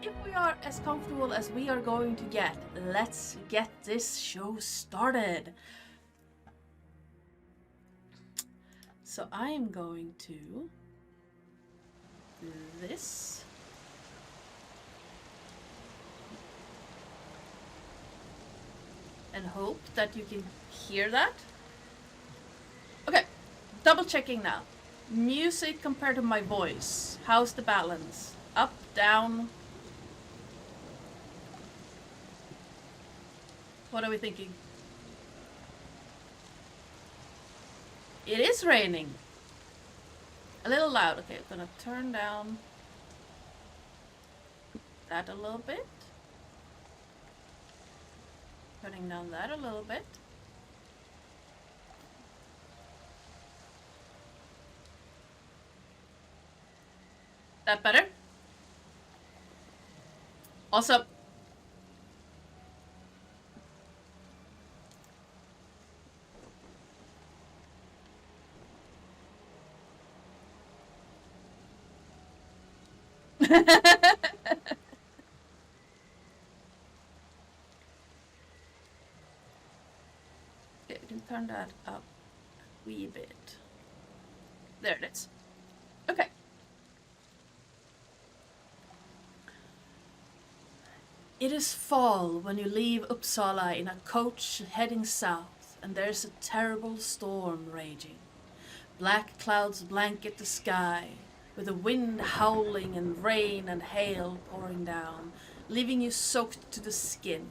if we are as comfortable as we are going to get, let's get this show started. So I am going to do this. And hope that you can hear that. Okay, double checking now. Music compared to my voice. How's the balance? Up, down? What are we thinking? It is raining. A little loud. Okay, I'm gonna turn down that a little bit. Turning down that a little bit. That better? Awesome. Okay, we can turn that up a wee bit. There it is. Okay. It is fall when you leave Uppsala in a coach heading south, and there's a terrible storm raging. Black clouds blanket the sky, with the wind howling and rain and hail pouring down, leaving you soaked to the skin.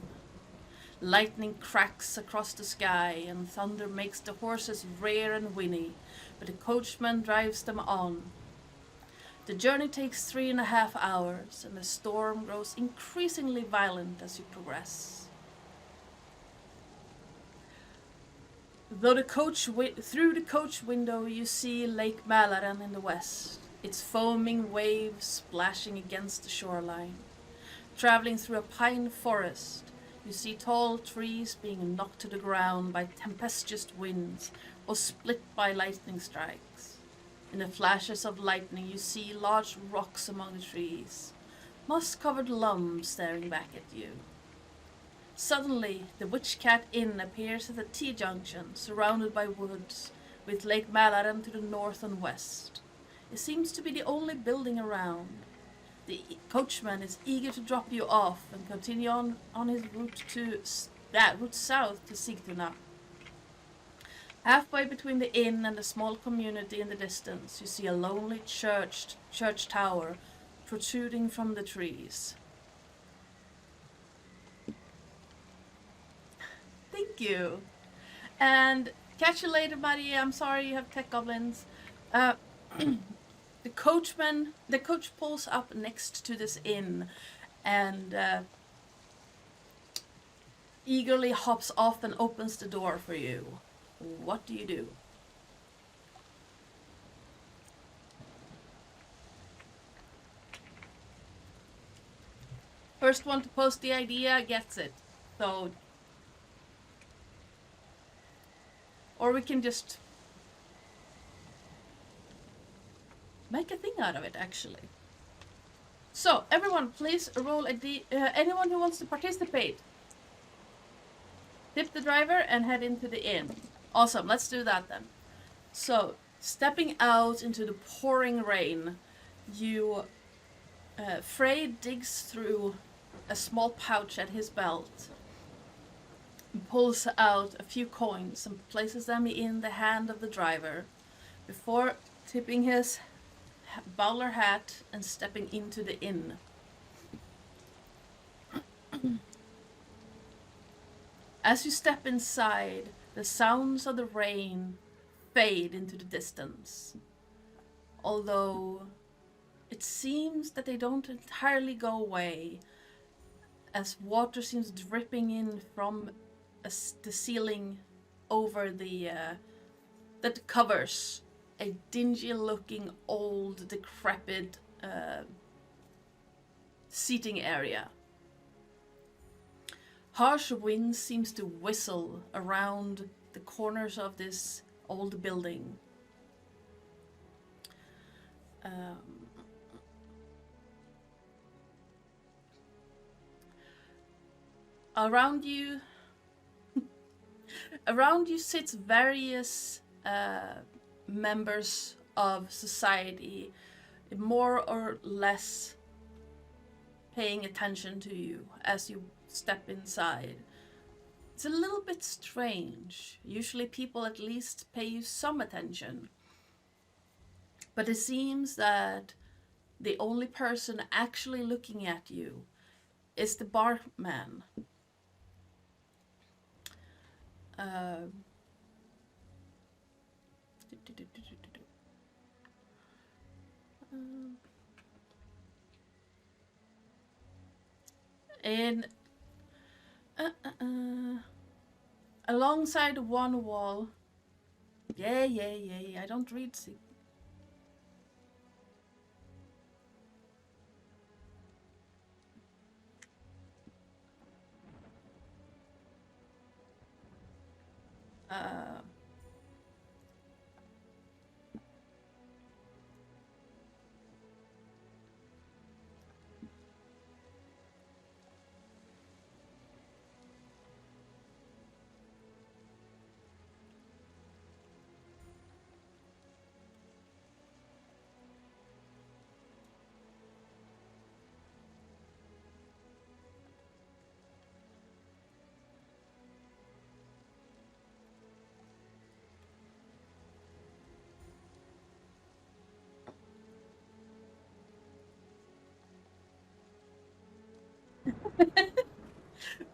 Lightning cracks across the sky, and thunder makes the horses rear and whinny, but the coachman drives them on. The journey takes 3.5 hours, and the storm grows increasingly violent as you progress. Through the coach window you see Lake Mälaren in the west, its foaming waves splashing against the shoreline. Traveling through a pine forest, you see tall trees being knocked to the ground by tempestuous winds or split by lightning strikes. In the flashes of lightning you see large rocks among the trees, moss-covered lumps staring back at you. Suddenly, the Witch Cat Inn appears at the T-junction, surrounded by woods, with Lake Mälaren to the north and west. It seems to be the only building around. The coachman is eager to drop you off and continue on his route south to Sigtuna. Halfway between the inn and the small community in the distance, you see a lonely church tower protruding from the trees. Thank you. And catch you later, buddy. I'm sorry you have tech goblins. The coach pulls up next to this inn and eagerly hops off and opens the door for you. What do you do? First one to post the idea gets it. So, or we can just make a thing out of it, actually. So, everyone, please roll a D. Anyone who wants to participate, tip the driver and head into the inn. Awesome, let's do that then. So, stepping out into the pouring rain, you Frey digs through a small pouch at his belt and pulls out a few coins and places them in the hand of the driver before tipping his bowler hat and stepping into the inn. As you step inside, the sounds of the rain fade into the distance, although it seems that they don't entirely go away, as water seems dripping in from the ceiling over that covers a dingy-looking, old, decrepit seating area. Harsh wind seems to whistle around the corners of this old building. Around you, around you sits various members of society, more or less paying attention to you as you step inside. It's a little bit strange. Usually people at least pay you some attention. But it seems that the only person actually looking at you is the barman. In alongside one wall. Yeah. I don't read.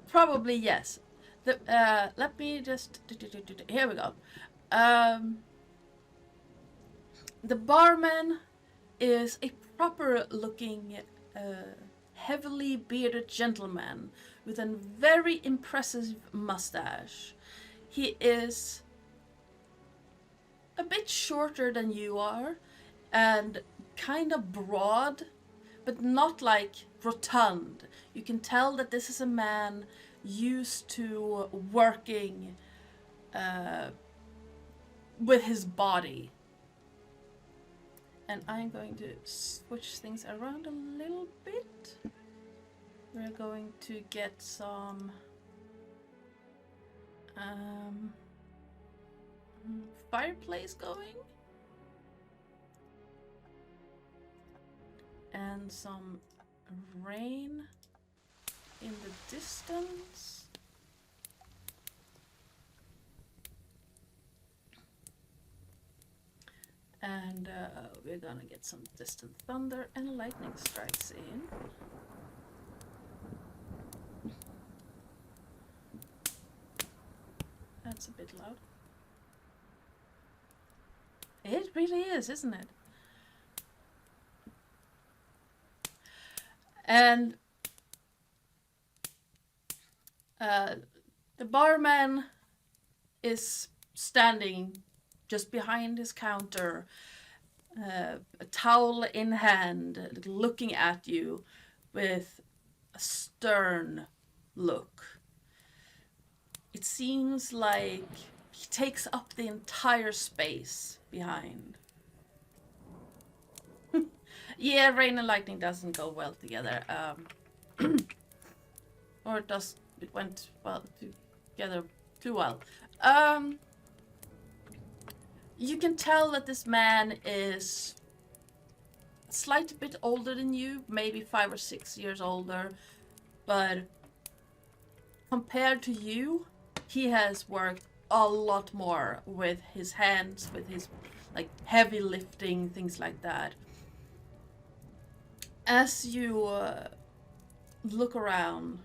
Probably yes. Let me just. Here we go. The barman is a proper looking, heavily bearded gentleman with a very impressive mustache. He is a bit shorter than you are and kind of broad, but not like rotund. You can tell that this is a man used to working with his body. And I'm going to switch things around a little bit. We're going to get some fireplace going. And some rain in the distance. And we're gonna get some distant thunder and lightning strikes in. That's a bit loud. It really is, isn't it? And the barman is standing just behind his counter, a towel in hand, looking at you with a stern look. It seems like he takes up the entire space behind. Yeah, rain and lightning doesn't go well together. Or it went well together too well. You can tell that this man is a slight bit older than you, maybe 5 or 6 years older, but compared to you, he has worked a lot more with his hands, with his like heavy lifting, things like that. As you look around,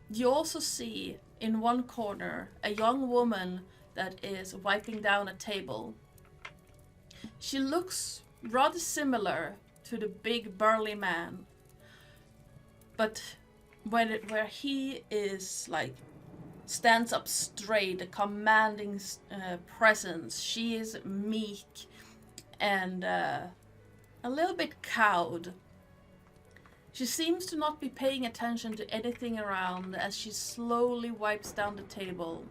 you also see in one corner a young woman that is wiping down a table. She looks rather similar to the big burly man, but where he is like stands up straight, a commanding presence, she is meek and a little bit cowed. She seems to not be paying attention to anything around as she slowly wipes down the table.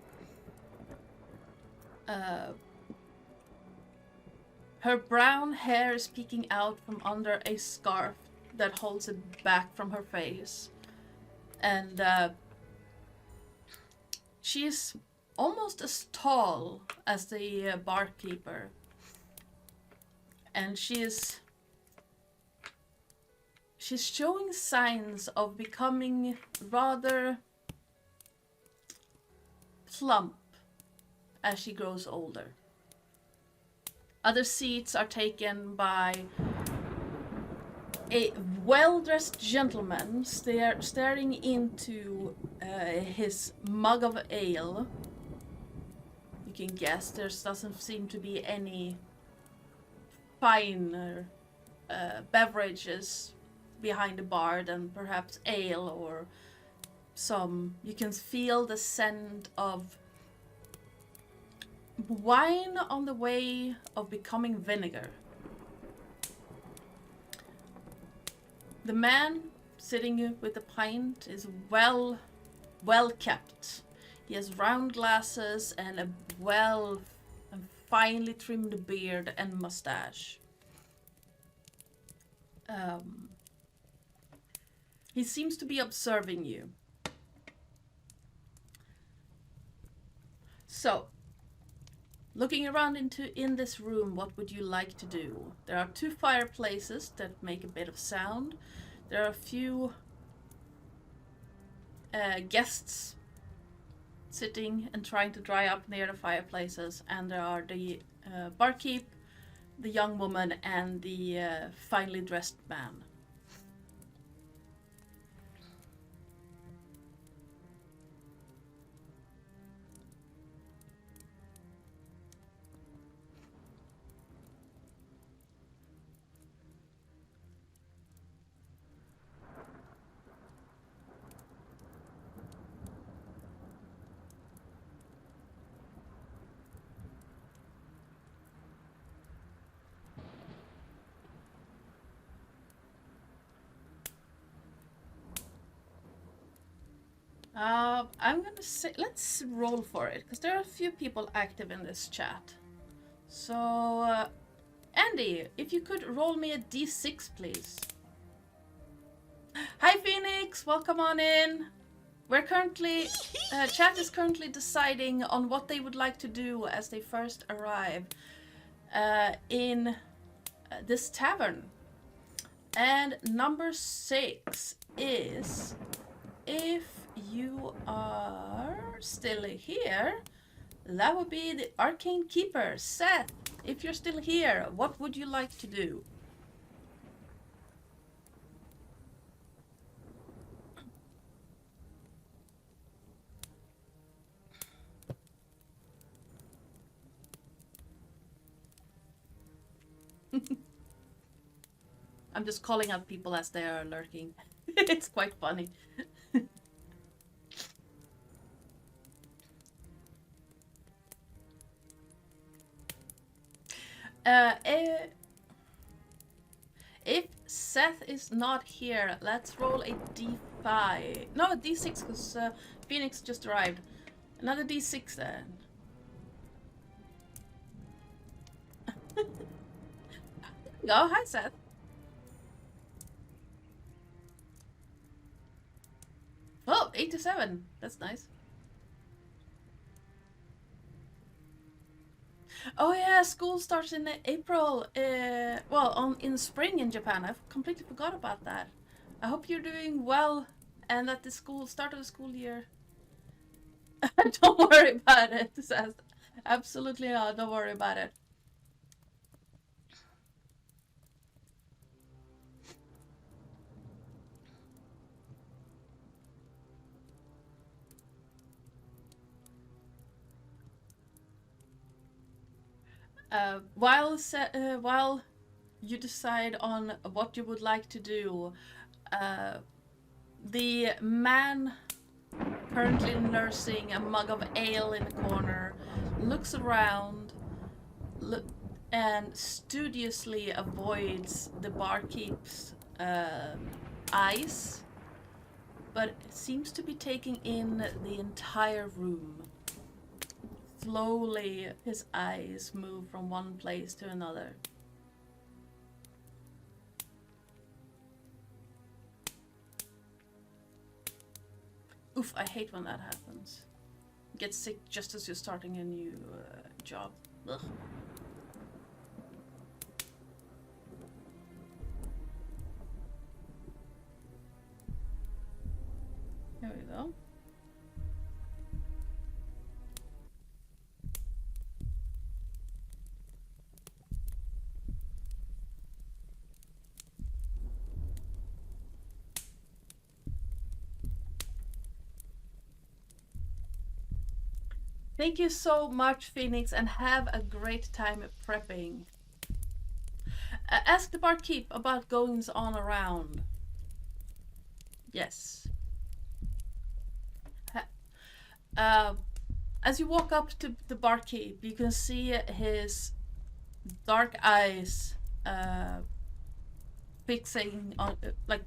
Her brown hair is peeking out from under a scarf that holds it back from her face. And she is almost as tall as the barkeeper. And she's showing signs of becoming rather plump as she grows older. Other seats are taken by a well-dressed gentleman staring into his mug of ale. You can guess there doesn't seem to be any finer beverages behind the bar than perhaps ale or some. You can feel the scent of wine on the way of becoming vinegar. The man sitting with the pint is well kept. He has round glasses and a finely trimmed beard and mustache. He seems to be observing you. So, looking around in this room, what would you like to do? There are 2 fireplaces that make a bit of sound. There are a few guests sitting and trying to dry up near the fireplaces, and there are the barkeep, the young woman, and the finely dressed man. I'm gonna say, let's roll for it, because there are a few people active in this chat. So, Andy, if you could roll me a d6, please. Hi, Phoenix! Welcome on in! We're currently, chat is currently deciding on what they would like to do as they first arrive in this tavern. And number 6 is, if you are still here, that would be the Arcane Keeper. Seth, if you're still here, what would you like to do? I'm just calling out people as they are lurking. It's quite funny. If Seth is not here, let's roll a d5. No, a d6, because Phoenix just arrived. Another d6 then. Go, hi Seth. Oh, 87. That's nice. Oh yeah, school starts in April. Well, in spring in Japan. I completely forgot about that. I hope you're doing well and that the start of the school year. Don't worry about it, Seth. Absolutely not. Don't worry about it. While you decide on what you would like to do, the man currently nursing a mug of ale in the corner looks around and studiously avoids the barkeep's eyes, but seems to be taking in the entire room. Slowly, his eyes move from one place to another. Oof, I hate when that happens. Get sick just as you're starting a new job. Ugh. There we go. Thank you so much, Phoenix, and have a great time prepping. Ask the barkeep about goings on around. Yes. As you walk up to the barkeep, you can see his dark eyes fixing on, like,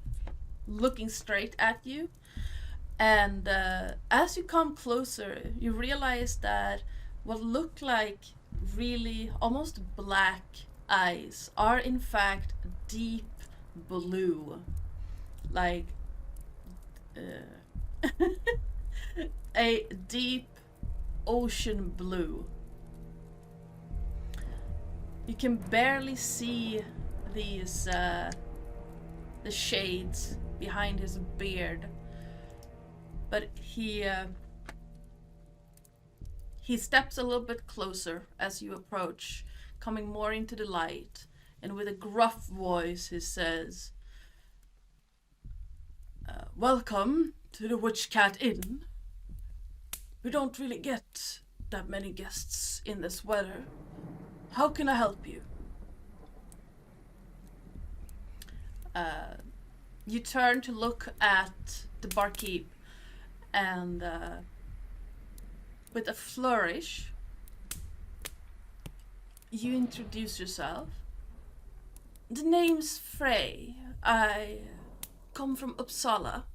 looking straight at you. And as you come closer, you realize that what look like really almost black eyes are in fact deep blue. Like a deep ocean blue. You can barely see these the shades behind his beard. But he steps a little bit closer as you approach, coming more into the light, and with a gruff voice he says, "Welcome to the Witch Cat Inn. We don't really get that many guests in this weather. How can I help you?" You turn to look at the barkeep, and with a flourish, you introduce yourself. "The name's Frey. I come from Uppsala,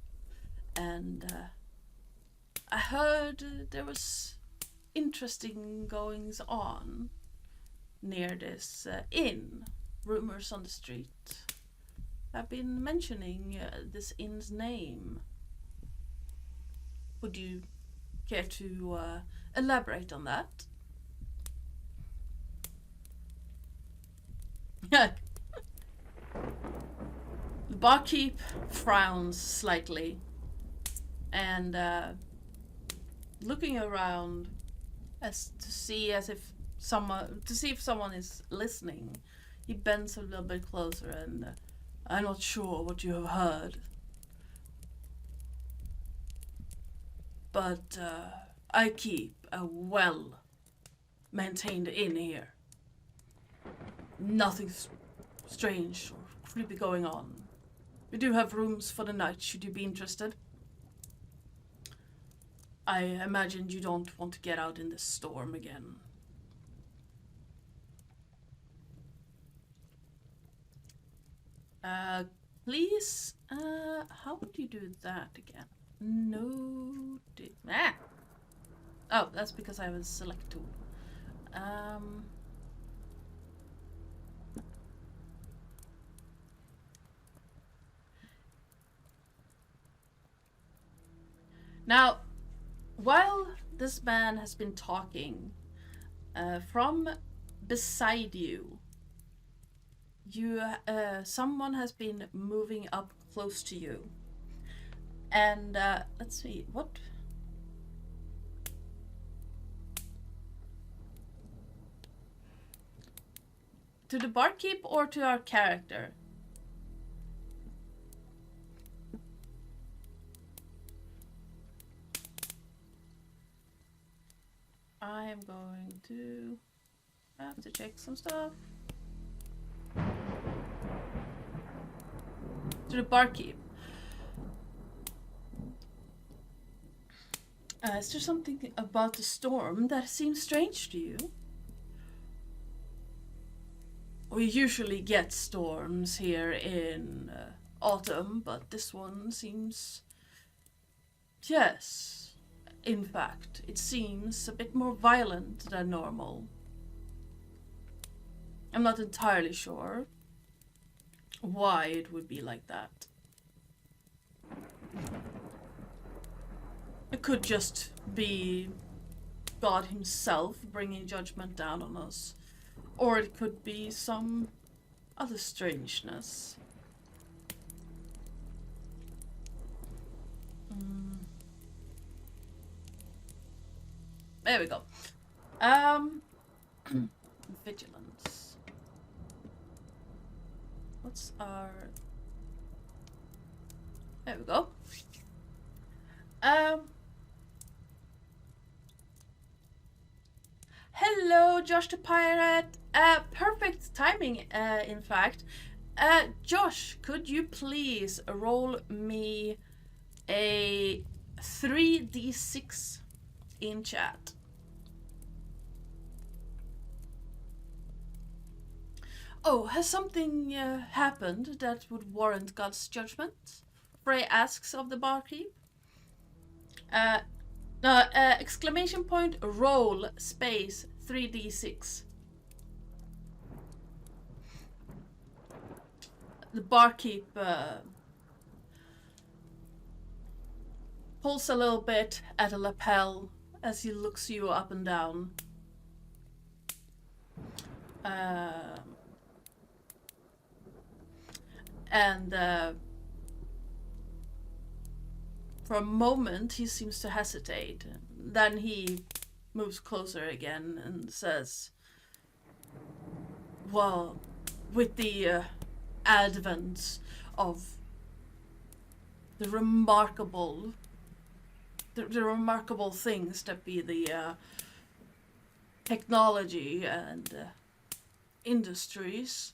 and I heard there was interesting goings on near this inn. Rumors on the street have been mentioning this inn's name. Would you care to elaborate on that?" The barkeep frowns slightly, and looking around as if someone is listening, he bends a little bit closer and "I'm not sure what you have heard, but I keep a well-maintained inn here. Nothing strange or creepy going on. We do have rooms for the night, should you be interested. I imagine you don't want to get out in the storm again." Please, how would you do that again? No, oh, that's because I have a select tool. Now, while this man has been talking, from beside you, someone has been moving up close to you. And let's see, what? To the barkeep or to our character? I am going to have to check some stuff. To the barkeep. Is there something about the storm that seems strange to you? We usually get storms here in autumn, but this one seems... Yes, in fact, it seems a bit more violent than normal. I'm not entirely sure why it would be like that. It could just be God himself bringing judgment down on us. Or it could be some other strangeness. There we go. Vigilance. What's our... There we go. Hello, Josh the Pirate. Perfect timing, in fact. Josh, could you please roll me a 3d6 in chat? Oh, has something happened that would warrant God's judgment? Frey asks of the barkeep. Exclamation point, roll, space, 3d6. The barkeep pulls a little bit at a lapel as he looks you up and down. For a moment he seems to hesitate. Then he moves closer again and says, well, with the advent of the remarkable things that be the technology and industries,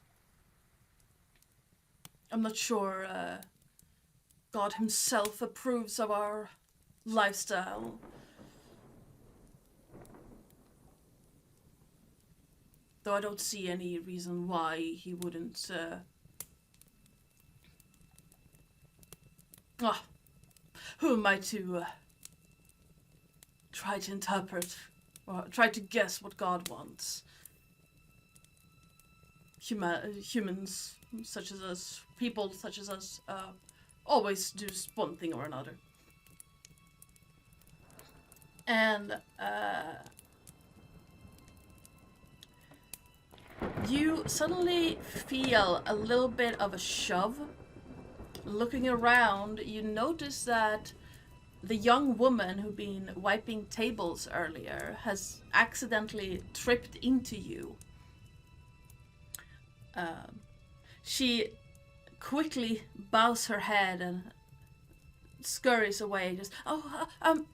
I'm not sure God himself approves of our lifestyle. Though I don't see any reason why he wouldn't who am I to try to interpret or try to guess what God wants? Humans such as us, people such as us, always do one thing or another. And you suddenly feel a little bit of a shove. Looking around, you notice that the young woman who'd been wiping tables earlier has accidentally tripped into you. She quickly bows her head and scurries away. Just, I'm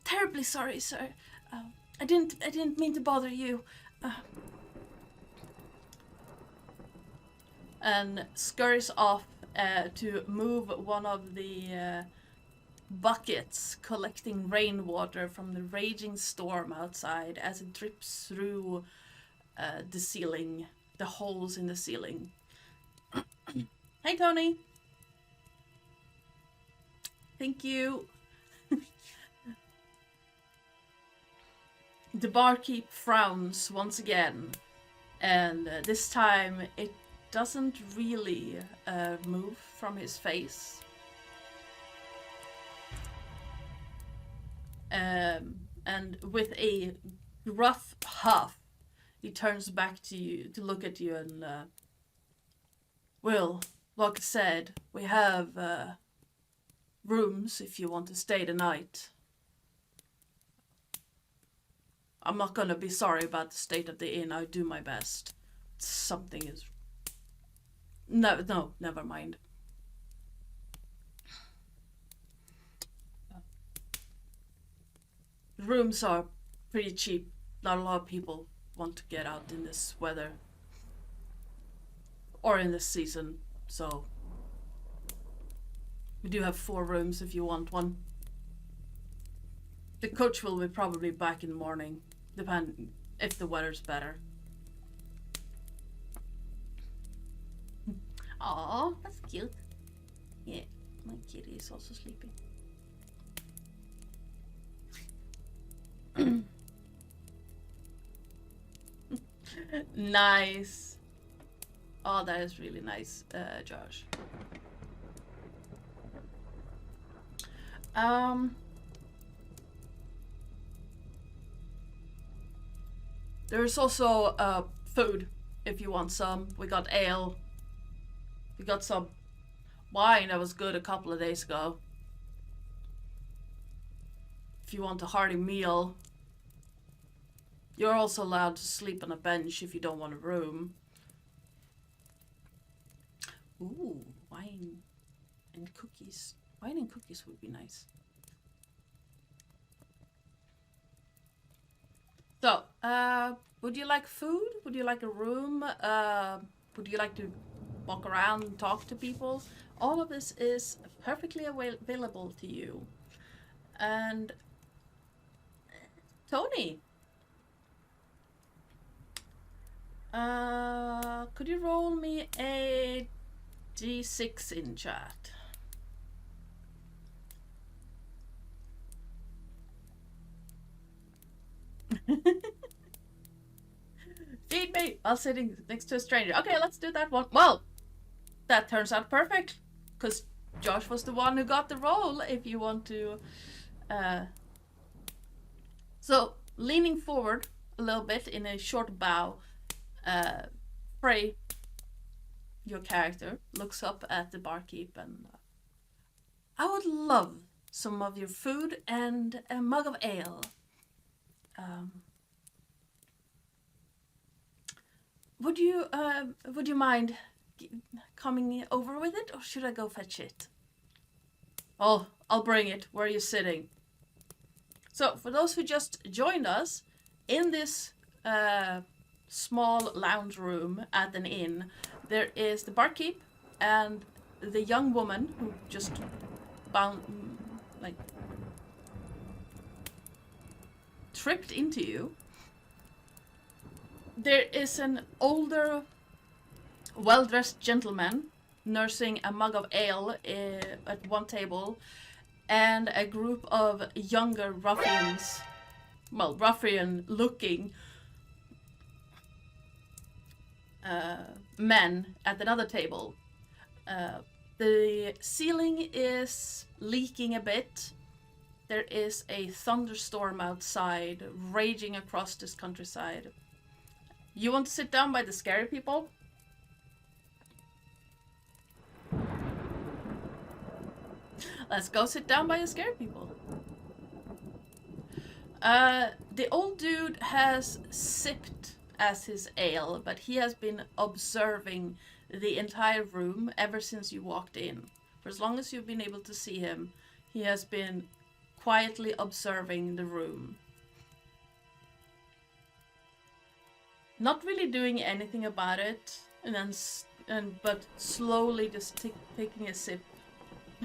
terribly sorry, sir. I didn't mean to bother you. And scurries off to move one of the buckets collecting rainwater from the raging storm outside as it drips through the ceiling, the holes in the ceiling. Hey, Tony. Thank you. The barkeep frowns once again, and this time it doesn't really move from his face. And with a gruff huff, he turns back to you to look at you and, well, like I said, we have rooms if you want to stay the night. I'm not gonna be sorry about the state of the inn. I'll do my best. Something is... No, never mind. The rooms are pretty cheap. Not a lot of people want to get out in this weather. Or in this season, so... We do have 4 rooms if you want one. The coach will be probably back in the morning, depending if the weather's better. Aw, that's cute. Yeah, my kitty is also sleeping. Nice. Oh, that is really nice, Josh. There's also food if you want some. We got ale. We got some wine that was good a couple of days ago. If you want a hearty meal. You're also allowed to sleep on a bench if you don't want a room. Ooh, wine and cookies. Wine and cookies would be nice. So, would you like food? Would you like a room? Would you like to walk around and talk to people? All of this is perfectly available to you. And Tony, could you roll me a d6 in chat? Feed me while sitting next to a stranger. Okay, let's do that one. Well, that turns out perfect, because Josh was the one who got the roll, if you want to. So, leaning forward a little bit in a short bow, Frey, your character, looks up at the barkeep and... I would love some of your food and a mug of ale. Would you mind coming over with it, or should I go fetch it? Oh, I'll bring it. Where are you sitting? So, for those who just joined us, in this small lounge room at an inn, there is the barkeep and the young woman who just tripped into you. There is an older, well-dressed gentleman nursing a mug of ale at one table, and a group of younger ruffians, well, ruffian-looking men at another table. The ceiling is leaking a bit. There is a thunderstorm outside, raging across this countryside. You want to sit down by the scary people? Let's go sit down by the scary people. The old dude has sipped as his ale, but he has been observing the entire room ever since you walked in. For as long as you've been able to see him, he has been quietly observing the room. Not really doing anything about it, but slowly just taking a sip.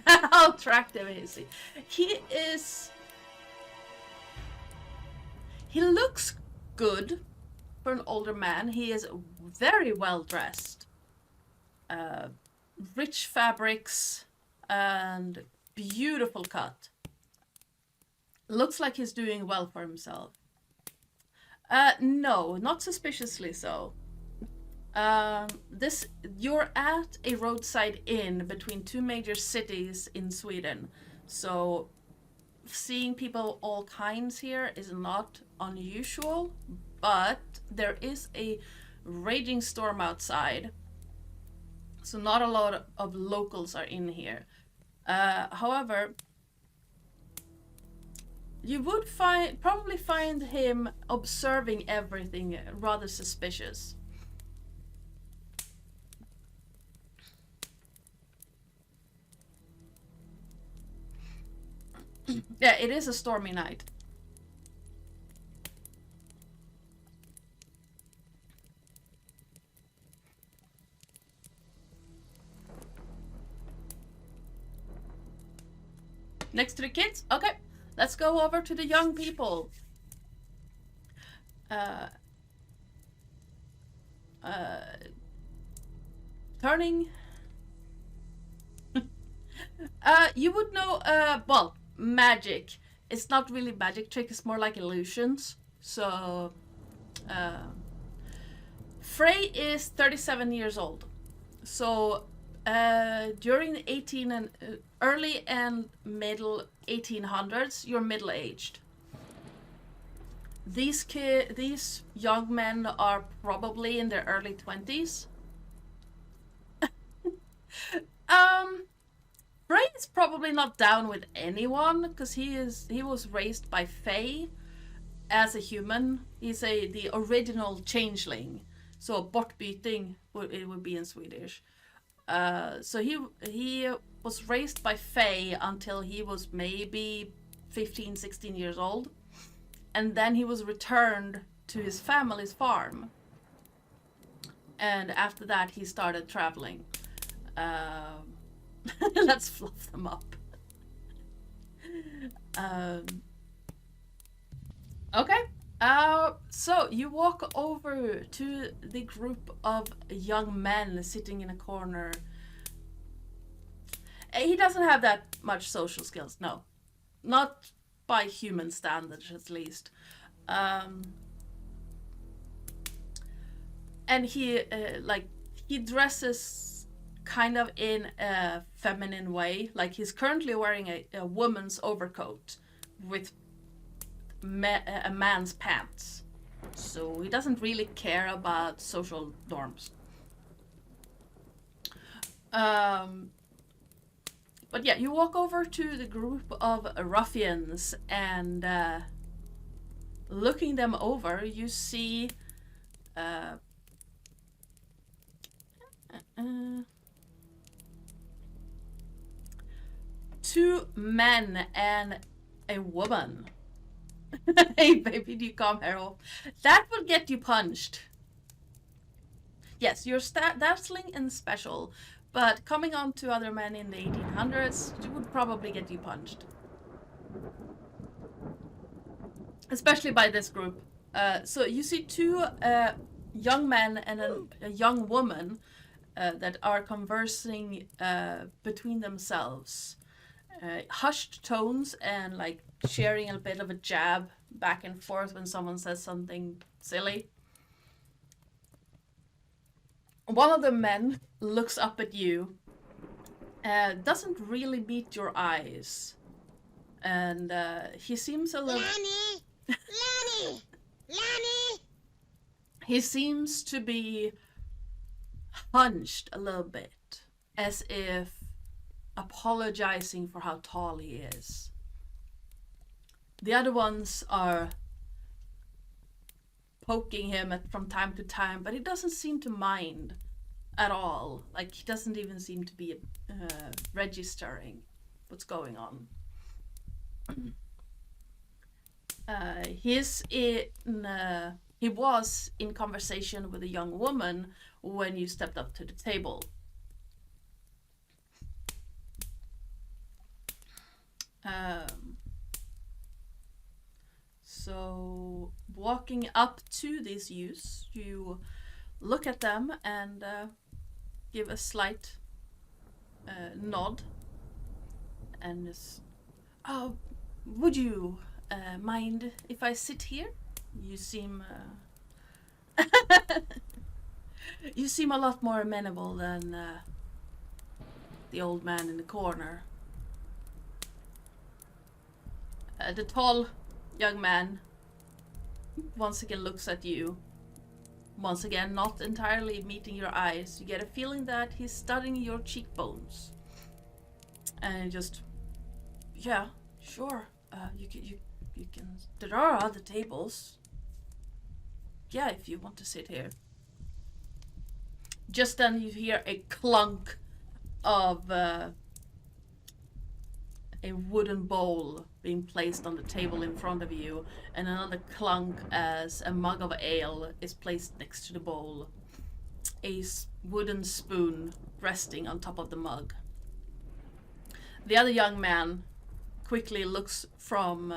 How attractive is he? He looks good for an older man. He is very well dressed. Rich fabrics and beautiful cut. Looks like he's doing well for himself. No, not suspiciously so. You're at a roadside inn between two major cities in Sweden, so seeing people all kinds here is not unusual, but there is a raging storm outside, so not a lot of locals are in here. However, you would probably find him observing everything rather suspicious. Yeah, it is a stormy night. Next to the kids? Okay, let's go over to the young people. Turning. You would know, well, magic. It's not really magic trick, it's more like illusions. So, Frey is 37 years old. So, during the early and middle 1800s, you're middle-aged. These young men are probably in their early 20s. Frey is probably not down with anyone because he was raised by Fae as a human. He's the original changeling. So bortbyting it would be in Swedish. So he was raised by Fae until he was maybe 15, 16 years old. And then he was returned to his family's farm. And after that he started traveling. Let's fluff them up. Okay. So you walk over to the group of young men sitting in a corner. He doesn't have that much social skills, no. Not by human standards, at least. And he dresses kind of in a feminine way. Like he's currently wearing a woman's overcoat with a man's pants. So he doesn't really care about social norms. But yeah, you walk over to the group of ruffians and looking them over, you see two men and a woman. Hey baby, do you come here? That will get you punched. Yes, you're dazzling and special, but coming on to other men in the 1800s would probably get you punched. Especially by this group. So you see two young men and a young woman that are conversing between themselves. Hushed tones and like sharing a bit of a jab back and forth when someone says something silly. One of the men looks up at you, doesn't really meet your eyes, and he seems a little... Lanny! He seems to be hunched a little bit, as if apologizing for how tall he is. The other ones are poking him from time to time, but he doesn't seem to mind at all. Like, he doesn't even seem to be registering what's going on. He was in conversation with a young woman when you stepped up to the table. So walking up to these youths, you look at them and give a slight nod and would you mind if I sit here? You seem you seem a lot more amenable than the old man in the corner. The tall young man once again looks at you. Once again, not entirely meeting your eyes. You get a feeling that he's studying your cheekbones. And just, yeah, sure. You can. There are other tables. Yeah, if you want to sit here. Just then you hear a clunk of a wooden bowl being placed on the table in front of you, and another clunk as a mug of ale is placed next to the bowl. A wooden spoon resting on top of the mug. The other young man quickly looks from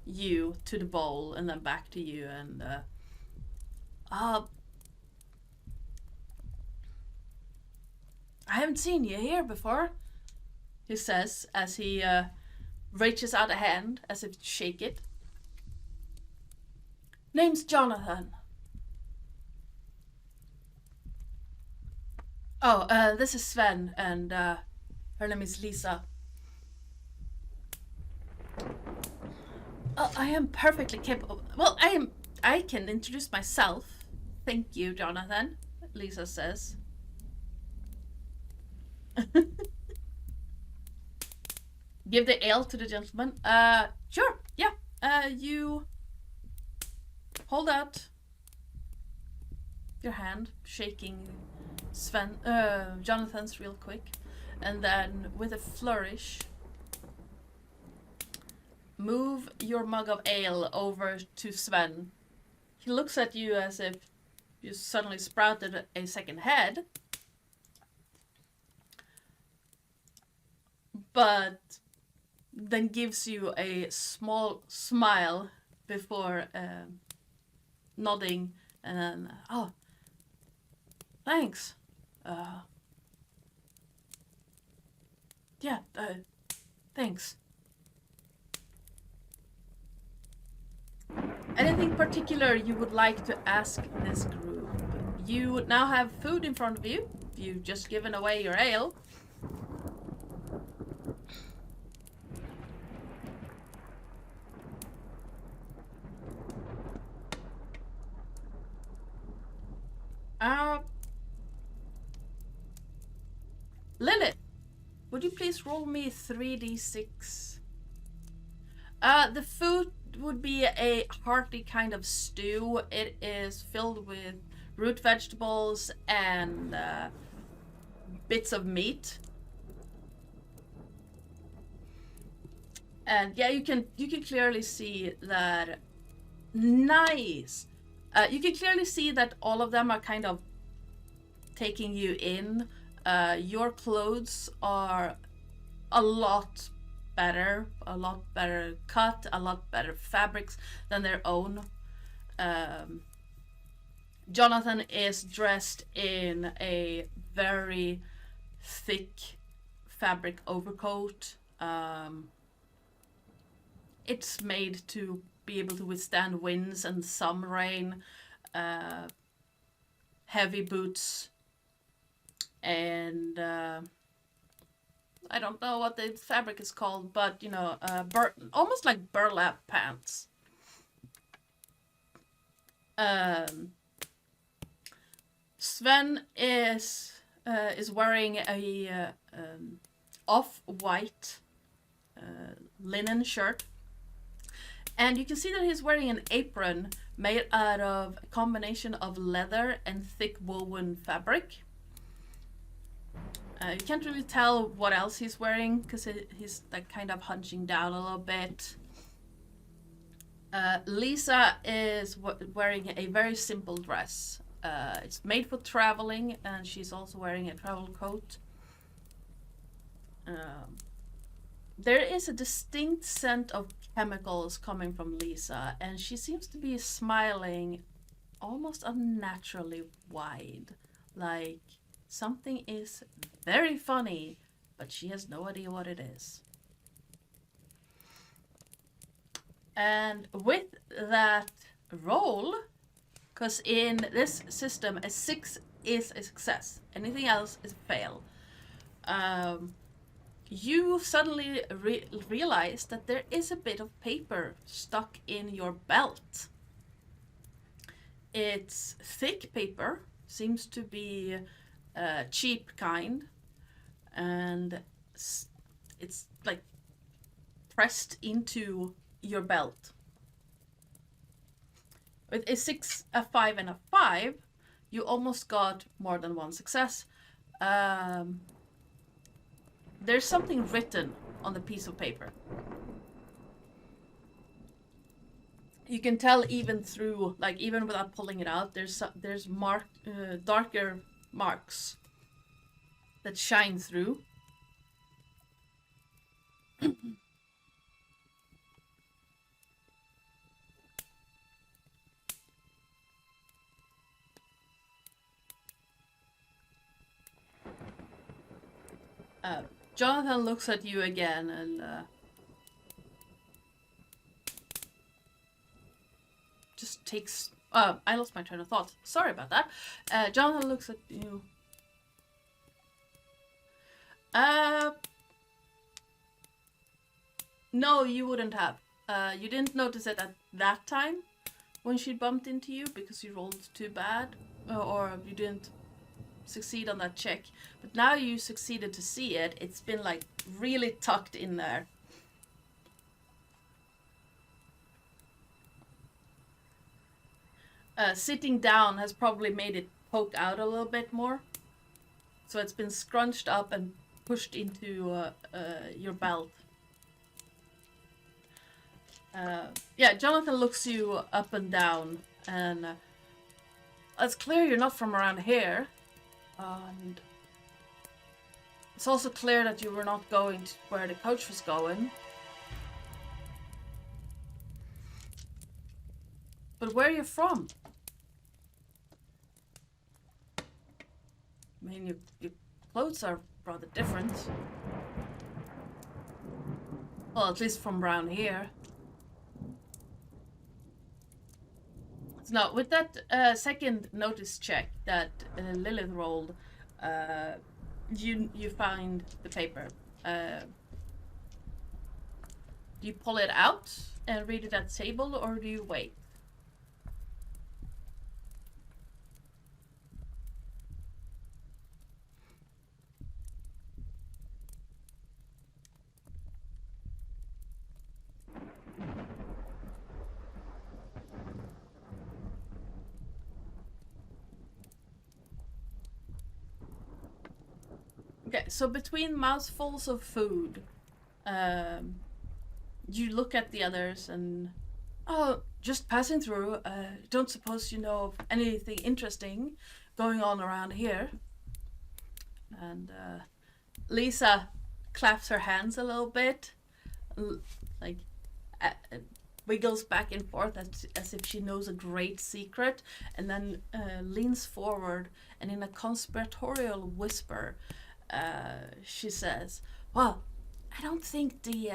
you to the bowl and then back to you and I haven't seen you here before, he says as he reaches out a hand as if to shake it. Name's Jonathan. Oh, this is Sven, and her name is Lisa. Oh, I am perfectly capable. Well, I can introduce myself. Thank you, Jonathan, Lisa says. Give the ale to the gentleman. Sure, yeah. You hold out your hand, shaking Jonathan's real quick, and then with a flourish, move your mug of ale over to Sven. He looks at you as if you suddenly sprouted a second head, but then gives you a small smile before nodding, and then, oh, thanks. Yeah, thanks. Anything particular you would like to ask this group? You now have food in front of you. You've just given away your ale. Lilith, would you please roll me 3d6? The food would be a hearty kind of stew. It is filled with root vegetables and bits of meat. And yeah, you can clearly see that. Nice. You can clearly see that all of them are kind of taking you in. Your clothes are a lot better cut, a lot better fabrics than their own. Jonathan is dressed in a very thick fabric overcoat. It's made to be able to withstand winds and some rain. Heavy boots, and I don't know what the fabric is called, but you know, almost like burlap pants. Sven is wearing a off-white linen shirt, and you can see that he's wearing an apron made out of a combination of leather and thick woven fabric. You can't really tell what else he's wearing because he's like kind of hunching down a little bit. Lisa is wearing a very simple dress. It's made for traveling, and she's also wearing a travel coat. There is a distinct scent of chemicals coming from Lisa, and she seems to be smiling almost unnaturally wide, like something is very funny, but she has no idea what it is. And with that roll, because in this system a 6 is a success, anything else is a fail, you suddenly realize that there is a bit of paper stuck in your belt. It's thick paper, seems to be cheap kind, and it's like pressed into your belt. With a 6, a 5, and a 5, you almost got more than one success. There's something written on the piece of paper. You can tell even through, like even without pulling it out, there's darker marks that shine through. Jonathan looks at you again and just takes... I lost my train of thought. Sorry about that. Jonathan looks at you. No, you wouldn't have. You didn't notice it at that time when she bumped into you because you rolled too bad, or you didn't succeed on that check. But now you succeeded to see it. It's been like really tucked in there. Sitting down has probably made it poke out a little bit more. So it's been scrunched up and pushed into your belt. Yeah, Jonathan looks you up and down, and it's clear you're not from around here. And it's also clear that you were not going to where the coach was going. But where are you from? I mean, your clothes are rather different. Well, at least from around here. So with that second notice check that Lilith rolled, you find the paper. Do you pull it out and read it at the table, or do you wait? Okay, so between mouthfuls of food, you look at the others and, oh, just passing through. Don't suppose you know of anything interesting going on around here. And Lisa claps her hands a little bit, like wiggles back and forth as if she knows a great secret, and then leans forward and in a conspiratorial whisper, she says, well, I don't think the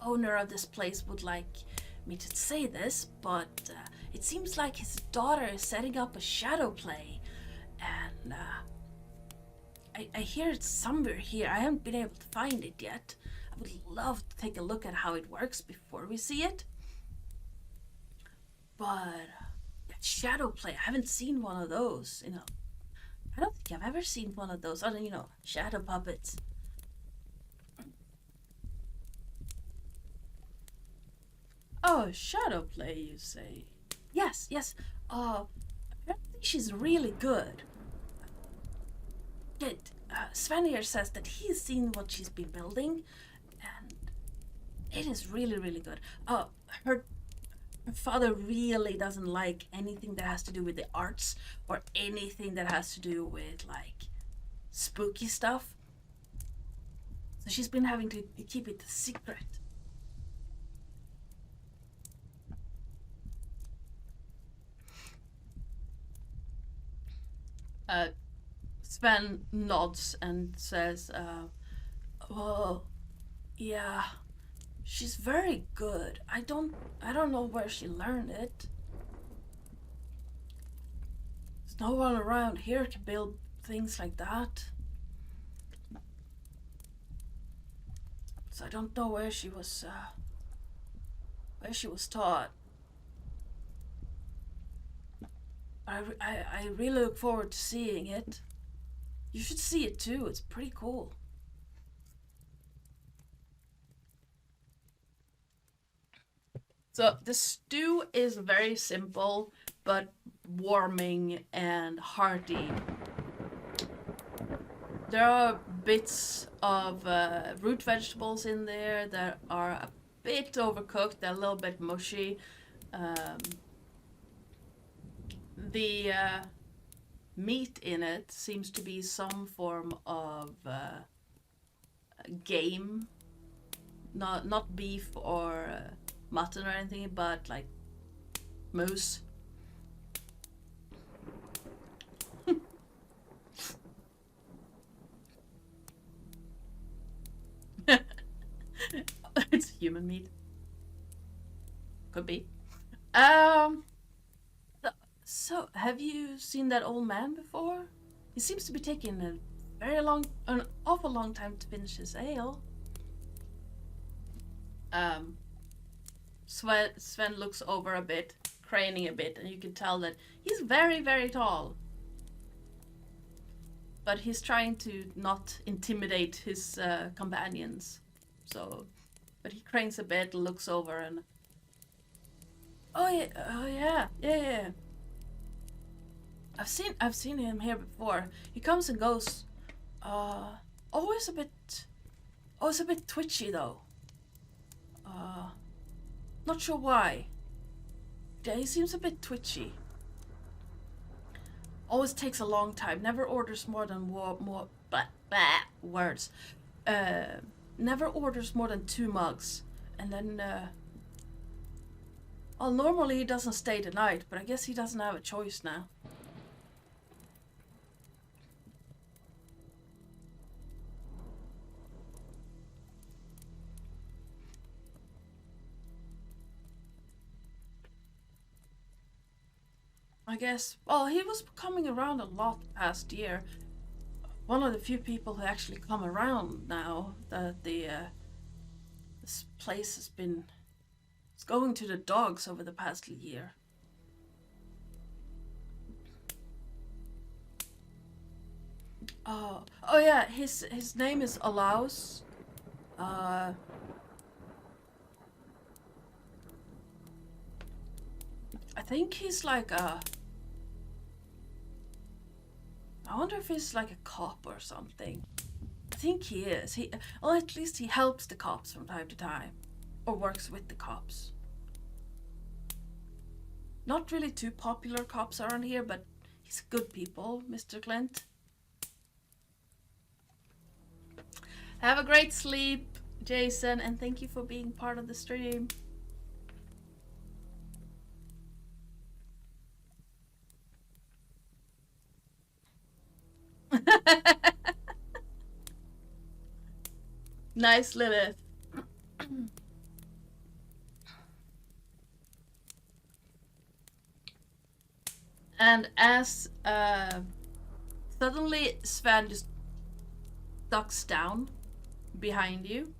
owner of this place would like me to say this, but it seems like his daughter is setting up a shadow play, and I hear it somewhere here. I haven't been able to find it yet. I would love to take a look at how it works before we see it. But shadow play, I haven't seen one of those, I don't think I've ever seen one of those other, shadow puppets. Oh, shadow play, you say? Yes. Apparently she's really good. Sven here says that he's seen what she's been building, and it is really, really good. Her father really doesn't like anything that has to do with the arts or anything that has to do with, like, spooky stuff. So she's been having to keep it a secret. Sven nods and says, well, yeah, she's very good. I don't know where she learned it. There's no one around here to build things like that. So I don't know where she was taught. I really look forward to seeing it. You should see it too. It's pretty cool. So the stew is very simple, but warming and hearty. There are bits of root vegetables in there that are a bit overcooked, they're a little bit mushy. The meat in it seems to be some form of game, not beef or mutton or anything, but like moose. It's human meat. Could be. So, have you seen that old man before? He seems to be taking an awful long time to finish his ale. Um, Sven looks over a bit, craning a bit, and you can tell that he's very, very tall. But he's trying to not intimidate his companions. So, but he cranes a bit, looks over, and oh yeah. I've seen him here before. He comes and goes. Always a bit twitchy though. Not sure why. Yeah, he seems a bit twitchy. Always takes a long time. Never orders more than words. Never orders more than 2 mugs, and then. Well, normally he doesn't stay the night, but I guess he doesn't have a choice now. I guess, well, he was coming around a lot past year. One of the few people who actually come around now. That this place has been. It's going to the dogs over the past year. Oh yeah, his name is Alaus. I think he's like a. I wonder if he's like a cop or something. I think he is. Well, at least he helps the cops from time to time, or works with the cops. Not really too popular cops around here, but he's good people, Mr. Clint. Have a great sleep, Jason, and thank you for being part of the stream. Nice, Lilith. And as suddenly Sven just ducks down behind you,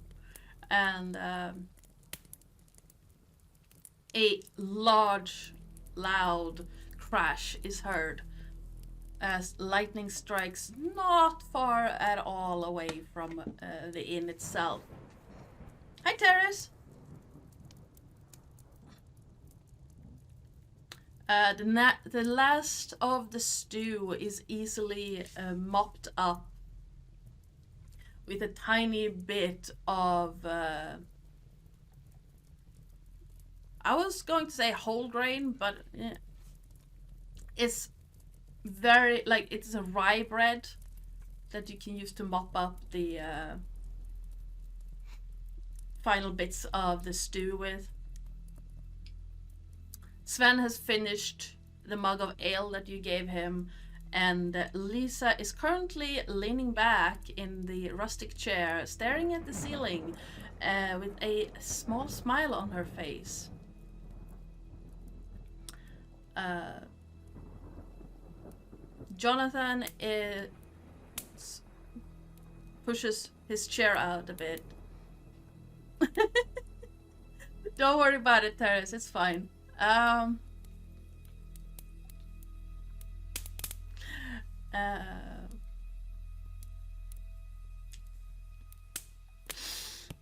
and a large, loud crash is heard as lightning strikes not far at all away from the inn itself. Hi, Terrace. The last of the stew is easily mopped up with a tiny bit of I was going to say whole grain, but it's very, like, it's a rye bread that you can use to mop up the final bits of the stew with. Sven has finished the mug of ale that you gave him, and Lisa is currently leaning back in the rustic chair, staring at the ceiling with a small smile on her face. Jonathan pushes his chair out a bit. Don't worry about it, Terrace. It's fine.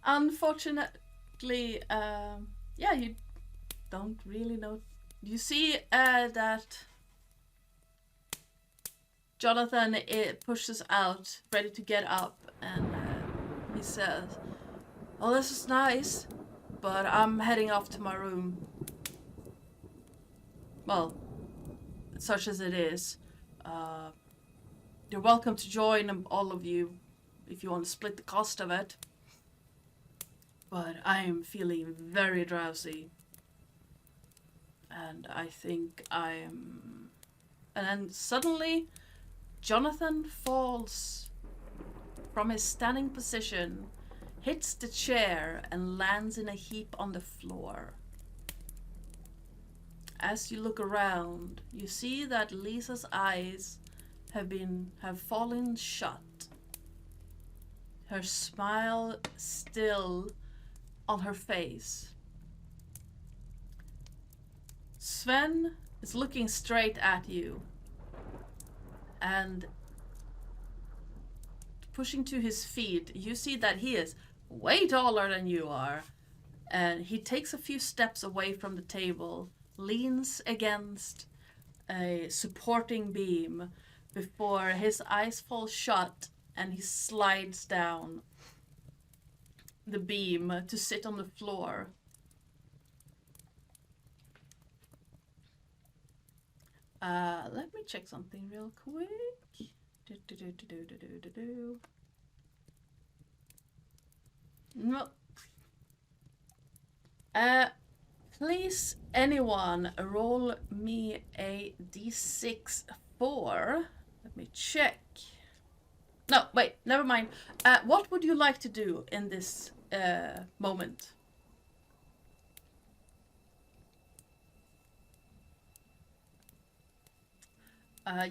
Unfortunately, yeah, you don't really know. You see that Jonathan pushes out, ready to get up, and he says, "Oh, this is nice, but I'm heading off to my room. Well, such as it is. You're welcome to join, all of you, if you want to split the cost of it. But I am feeling very drowsy. And I think I'm..." And then suddenly, Jonathan falls from his standing position, hits the chair, and lands in a heap on the floor. As you look around, you see that Lisa's eyes have fallen shut. Her smile still on her face. Sven is looking straight at you and pushing to his feet. You see that he is way taller than you are, and he takes a few steps away from the table, leans against a supporting beam before his eyes fall shut and he slides down the beam to sit on the floor. Let me check something real quick. No. Please, anyone, roll me a d6 4. Let me check. No, wait, never mind. What would you like to do in this moment?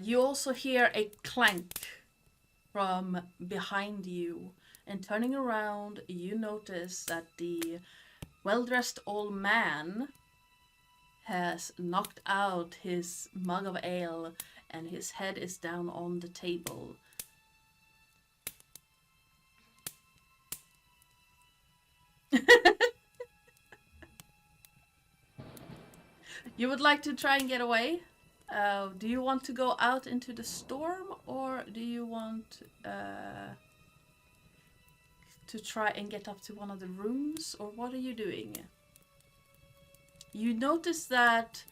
You also hear a clank from behind you, and turning around, you notice that the well-dressed old man has knocked out his mug of ale and his head is down on the table. You would like to try and get away? Do you want to go out into the storm, or do you want to try and get up to one of the rooms, or what are you doing? You notice that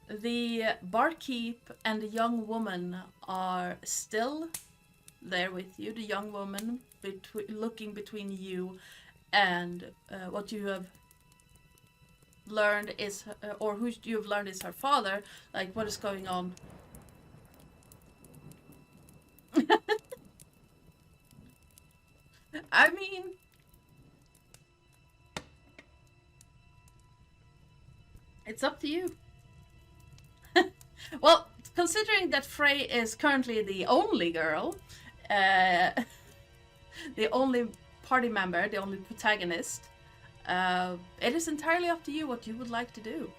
the barkeep and the young woman are still there with you. The young woman looking between you and what you have learned is, or who you have learned is her father. Like, what is going on? I mean, it's up to you. Well, considering that Frey is currently the only girl, the only party member, the only protagonist, it is entirely up to you what you would like to do.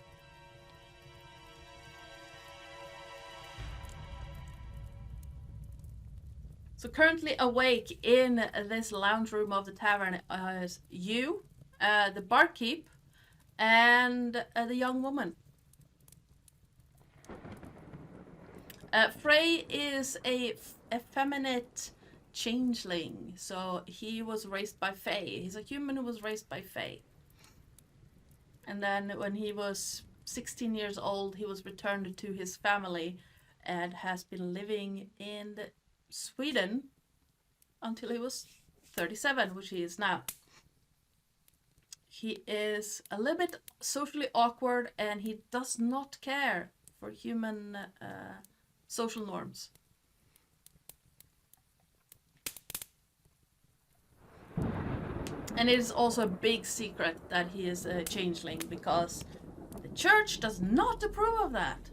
So currently awake in this lounge room of the tavern is you, the barkeep, and the young woman. Frey is a effeminate changeling, so he was raised by Fae. He's a human who was raised by Fae. And then when he was 16 years old, he was returned to his family and has been living in Sweden until he was 37, which he is now. He is a little bit socially awkward, and he does not care for human social norms. And it is also a big secret that he is a changeling, because the church does not approve of that.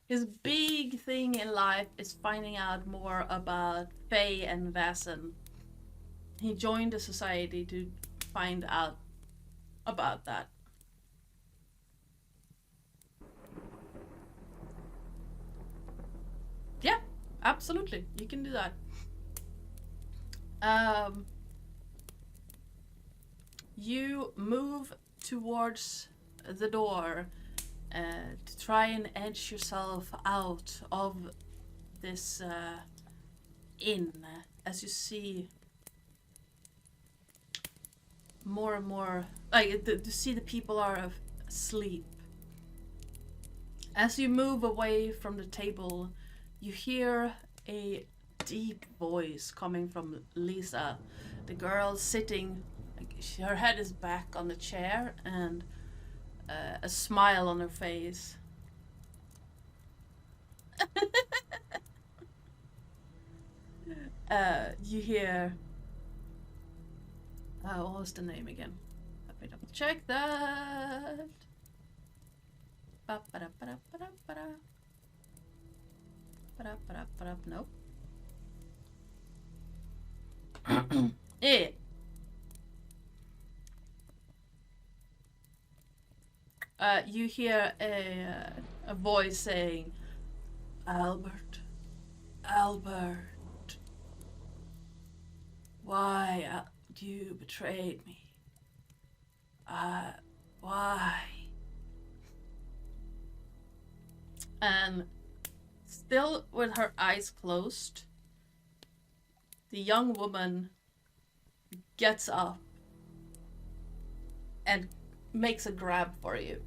His big thing in life is finding out more about Fae and Vaesen. He joined the society to find out about that. Yeah, absolutely. You can do that. You move towards the door to try and edge yourself out of this inn, as you see more and more, like, to see the people are asleep. As you move away from the table, you hear a deep voice coming from Lisa, the girl sitting, like, her head is back on the chair and a smile on her face. You hear, what was the name again? Let me double check that. Nope. Yeah. You hear a voice saying, Albert, Albert, why you betrayed me? Why? And still with her eyes closed, the young woman gets up and makes a grab for you.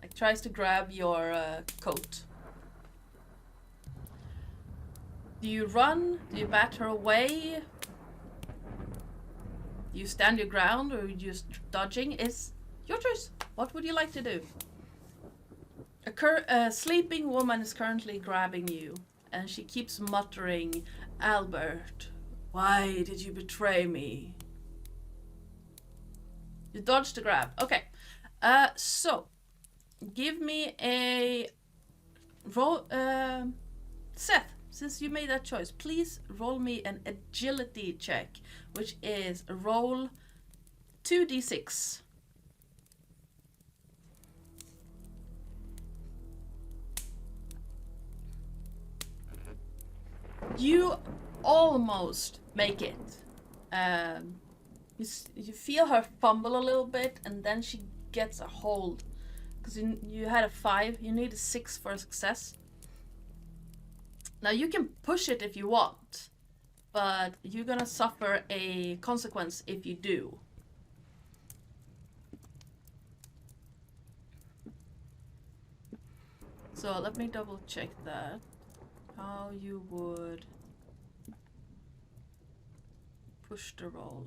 Like, tries to grab your coat. Do you run? Do you bat her away? Do you stand your ground, or are you just dodging? It's your choice. What would you like to do? A sleeping woman is currently grabbing you, and she keeps muttering, Albert, why did you betray me? You dodged the grab. Okay. So, give me a roll. Seth, since you made that choice, please roll me an agility check, which is roll 2d6. You almost make it. You feel her fumble a little bit, and then she gets a hold. Because you had a 5, you need a 6 for a success. Now you can push it if you want, but you're gonna suffer a consequence if you do. So let me double check that. How you would push the roll.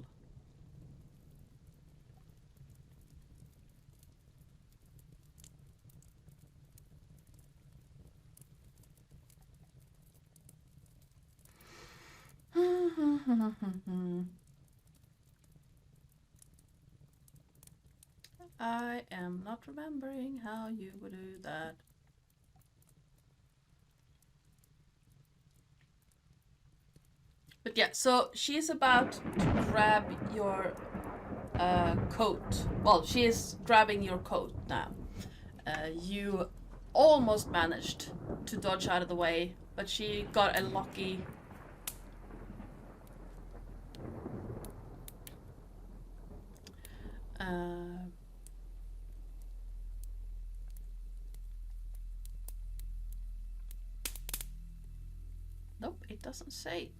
I am not remembering how you would do that. But yeah, so she's about to grab your coat. Well, she is grabbing your coat now. You almost managed to dodge out of the way, but she got a lucky... Nope, it doesn't say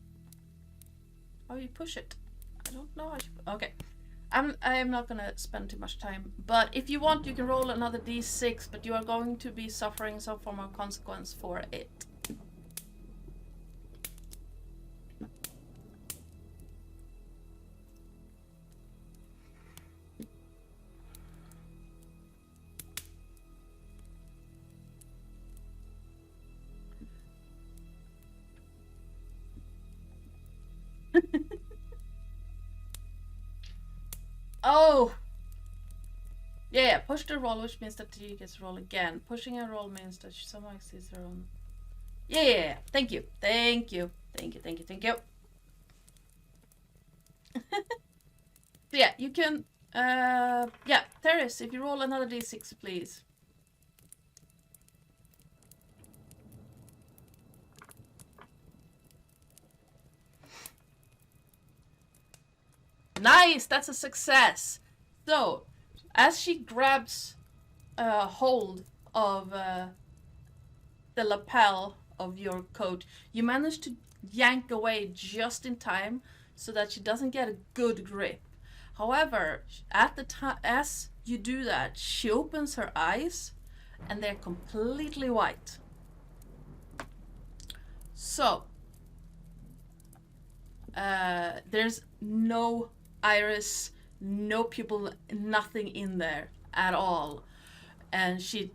how you push it. I don't know how you... Okay. I am not gonna spend too much time, but if you want, you can roll another d6, but you are going to be suffering some form of consequence for it. Oh! Yeah, push the roll, which means that she gets to roll again. Pushing a roll means that someone exceeds their own... Yeah, thank you. Thank you. Thank you, thank you, thank you. So yeah, you can... yeah, Teres, if you roll another d6, please. Nice! That's a success! So, as she grabs hold of the lapel of your coat, you manage to yank away just in time so that she doesn't get a good grip. However, at the time, as you do that, she opens her eyes and they're completely white. So, there's no iris, no pupil, nothing in there at all. And she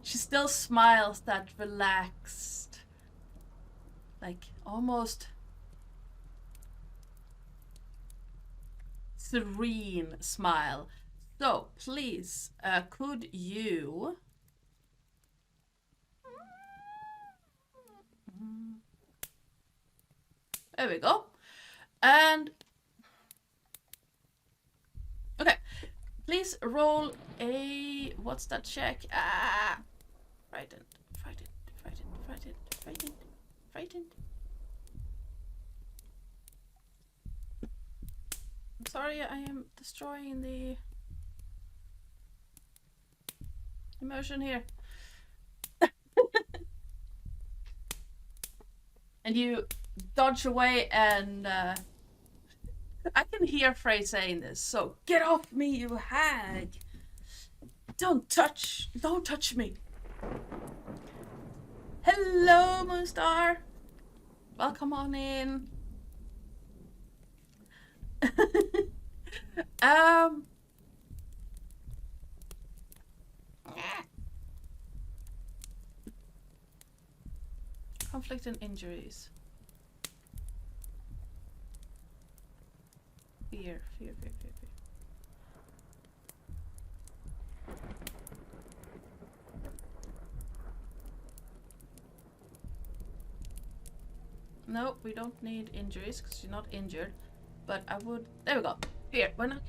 still smiles that relaxed, like almost serene smile. So please, could you There we go. And okay, please roll a, what's that check? Frightened. I'm sorry, I am destroying the immersion here. And you dodge away, and I can hear Frey saying this. So get off me, you hag! Don't touch me. Hello, Moonstar. Welcome on in. Conflict and injuries. Fear. No, we don't need injuries because you're not injured. But I would. There we go. Fear. We're not.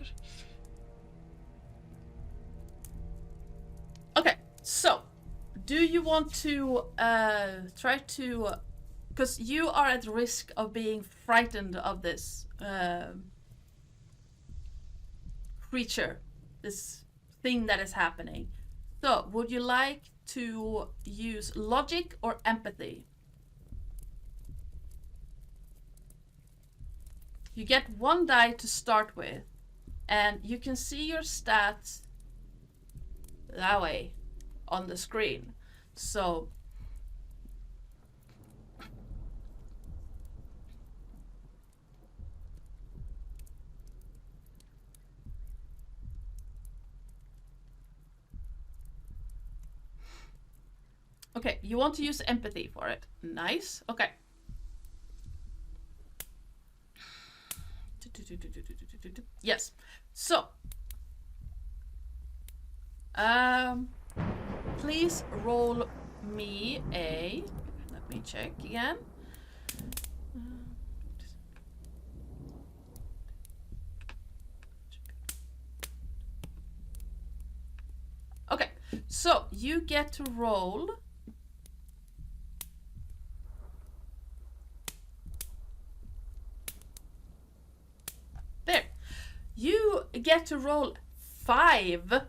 Okay, so do you want to try to, because you are at risk of being frightened of this creature, this thing that is happening. So would you like to use logic or empathy? You get one die to start with, and you can see your stats that way on the screen. So okay, you want to use empathy for it. Nice. Okay. Yes. So please roll me a, let me check again. Okay, so you get to roll there. You get to roll 5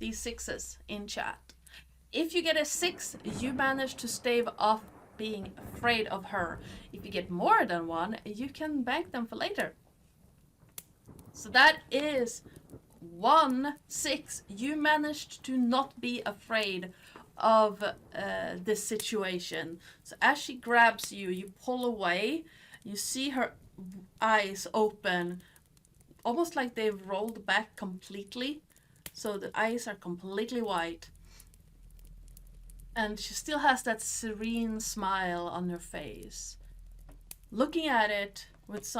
d6s in chat. If you get a 6, you manage to stave off being afraid of her. If you get more than 1, you can bank them for later. So that is 1 6. You managed to not be afraid of this situation. So as she grabs you, you pull away. You see her eyes open, almost like they've rolled back completely. So the eyes are completely white. And she still has that serene smile on her face. Looking at it with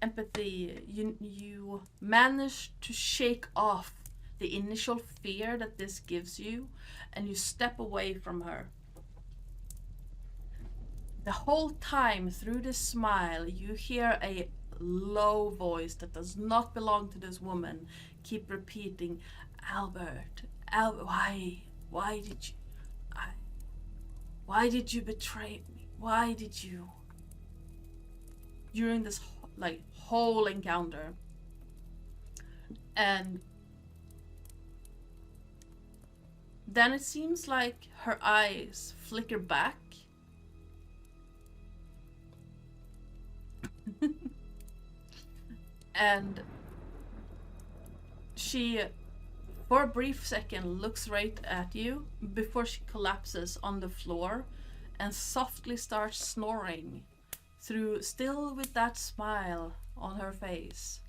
empathy, you manage to shake off the initial fear that this gives you, and you step away from her. The whole time through this smile, you hear a low voice that does not belong to this woman keep repeating, Albert, why did you betray me? Why did you? During this whole encounter. And then it seems like her eyes flicker back. And she, for a brief second, looks right at you before she collapses on the floor and softly starts snoring, still with that smile on her face.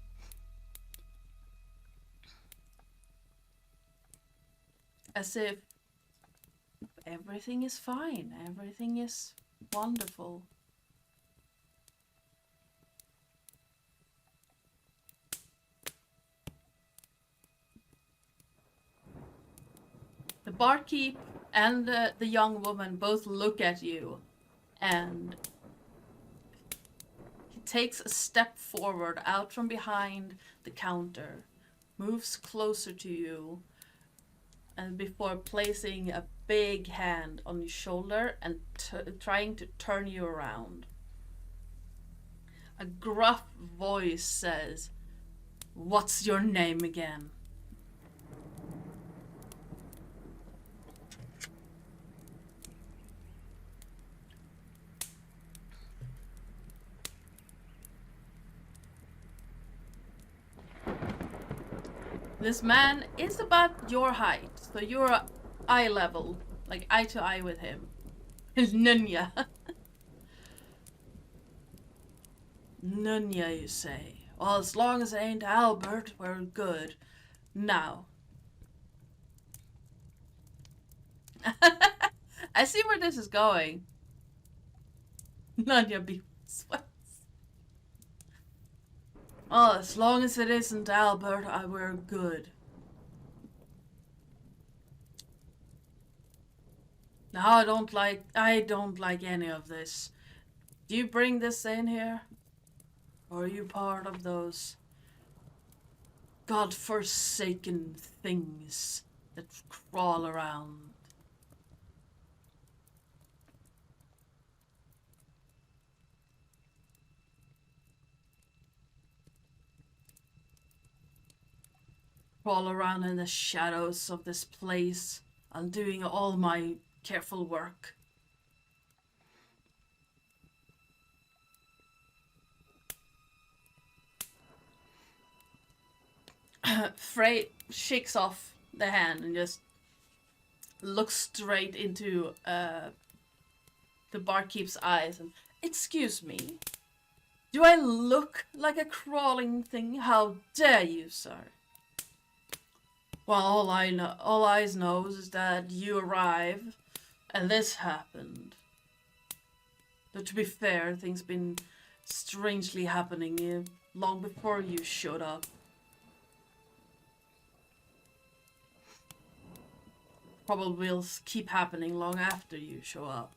As if everything is fine, everything is wonderful. The barkeep and the young woman both look at you And he takes a step forward out from behind the counter, moves closer to you, and before placing a big hand on your shoulder and trying to turn you around. A gruff voice says, "What's your name again?" This man is about your height, so you're eye level, like eye to eye with him. Nunya. Nunya, you say? Well, as long as it ain't Albert, we're good. Now. I see where this is going. Nunya be sweats. Oh, as long as it isn't Albert, we're good. Now, I don't like any of this. Do you bring this in here? Or are you part of those godforsaken things that crawl around? Crawl around in the shadows of this place, undoing all my careful work. Frey shakes off the hand and just looks straight into the barkeep's eyes and, "Excuse me, do I look like a crawling thing? How dare you, sir?" Well, all eyes knows is that you arrive, and this happened. But to be fair, things been strangely happening long before you showed up. Probably will keep happening long after you show up.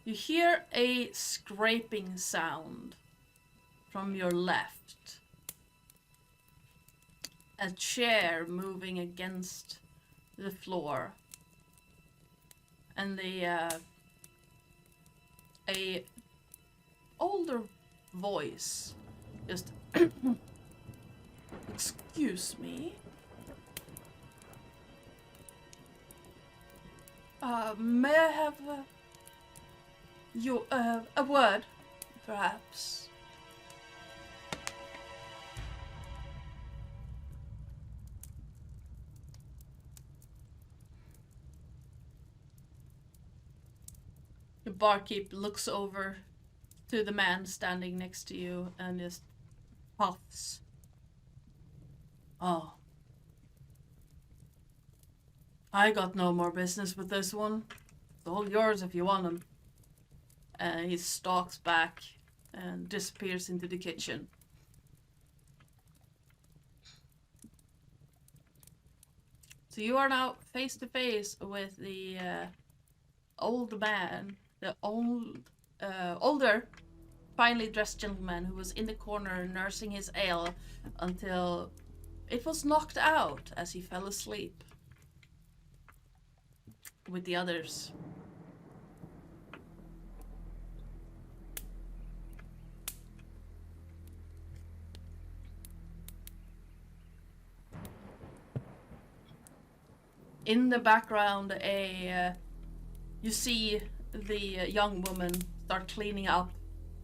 You hear a scraping sound from your left. A chair moving against the floor. And a older voice just "Excuse me. May I have a word, perhaps?" The barkeep looks over to the man standing next to you and just puffs. "Oh. I got no more business with this one. It's all yours if you want him." And he stalks back and disappears into the kitchen. So you are now face to face with the old man, the older, finely dressed gentleman who was in the corner nursing his ale until it was knocked out as he fell asleep with the others. In the background, you see the young woman start cleaning up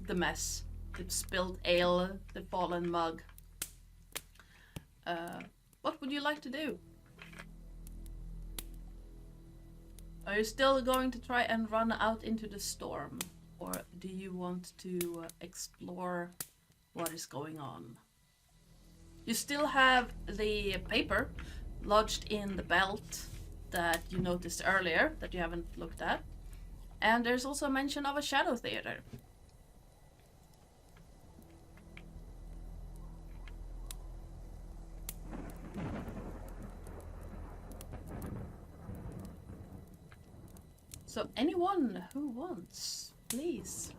the mess, the spilled ale, the fallen mug. What would you like to do? Are you still going to try and run out into the storm? Or do you want to explore what is going on? You still have the paper lodged in the belt that you noticed earlier that you haven't looked at. And there's also a mention of a shadow theater. So anyone who wants, please.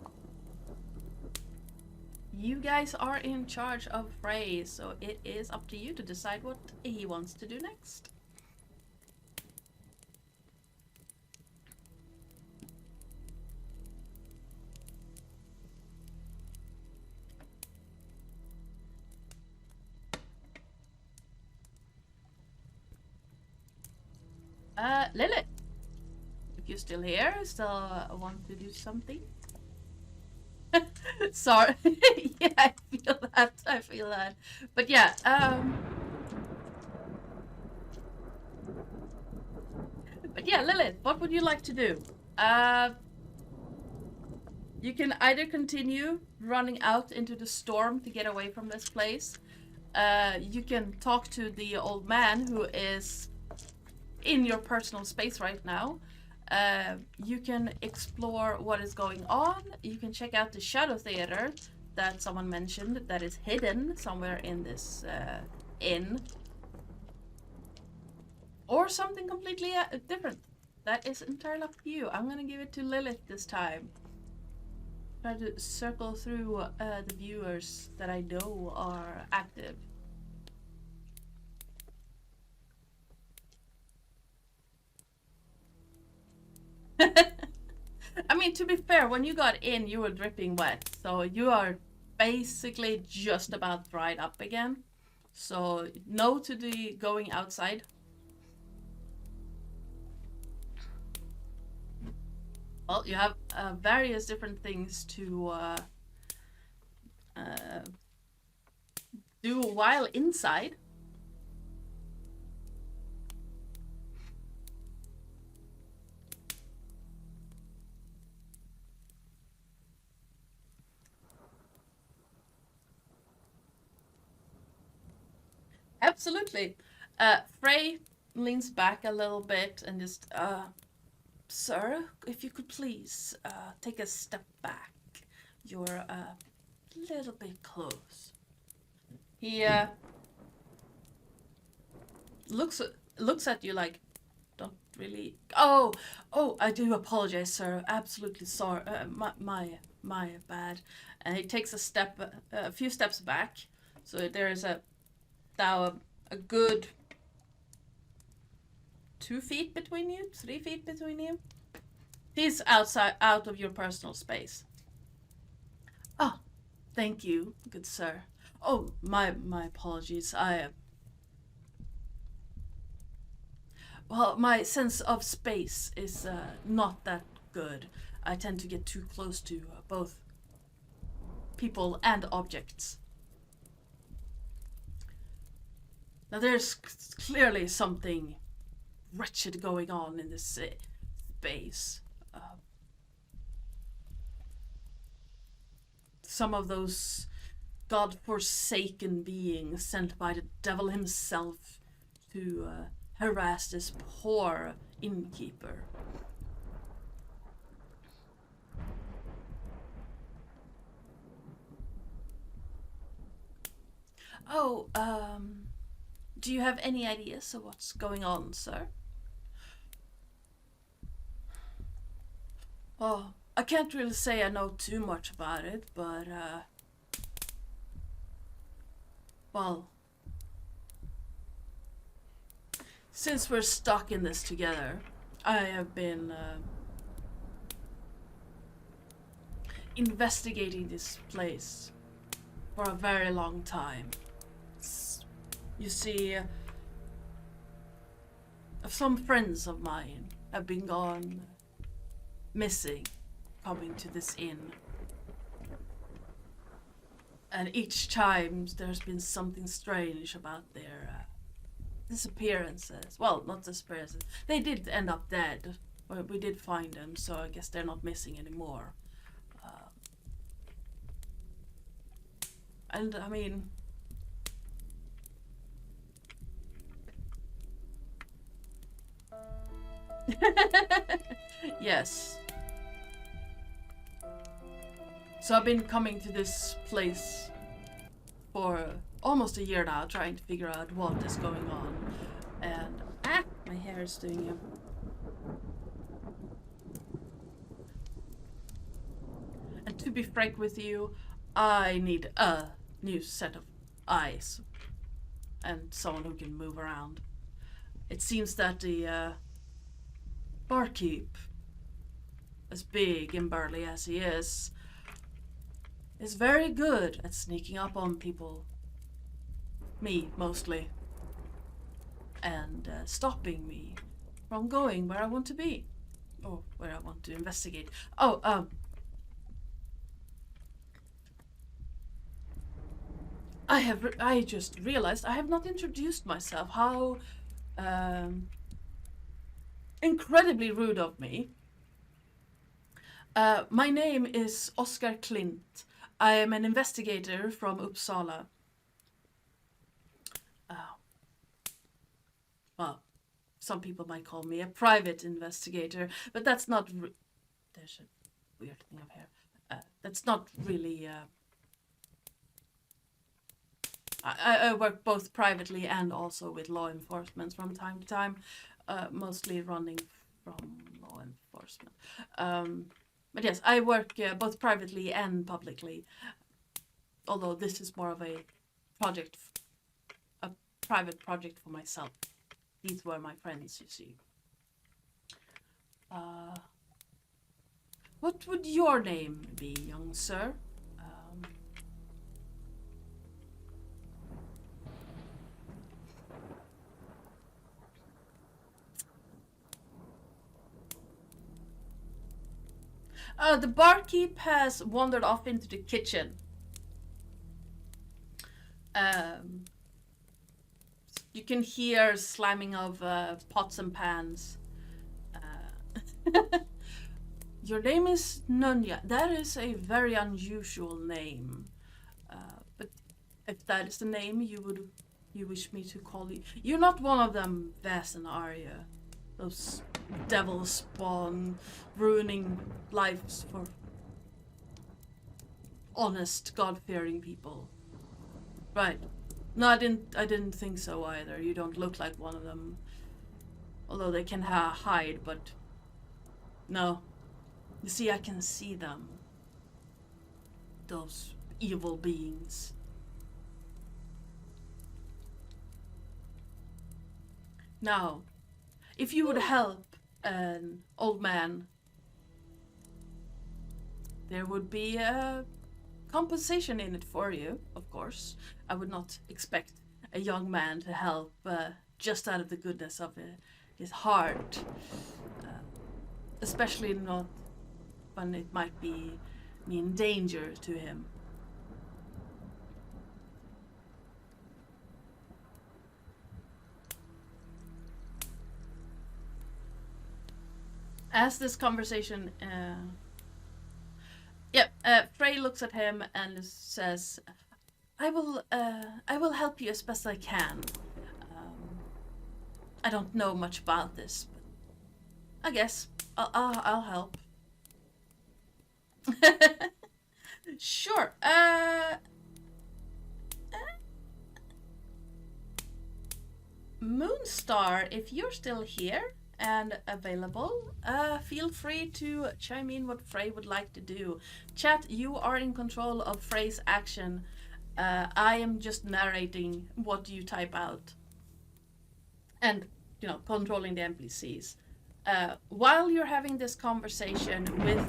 You guys are in charge of Frey, so it is up to you to decide what he wants to do next. Lilith, if you're still here, still want to do something? Sorry. Yeah, I feel that. But yeah, but yeah, Lilith, what would you like to do? You can either continue running out into the storm to get away from this place. You can talk to the old man who is in your personal space right now. You can explore what is going on. You can check out the Shadow Theater that someone mentioned that is hidden somewhere in this inn. Or something completely different. That is entirely up to you. I'm gonna give it to Lilith this time. Try to circle through the viewers that I know are active. I mean, to be fair, when you got in, you were dripping wet, so you are basically just about dried up again. So, no to the going outside. Well, you have various different things to do while inside. Absolutely. Frey leans back a little bit and just, sir, if you could please take a step back. You're a little bit close. He looks at you like, don't really. Oh, I do apologize, sir. Absolutely sorry. My bad. And he takes a few steps back. So there is now a good 2 feet between you, 3 feet between you. He's out of your personal space. Oh, thank you, good sir. Oh, my apologies. Well, my sense of space is not that good. I tend to get too close to both people and objects. Now, there's clearly something wretched going on in this space. Some of those god-forsaken beings sent by the devil himself to harass this poor innkeeper. Oh, do you have any ideas of what's going on, sir? Oh, I can't really say I know too much about it, but, well, since we're stuck in this together, I have been, investigating this place for a very long time. You see, some friends of mine have been gone missing, coming to this inn. And each time there's been something strange about their disappearances. Well, not disappearances. They did end up dead. But we did find them, so I guess they're not missing anymore. And I mean, yes. So I've been coming to this place for almost a year now, trying to figure out what is going on. And my hair is doing to be frank with you, I need a new set of eyes and someone who can move around. It seems that the barkeep, as big and burly as he is very good at sneaking up on people. Me, mostly. And stopping me from going where I want to be. Or where I want to investigate. Oh, I just realized I have not introduced myself. How incredibly rude of me. My name is Oscar Klint. I am an investigator from Uppsala. Well, some people might call me a private investigator, but that's not. There's a weird thing up here. That's not really. I work both privately and also with law enforcement from time to time, mostly running from law enforcement. But yes, I work both privately and publicly, although this is more of a project, a private project for myself. These were my friends, you see. What would your name be, young sir? The barkeep has wandered off into the kitchen. You can hear slamming of pots and pans. Your name is Nunya. That is a very unusual name. But if that is the name you wish me to call you, you're not one of them Vaesen, are you? Those devil spawn ruining lives for honest, God-fearing people. Right. No, I didn't think so either. You don't look like one of them. Although they can hide, but no. You see, I can see them. Those evil beings. Now, if you would help an old man, there would be a compensation in it for you, of course. I would not expect a young man to help just out of the goodness of his heart. Especially not when it might mean danger to him. As this conversation, Frey looks at him and says, "I will help you as best I can. I don't know much about this, but I guess I'll help." Sure. Moonstar, if you're still here and available, feel free to chime in what Frey would like to do. Chat, you are in control of Frey's action. I am just narrating what you type out and, controlling the NPCs. While you're having this conversation with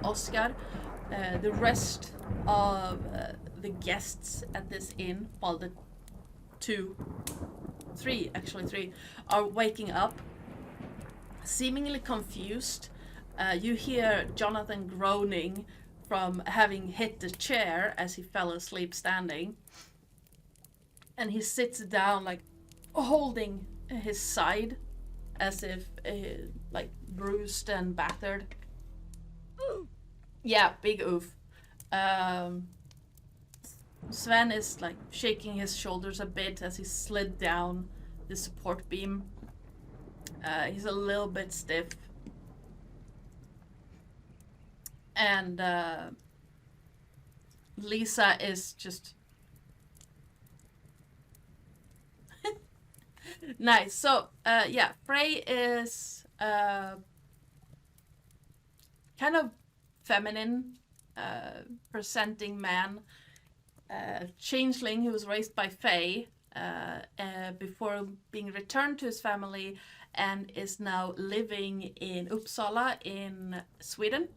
Oscar, the rest of the guests at this inn, well, the three, are waking up, seemingly confused. You hear Jonathan groaning from having hit the chair as he fell asleep standing. And he sits down, like, holding his side as if, like, bruised and battered. Yeah, big oof. Sven is, like, shaking his shoulders a bit as he slid down the support beam. He's a little bit stiff. And Lisa is just... Nice. So, Frey is kind of feminine presenting man, changeling who was raised by Fae before being returned to his family and is now living in Uppsala in Sweden.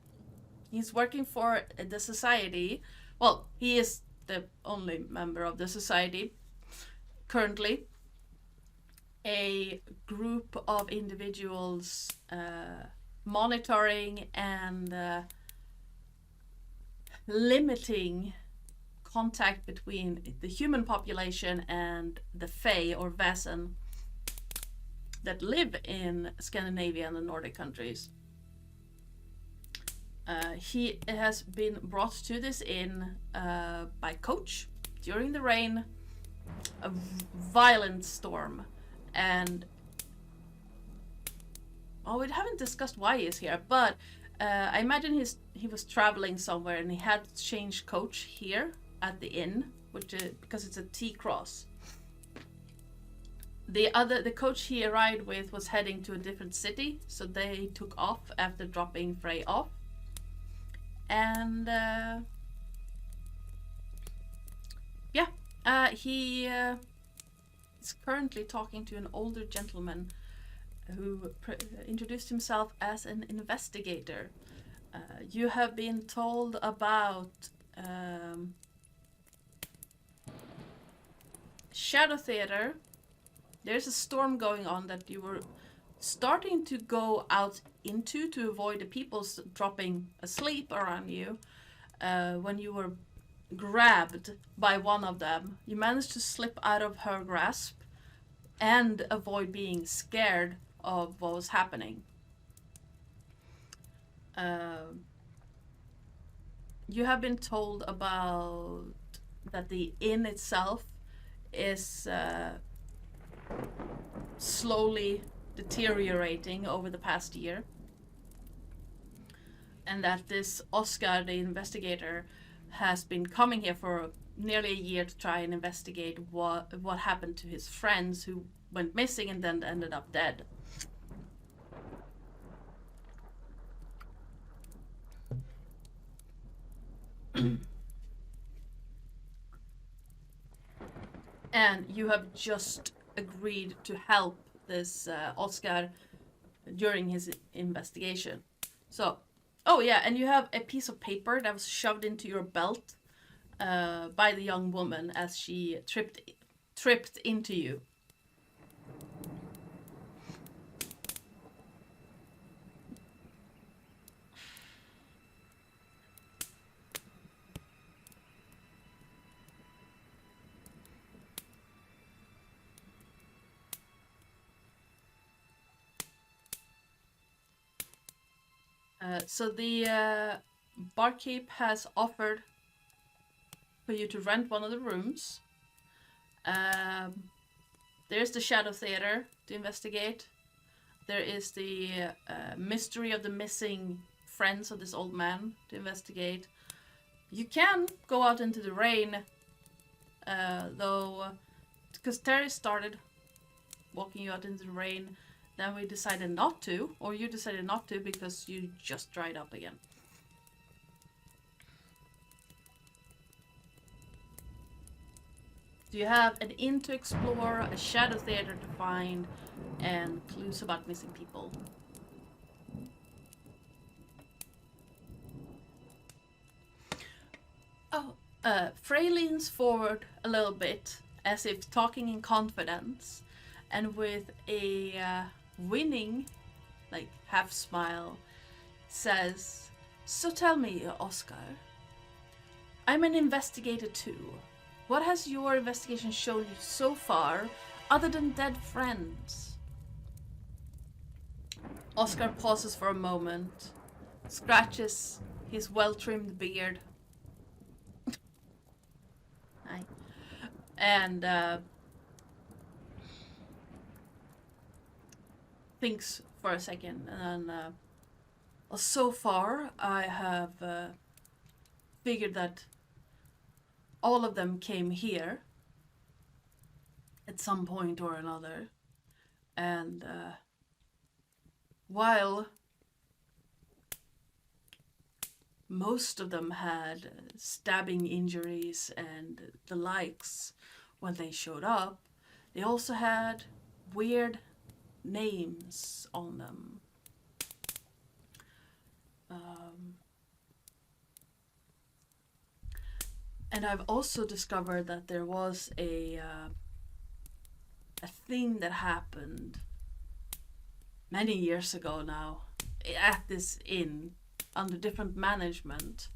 He's working for the society. Well, he is the only member of the society currently. A group of individuals monitoring and limiting contact between the human population and the Fae or Vaesen that live in Scandinavia and the Nordic countries. He has been brought to this inn by Coach during the rain, a violent storm, and we haven't discussed why he's here, but I imagine he was traveling somewhere and he had to change coach here at the inn, which because it's a T-cross. The coach he arrived with was heading to a different city, so they took off after dropping Frey off. And he is currently talking to an older gentleman who introduced himself as an investigator. You have been told about Shadow Theater. There's a storm going on that you were starting to go out into to avoid the people dropping asleep around you. When you were grabbed by one of them, you managed to slip out of her grasp and avoid being scared of what was happening. You have been told about that the inn itself is slowly deteriorating over the past year, and that this Oscar, the investigator, has been coming here for nearly a year to try and investigate what happened to his friends who went missing and then ended up dead. And you have just agreed to help this Oscar during his investigation. So, oh yeah, and you have a piece of paper that was shoved into your belt by the young woman as she tripped into you. So the barkeep has offered for you to rent one of the rooms. There's the Shadow Theater to investigate. There is the mystery of the missing friends of this old man to investigate. You can go out into the rain, though, because Terry started walking you out into the rain. Then we decided not to, or you decided not to because you just dried up again. Do you have an inn to explore, a Shadow Theater to find, and clues about missing people? Oh, Frey leans forward a little bit, as if talking in confidence, and with a winning, like, half smile, says, "So tell me, Oscar, I'm an investigator too. What has your investigation shown you so far, other than dead friends?" Oscar pauses for a moment, scratches his well-trimmed beard, and thinks for a second, and then, well, so far I have figured that all of them came here at some point or another, and while most of them had stabbing injuries and the likes when they showed up. They also had weird names on them. And I've also discovered that there was a thing that happened many years ago now at this inn under different management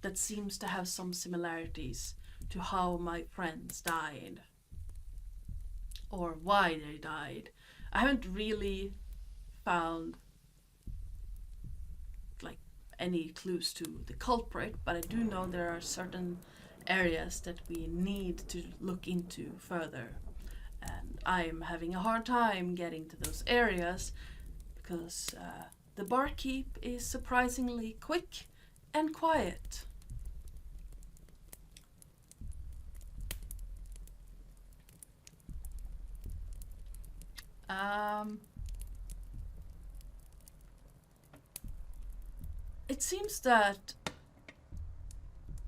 that seems to have some similarities to how my friends died or why they died. I haven't really found like any clues to the culprit, but I do know there are certain areas that we need to look into further. And I'm having a hard time getting to those areas because the barkeep is surprisingly quick and quiet. It seems that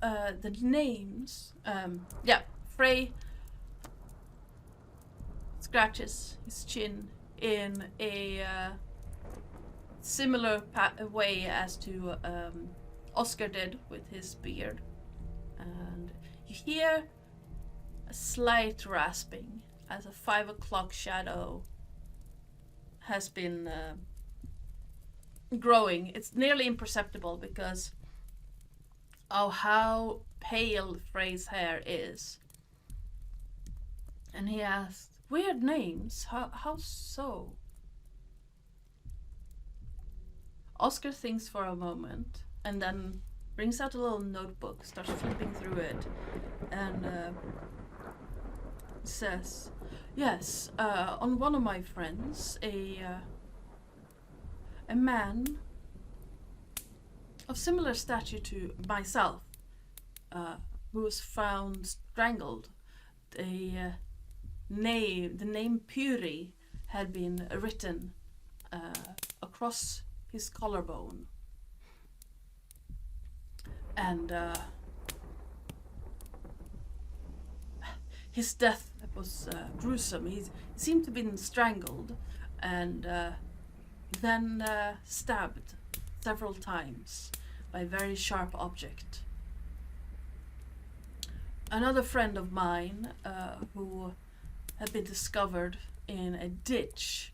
the names, Frey scratches his chin in a similar way as to Oscar did with his beard. And you hear a slight rasping as a 5 o'clock shadow has been growing. It's nearly imperceptible because of how pale Frey's hair is. And he asked, "Weird names? How so?" Oscar thinks for a moment and then brings out a little notebook, starts flipping through it, and says, "Yes, on one of my friends, a man of similar stature to myself, who was found strangled. The name Puri had been written across his collarbone, and his death was gruesome. He seemed to have been strangled and then stabbed several times by a very sharp object. Another friend of mine who had been discovered in a ditch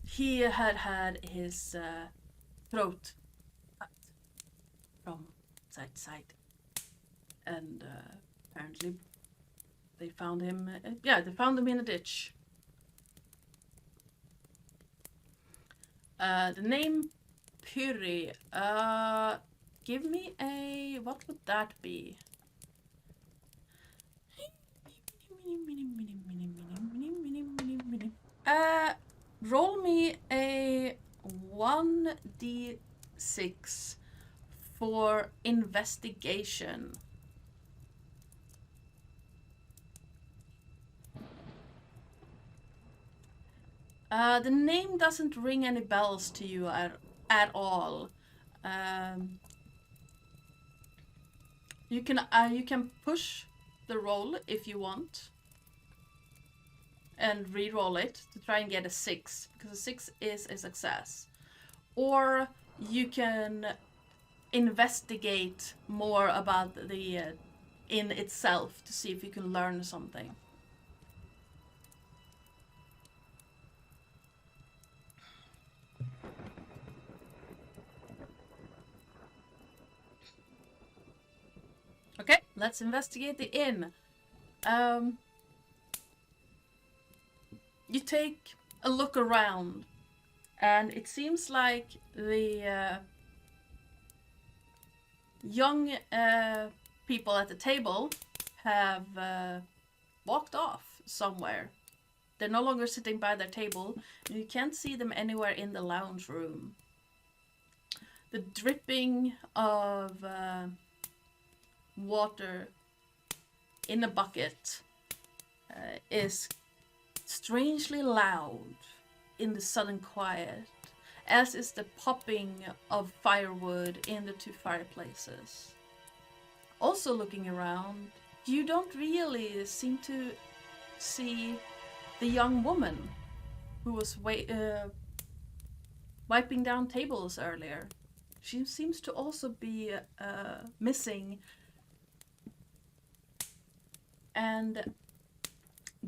he had his throat cut from side to side, and apparently they found him. They found him in a ditch. The name Puri. Give me a. What would that be? Roll me a 1d6 for investigation. The name doesn't ring any bells to you at all. You can push the roll if you want, and re-roll it to try and get a 6, because a 6 is a success. Or you can investigate more about the inn itself to see if you can learn something. Okay, let's investigate the inn. You take a look around, and it seems like the young people at the table have walked off somewhere. They're no longer sitting by their table, and you can't see them anywhere in the lounge room. The dripping of water in a bucket is strangely loud in the sudden quiet, as is the popping of firewood in the two fireplaces. Also looking around, you don't really seem to see the young woman who was wiping down tables earlier. She seems to also be missing. And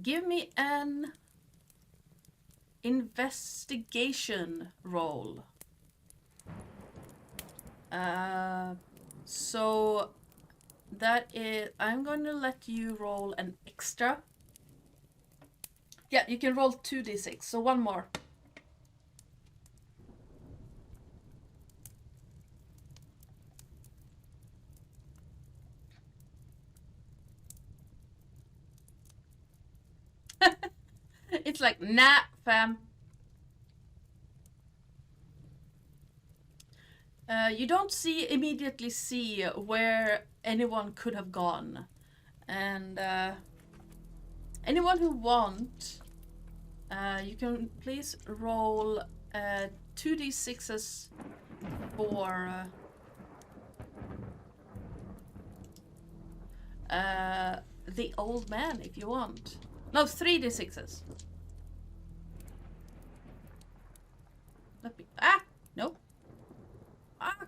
give me an investigation roll. So that is, I'm going to let you roll an extra. Yeah, you can roll 2d6, so one more. It's like, nah, fam. You don't immediately see where anyone could have gone. And anyone who wants, you can please roll 2d6s for the old man if you want. No, 3d6s. No.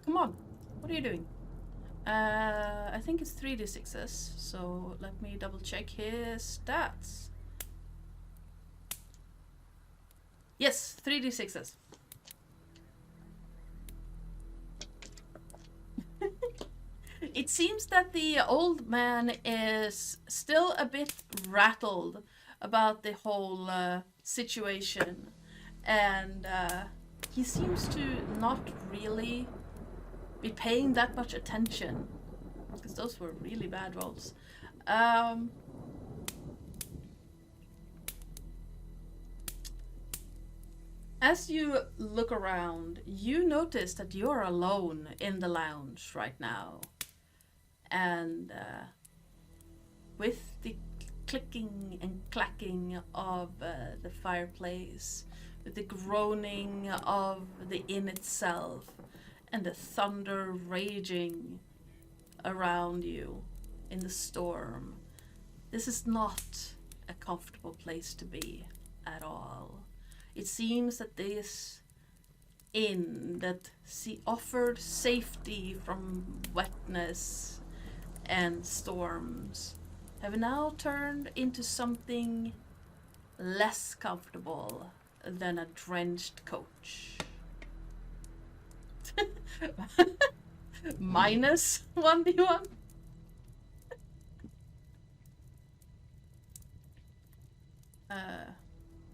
Come on. What are you doing? I think it's 3d6s, so let me double check his stats. Yes, 3d6s. It seems that the old man is still a bit rattled about the whole situation, and he seems to not really be paying that much attention, because those were really bad rolls. As you look around, you notice that you're alone in the lounge right now. And with the clicking and clacking of the fireplace, with the groaning of the inn itself, and the thunder raging around you in the storm, this is not a comfortable place to be at all. It seems that this inn that offered safety from wetness and storms have now turned into something less comfortable than a drenched coach. Minus 1d1.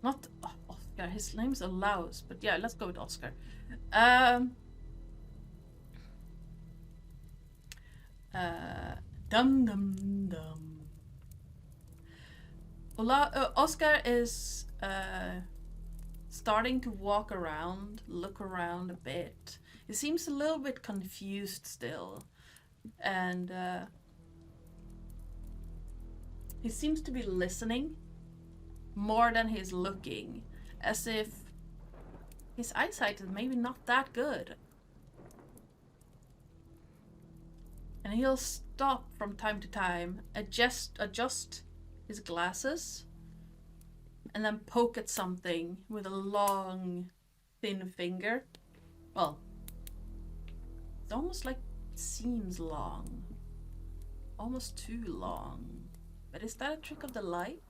Not Oscar, his name's Olaus, but yeah, let's go with Oscar. Dum dum dum. Oscar is starting to walk around, look around a bit. He seems a little bit confused still, and he seems to be listening more than he's looking, as if his eyesight is maybe not that good. And he'll stop from time to time, adjust his glasses, and then poke at something with a long, thin finger. Well, it's almost like it seems long. Almost too long. But is that a trick of the light?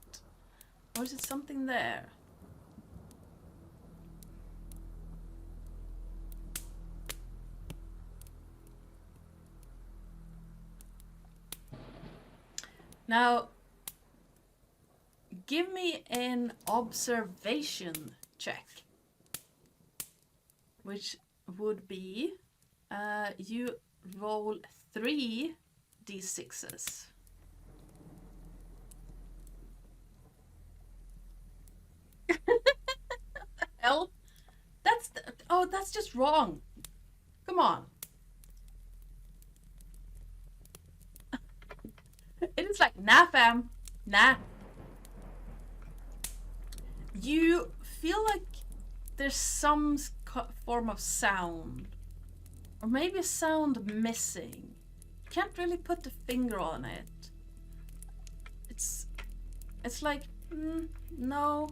Or is it something there? Now, give me an observation check, which would be you roll 3d6s. Hell, that's just wrong. Come on. It is It's like, nah, fam. Nah. You feel like there's some form of sound. Or maybe a sound missing. Can't really put the finger on it. It's like, no.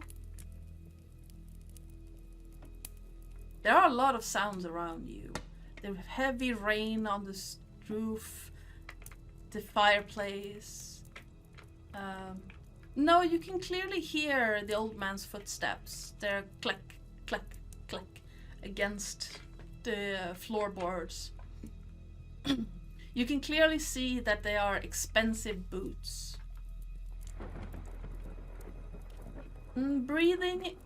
There are a lot of sounds around you. The heavy rain on the roof, the fireplace. No, you can clearly hear the old man's footsteps. They're click, click, click against the floorboards. You can clearly see that they are expensive boots. Breathing,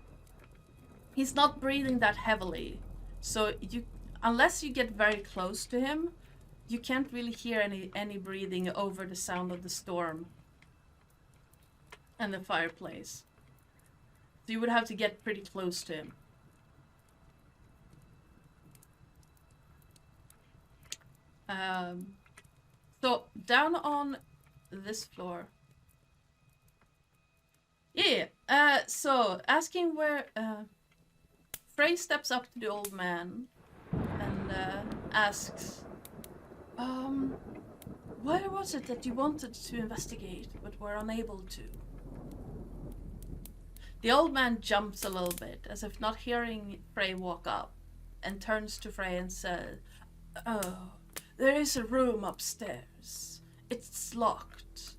he's not breathing that heavily, so unless you get very close to him, you can't really hear any breathing over the sound of the storm and the fireplace. So you would have to get pretty close to him. So down on this floor. Yeah, so asking where, Frey steps up to the old man and asks, where was it that you wanted to investigate but were unable to? The old man jumps a little bit, as if not hearing Frey walk up, and turns to Frey and says, oh, there is a room upstairs. It's locked,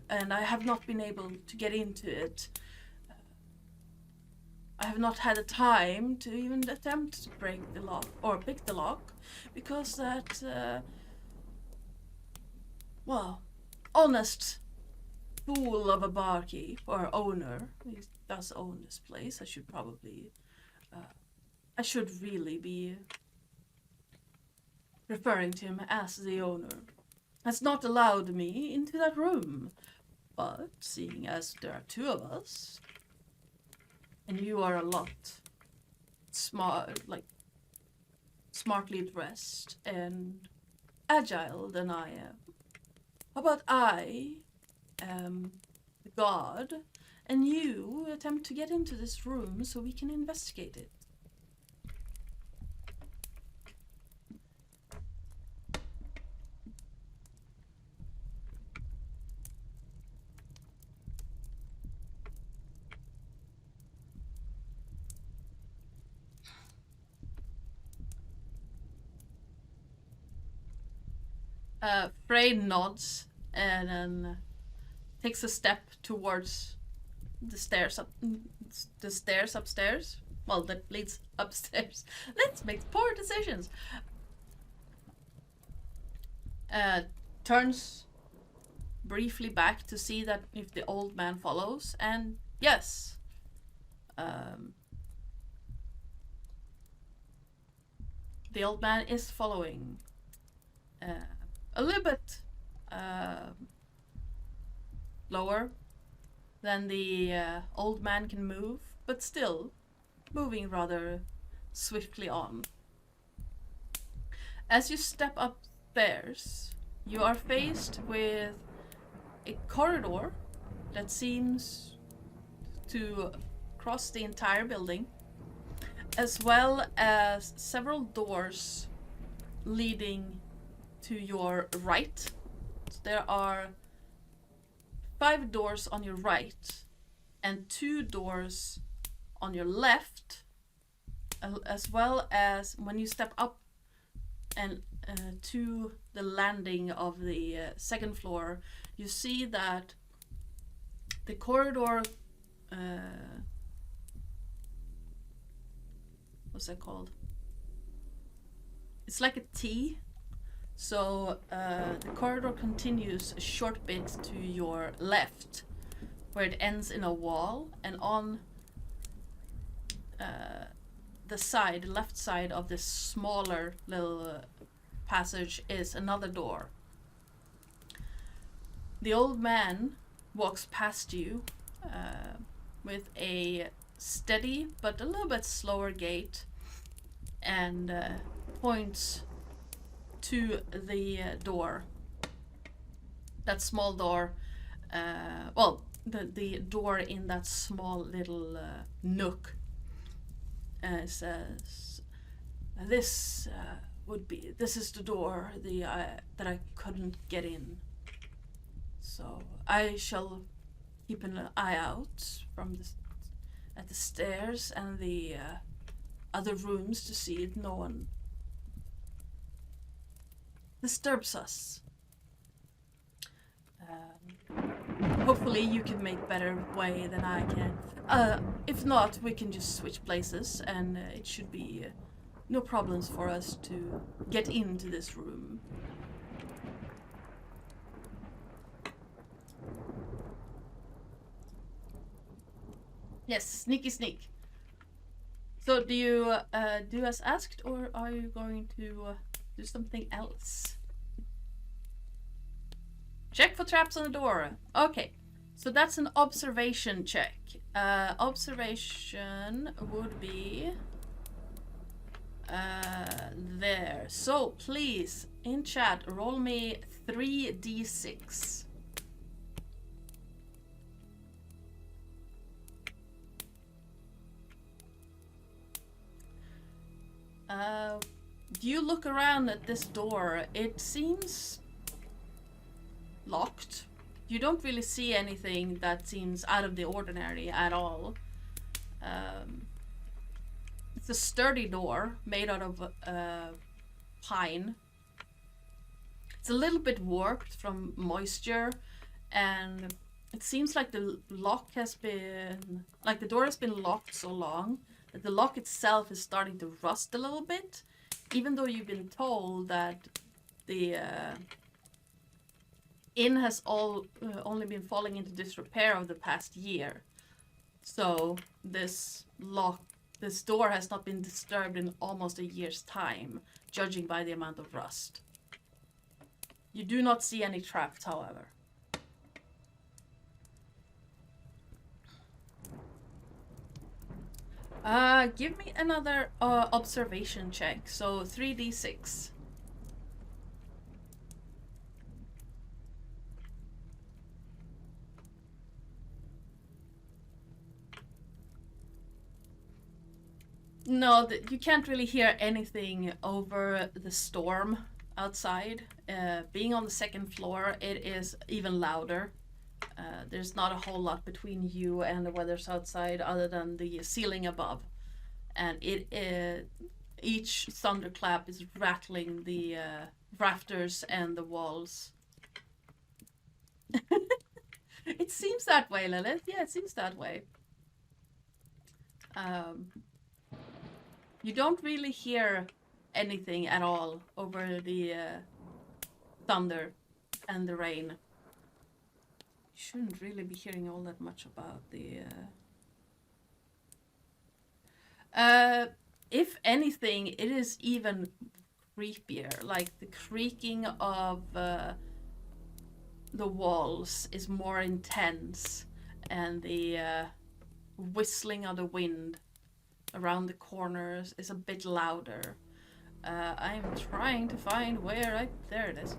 and I have not been able to get into it. I have not had the time to even attempt to break the lock, or pick the lock, because that, well, honest fool of a barkeep, or owner, he does own this place, I should really be referring to him as the owner, has not allowed me into that room. But seeing as there are two of us, and you are a lot smartly dressed and agile than I am, how about I am the god, and you attempt to get into this room so we can investigate it? Frey nods and then takes a step towards the stairs upstairs. Well, that leads upstairs. Let's make poor decisions. Turns briefly back to see that if the old man follows, and yes, the old man is following. A little bit lower than the old man can move, but still moving rather swiftly on. As you step upstairs, you are faced with a corridor that seems to cross the entire building, as well as several doors leading to your right. So there are 5 doors on your right and 2 doors on your left, as well as when you step up and to the landing of the second floor, you see that the corridor, what's that called? It's like a T. So the corridor continues a short bit to your left, where it ends in a wall, and on the left side of this smaller little passage is another door. The old man walks past you with a steady but a little bit slower gait, and points to the door, that small door well, the door in that small little nook says, this this is the door that I couldn't get in. So I shall keep an eye out at the stairs and the other rooms to see if no one disturbs us. Hopefully you can make better way than I can. If not, we can just switch places and it should be no problems for us to get into this room. Yes, sneaky sneak. So do you do as asked, or are you going to do something else? Check for traps on the door. Okay, so that's an observation check. Observation would be there. So please, in chat, roll me 3d6. You look around at this door. It seems locked. You don't really see anything that seems out of the ordinary at all. It's a sturdy door made out of pine. It's a little bit warped from moisture, and it seems like the lock has been, like the door has been locked so long that the lock itself is starting to rust a little bit, even though you've been told that the inn has only been falling into disrepair over the past year. So this door has not been disturbed in almost a year's time, judging by the amount of rust. You do not see any traps, however. Give me another observation check. So 3d6. No, you can't really hear anything over the storm outside. Being on the second floor, it is even louder. There's not a whole lot between you and the weathers outside other than the ceiling above. And each thunderclap is rattling the rafters and the walls. It seems that way, Lilith. Yeah, it seems that way. You don't really hear anything at all over the thunder and the rain. You shouldn't really be hearing all that much about the... if anything, it is even creepier. Like the creaking of the walls is more intense, and the whistling of the wind around the corners is a bit louder. I'm trying to find where there it is.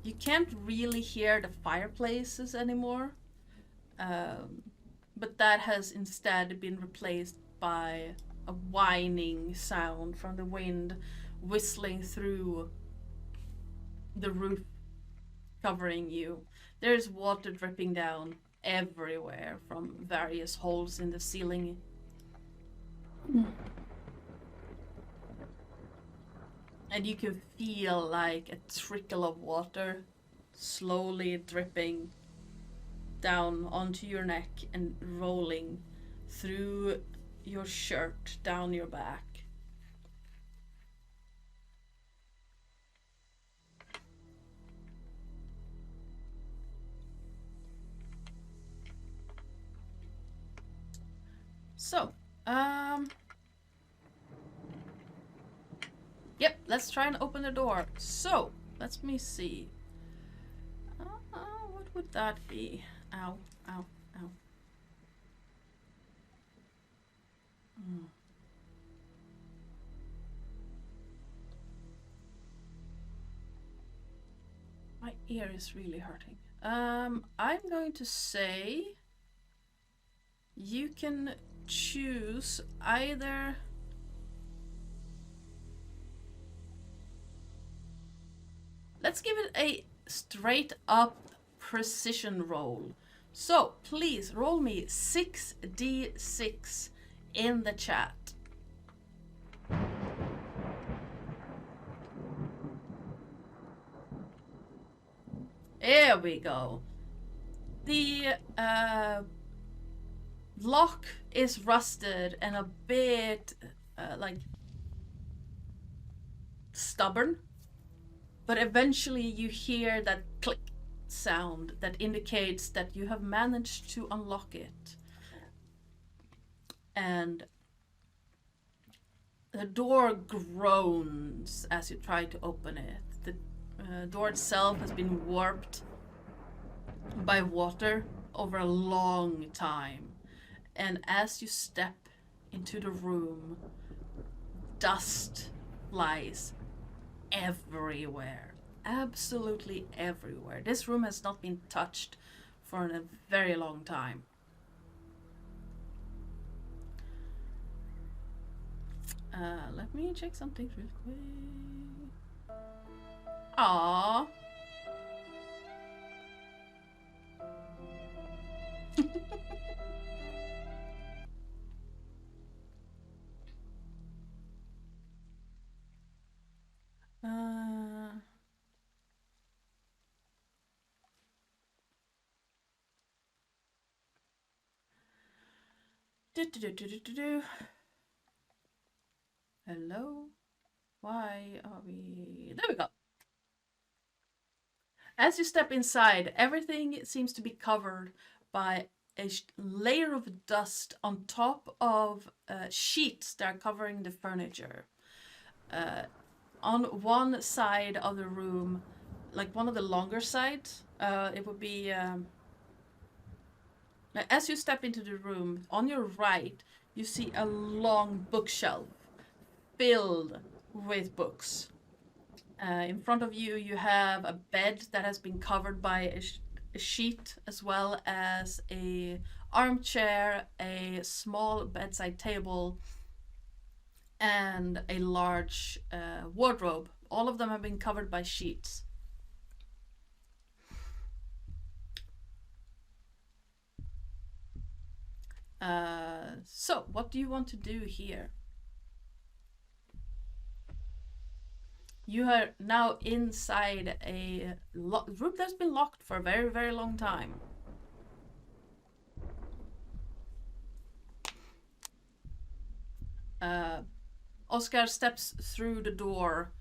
You can't really hear the fireplaces anymore, but that has instead been replaced by a whining sound from the wind whistling through the roof covering you. There's water dripping down everywhere from various holes in the ceiling. And you can feel like a trickle of water slowly dripping down onto your neck and rolling through your shirt down your back. So, yep, let's try and open the door. So, let me see. What would that be? Ow, ow, ow. My ear is really hurting. I'm going to say you can choose either. Let's give it a straight up precision roll. So please roll me 6d6 in the chat. There we go. The lock is rusted and a bit like stubborn, but eventually you hear that click sound that indicates that you have managed to unlock it. And the door groans as you try to open it. The door itself has been warped by water over a long time. And as you step into the room, dust flies everywhere. Absolutely everywhere. This room has not been touched for a very long time. Let me check something real quick. Aww. Hello? Why are we... There we go. As you step inside, everything seems to be covered by a layer of dust on top of sheets that are covering the furniture. On one side of the room, like one of the longer sides, it would be... as you step into the room, on your right, you see a long bookshelf filled with books. In front of you, you have a bed that has been covered by a sheet, as well as a armchair, a small bedside table, and a large wardrobe. All of them have been covered by sheets. So, what do you want to do here? You are now inside a room that's been locked for a very, very long time. Oscar steps through the door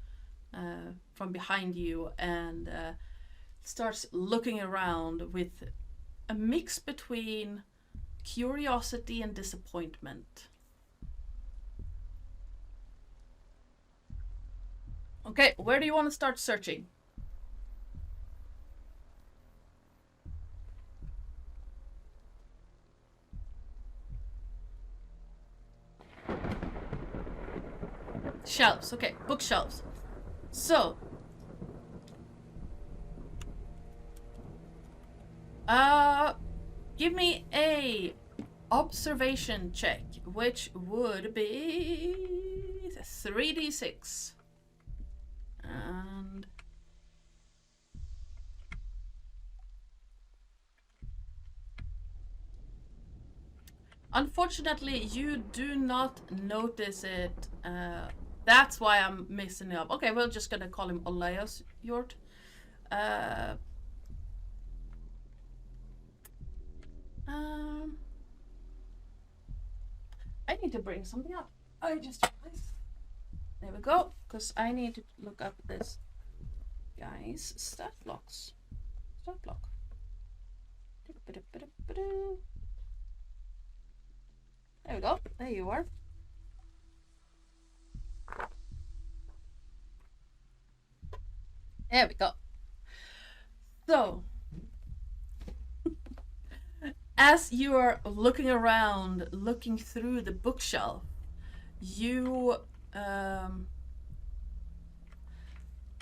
from behind you and starts looking around with a mix between curiosity and disappointment. Okay, where do you want to start searching? Shelves, okay, bookshelves. So, give me a observation check, which would be 3d6. And unfortunately, you do not notice it. That's why I'm mixing it up. Okay, we're just gonna call him Oleos Yort. I need to bring something up. I just realized. There we go, because I need to look up this guy's stat blocks. Stat block. There we go. There you are. There we go. So, as you are looking around, looking through the bookshelf, you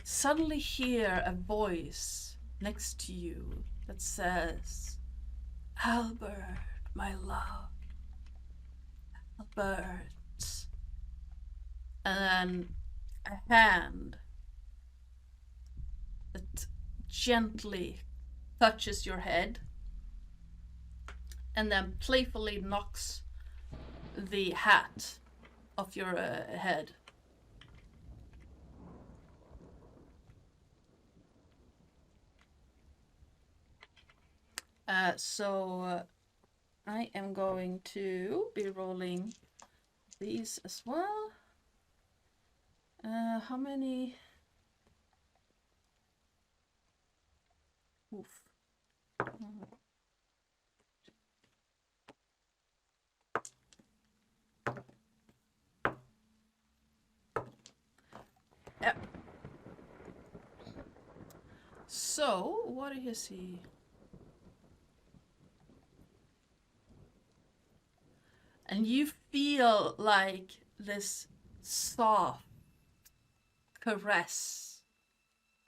suddenly hear a voice next to you that says, Albert, my love, Albert. And then a hand that gently touches your head and then playfully knocks the hat off your head. So I am going to be rolling these as well. How many? Oof. So, what is he? And you feel like this soft caress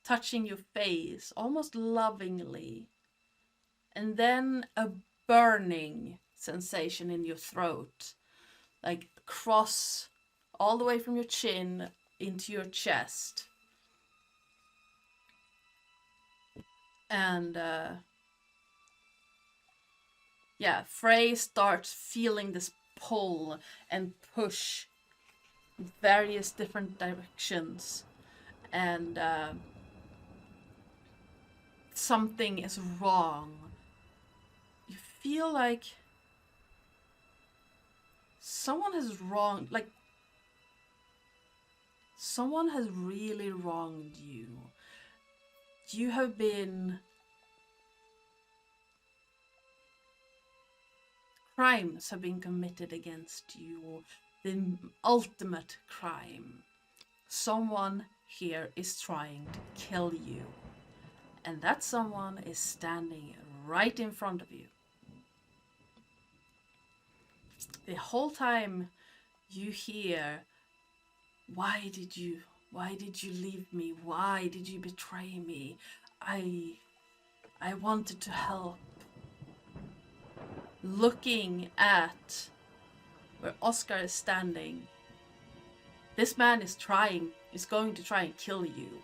touching your face, almost lovingly. And then a burning sensation in your throat, like cross all the way from your chin into your chest. And yeah, Frey starts feeling this pull and push in various different directions. And something is wrong. You feel like someone has wronged, like someone has really wronged you. You have been... crimes have been committed against you. The ultimate crime. Someone here is trying to kill you. And that someone is standing right in front of you. The whole time you hear, why did you leave me? Why did you betray me? I wanted to help. Looking at where Oscar is standing, this man is going to try and kill you.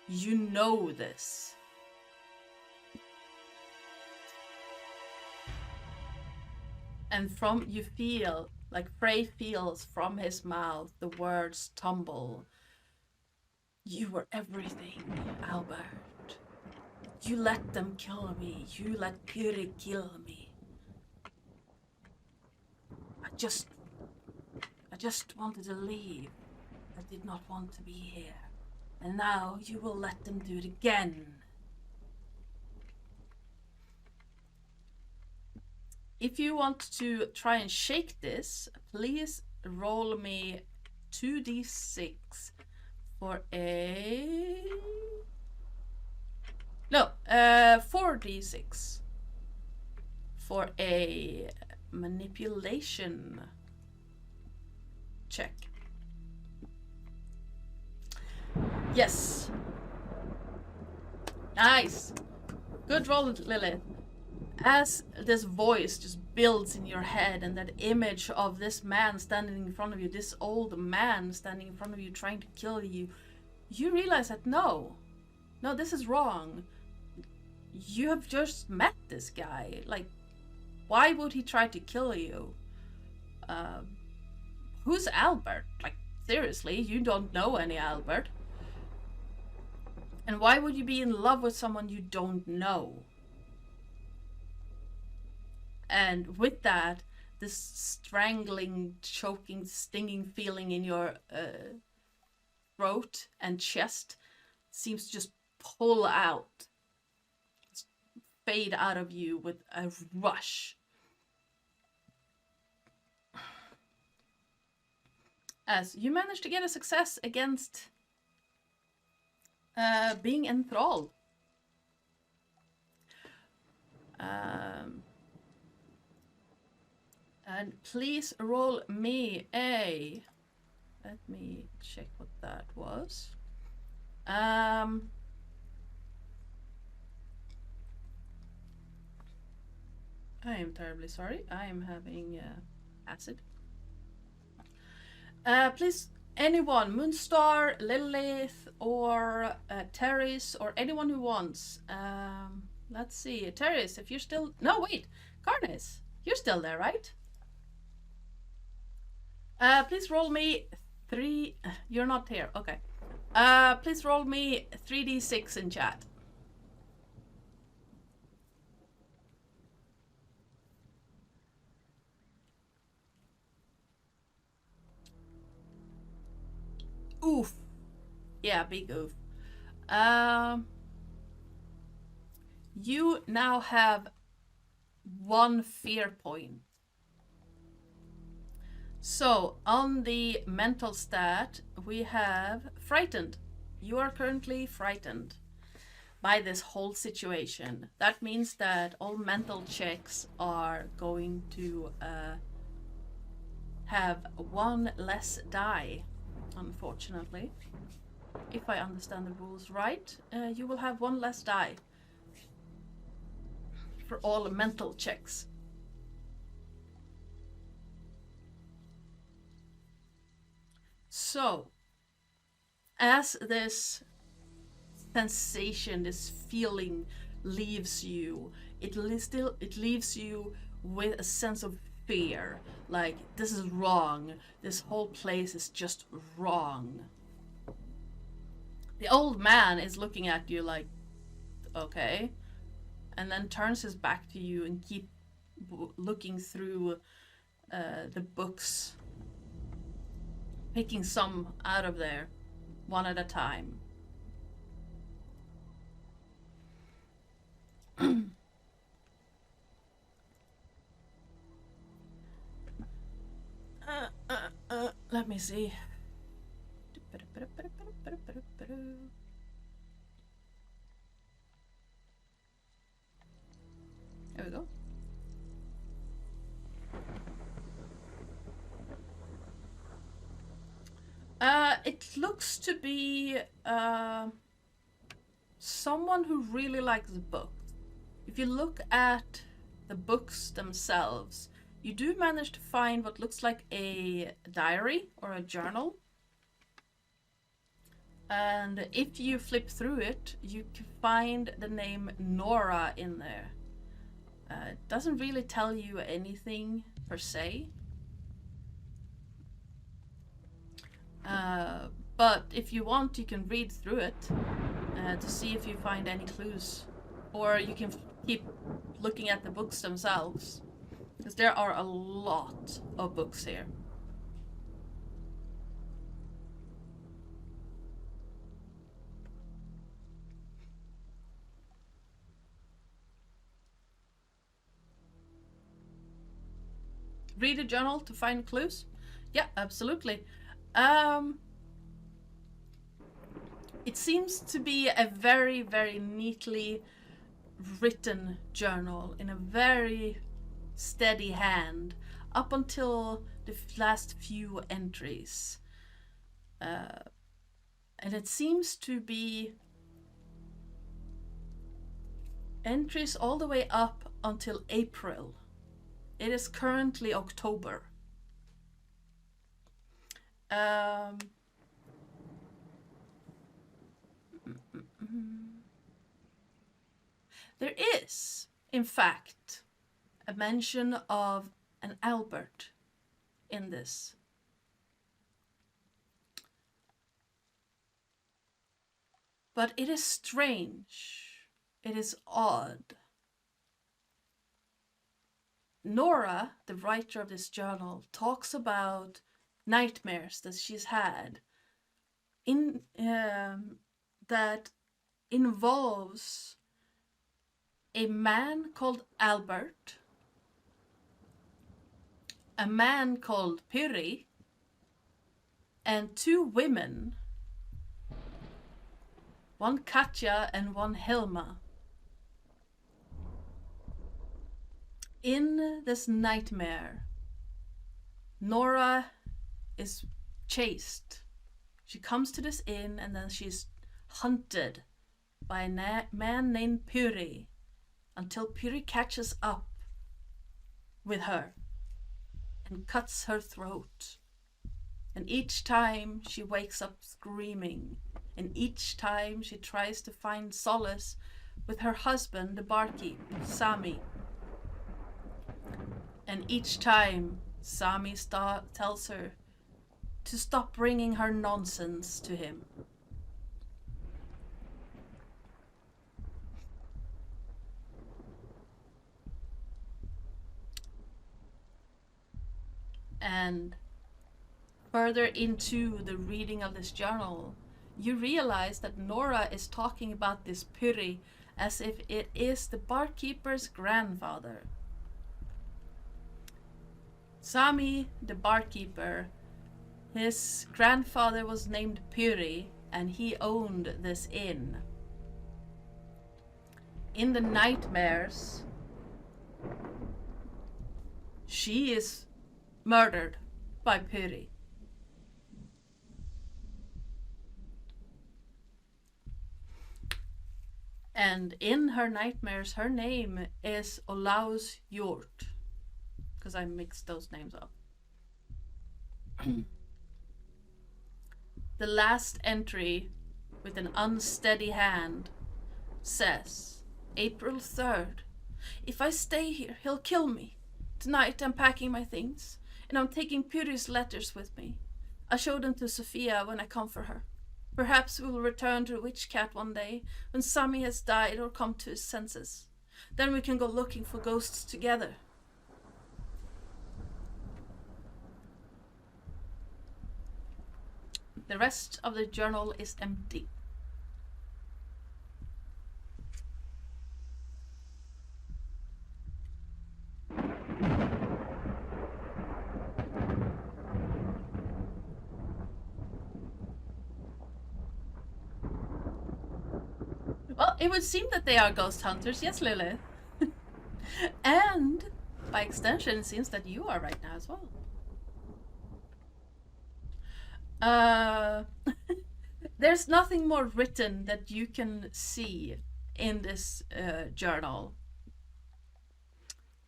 You know this. And you feel, like Frey feels from his mouth, the words tumble. You were everything, Albert. You let them kill me. You let Puri kill me. I just wanted to leave. I did not want to be here. And now you will let them do it again. If you want to try and shake this, please roll me 2d6 for a... No, 4d6 for a manipulation check. Yes. Nice. Good roll, Lilith. As this voice just builds in your head and that image of this man standing in front of you, this old man standing in front of you trying to kill you, you realize that no, this is wrong. You have just met this guy. Like, why would he try to kill you? Who's Albert? Like, seriously, you don't know any Albert. And why would you be in love with someone you don't know? And with that, this strangling, choking, stinging feeling in your throat and chest seems to just pull out, fade out of you with a rush. As you manage to get a success against being enthralled. And please roll me a... Let me check what that was. I am terribly sorry. I am having acid. Please, anyone, Moonstar, Lilith, or Terrace, or anyone who wants. Let's see. Terrace, if you're still... No, wait. Carnis, you're still there, right? Please roll me 3... You're not here. Okay. Please roll me 3d6 in chat. Oof. Yeah, big oof. You now have 1 fear point. So, on the mental stat, we have frightened. You are currently frightened by this whole situation. That means that all mental checks are going to have 1 less die, unfortunately. If I understand the rules right, you will have 1 less die for all mental checks. So, as this sensation, this feeling leaves you, it leaves you with a sense of fear. Like, this is wrong. This whole place is just wrong. The old man is looking at you like, okay, and then turns his back to you and keep looking through the books, picking some out of there, one at a time. Let me see. There we go. It looks to be someone who really likes books. If you look at the books themselves, you do manage to find what looks like a diary or a journal. And if you flip through it, you can find the name Nora in there. It doesn't really tell you anything per se. But if you want, you can read through it to see if you find any clues. Or you can keep looking at the books themselves, because there are a lot of books here. Read a journal to find clues? Yeah, absolutely. It seems to be a very, very neatly written journal in a very steady hand up until the last few entries. And it seems to be entries all the way up until April. It is currently October. There is, in fact, a mention of an Albert in this. But it is strange. It is odd. Nora, the writer of this journal, talks about nightmares that she's had in that involves a man called Albert, a man called Piri, and 2 women, one Katja and one Helma. In this nightmare, Nora is chased. She comes to this inn and then she's hunted by a man named Piri until Piri catches up with her and cuts her throat. And each time she wakes up screaming, and each time she tries to find solace with her husband, the barkeep, Sami. And each time Sami tells her to stop bringing her nonsense to him. And further into the reading of this journal, you realize that Nora is talking about this Pyri as if it is the barkeeper's grandfather. Sami, the barkeeper, his grandfather was named Pyri, and he owned this inn. In the nightmares, she is murdered by Pyri. And in her nightmares, her name is Olaus Hjort, because I mixed those names up. The last entry, with an unsteady hand, says, April 3rd. If I stay here, he'll kill me. Tonight I'm packing my things, and I'm taking Pyri's letters with me. I show them to Sophia when I come for her. Perhaps we will return to the Witch Cat one day, when Sami has died or come to his senses. Then we can go looking for ghosts together. The rest of the journal is empty. Well, it would seem that they are ghost hunters, yes, Lilith. And, by extension, it seems that you are right now as well. There's nothing more written that you can see in this journal.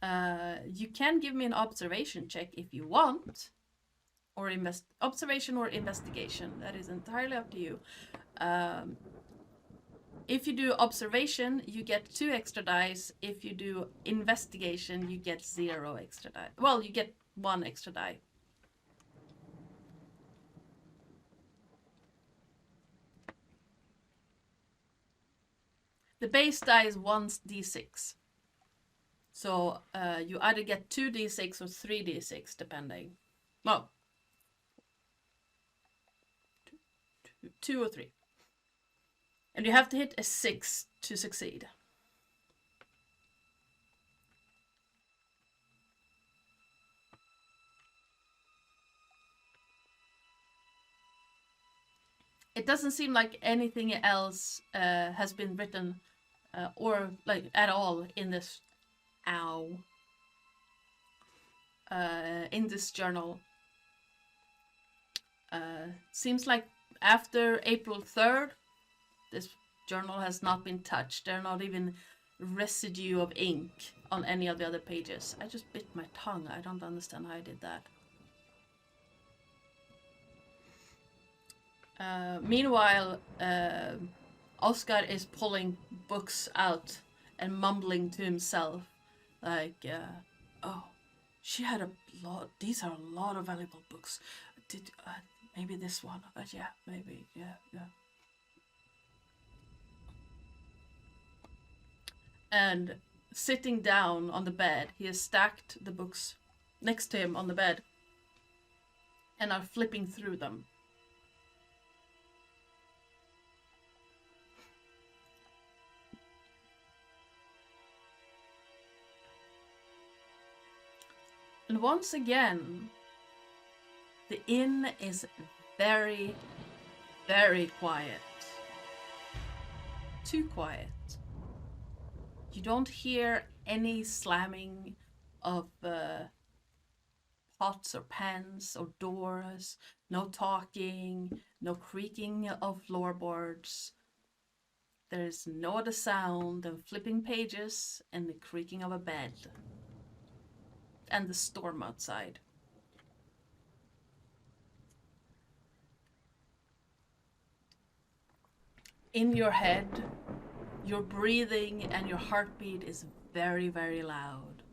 You can give me an observation check if you want, or observation or investigation. That is entirely up to you. If you do observation, you get 2 extra dice. If you do investigation, you get 0 extra die. Well, you get 1 extra die. The base die is 1d6. So you either get 2d6 or 3d6, depending. Well, 2 or 3. And you have to hit a 6 to succeed. It doesn't seem like anything else has been written or like at all in this in this journal. Seems like after April 3rd, this journal has not been touched. There are not even residue of ink on any of the other pages. I just bit my tongue. I don't understand how I did that. Meanwhile, Oscar is pulling books out and mumbling to himself, like, "Oh, she had a lot. These are a lot of valuable books. Maybe this one? Yeah, maybe. Yeah." And sitting down on the bed, he has stacked the books next to him on the bed and are flipping through them. And once again, the inn is very, very quiet. Too quiet. You don't hear any slamming of pots or pans or doors, no talking, no creaking of floorboards. There's no other sound than flipping pages and the creaking of a bed. and the storm outside. In your head, your breathing and your heartbeat is very, very loud.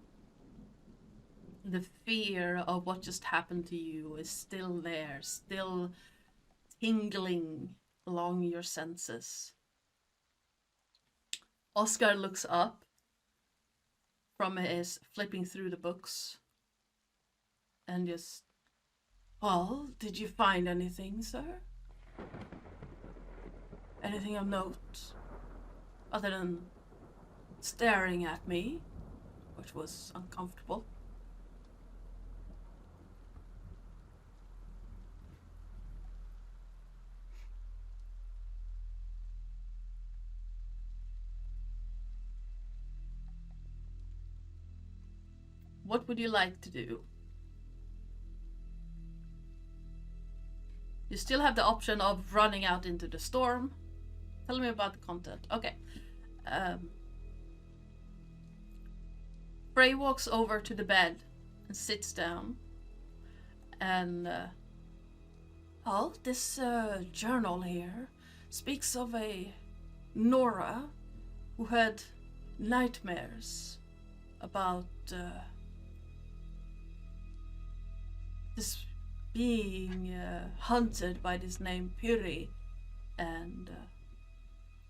The fear of what just happened to you is still there, still tingling along your senses. Oscar looks up from his flipping through the books and just, well, did you find anything, sir? Anything of note? Other than staring at me, which was uncomfortable. What would you like to do? You still have the option of running out into the storm. Tell me about the content. Okay. Frey walks over to the bed and sits down. And, well, this journal here speaks of a Nora who had nightmares about this being hunted by this name Piri and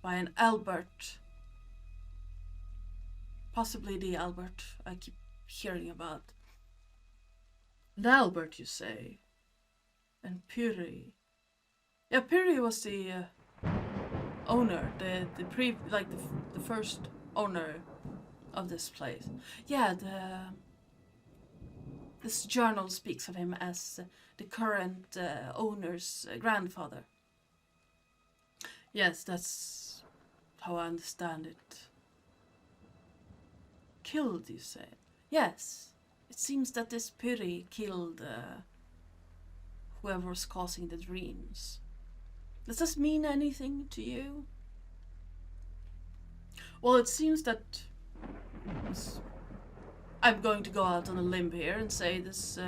by an Albert. Possibly the Albert I keep hearing about. An Albert, you say? And Piri. Yeah, Piri was the owner, the first owner of this place. Yeah, this journal speaks of him as the current owner's grandfather. Yes, that's how I understand it. Killed, you say? Yes. It seems that this Piri killed whoever was causing the dreams. Does this mean anything to you? Well, it seems that I'm going to go out on a limb here and say this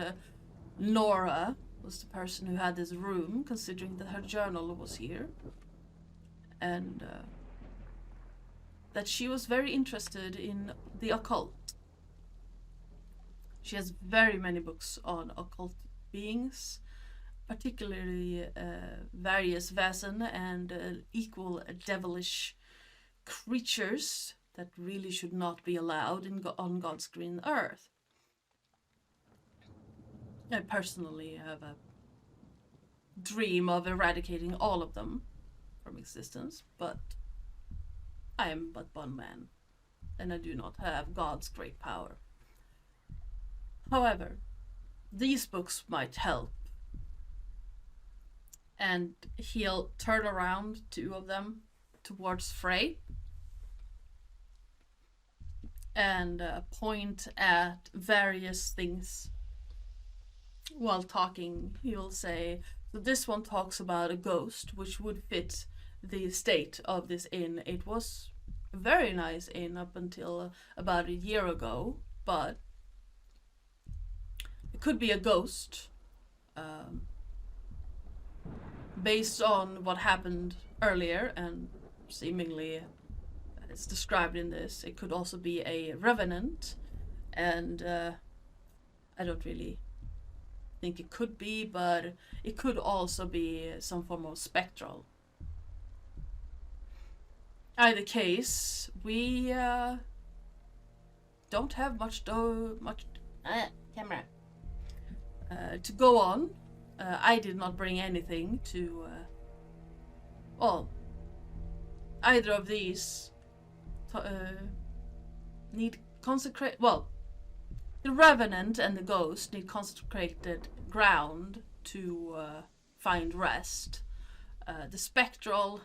Nora was the person who had this room, considering that her journal was here. And that she was very interested in the occult. She has very many books on occult beings, particularly various Vaesen and equal devilish creatures that really should not be allowed on God's green earth. I personally have a dream of eradicating all of them from existence, but I am but one man, and I do not have God's great power. However, these books might help. And he'll turn around 2 of them towards Frey and point at various things. While talking, he'll say, so this one talks about a ghost, which would fit the state of this inn. It was a very nice inn up until about a year ago, but it could be a ghost. Based on what happened earlier, and seemingly it's described in this, it could also be a revenant, and I don't really think it could be, but it could also be some form of spectral. Either case, we don't have much camera to go on. I did not bring anything to, either of these need consecrate, the Revenant and the Ghost need consecrated ground to find rest. The Spectral,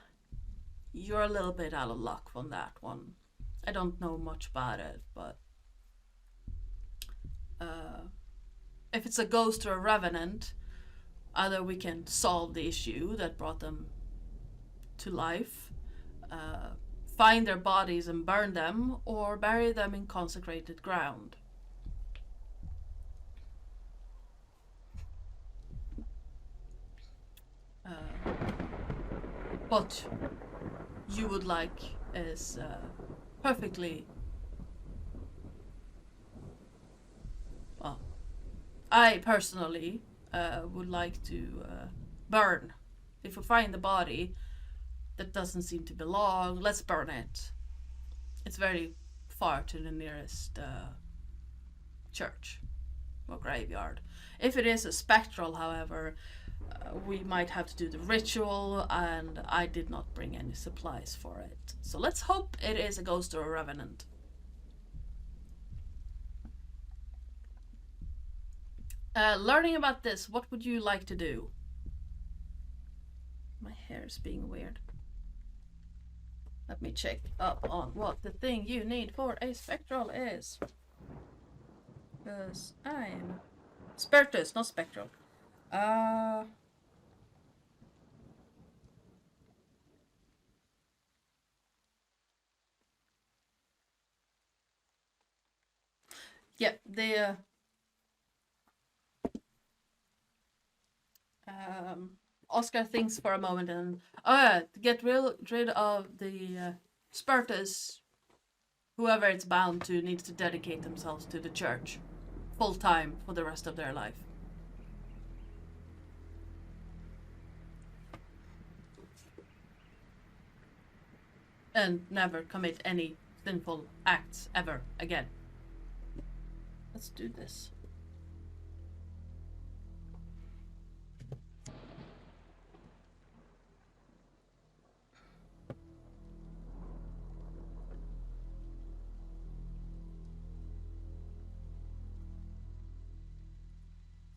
you're a little bit out of luck on that one. I don't know much about it, but if it's a Ghost or a Revenant, either we can solve the issue that brought them to life, find their bodies and burn them, or bury them in consecrated ground. what you would like is perfectly... Well, I personally would like to burn. If we find the body that doesn't seem to belong, let's burn it. It's very far to the nearest church or graveyard. If it is a spectral, however, we might have to do the ritual, and I did not bring any supplies for it. So let's hope it is a ghost or a revenant. Learning about this, what would you like to do? My hair's being weird. Let me check up on what the thing you need for a spectral is. Because I'm... Spiritus, not spectral. Yeah, the... Oscar thinks for a moment and... to get rid of the Spiritus, whoever it's bound to needs to dedicate themselves to the church full time for the rest of their life. And never commit any sinful acts ever again. Let's do this.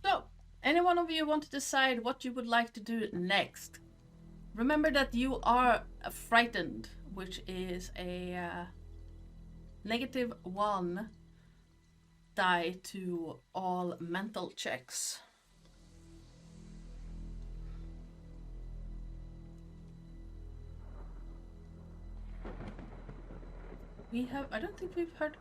So, any one of you want to decide what you would like to do next? Remember that you are frightened, which is a -1 die to all mental checks. I don't think we've heard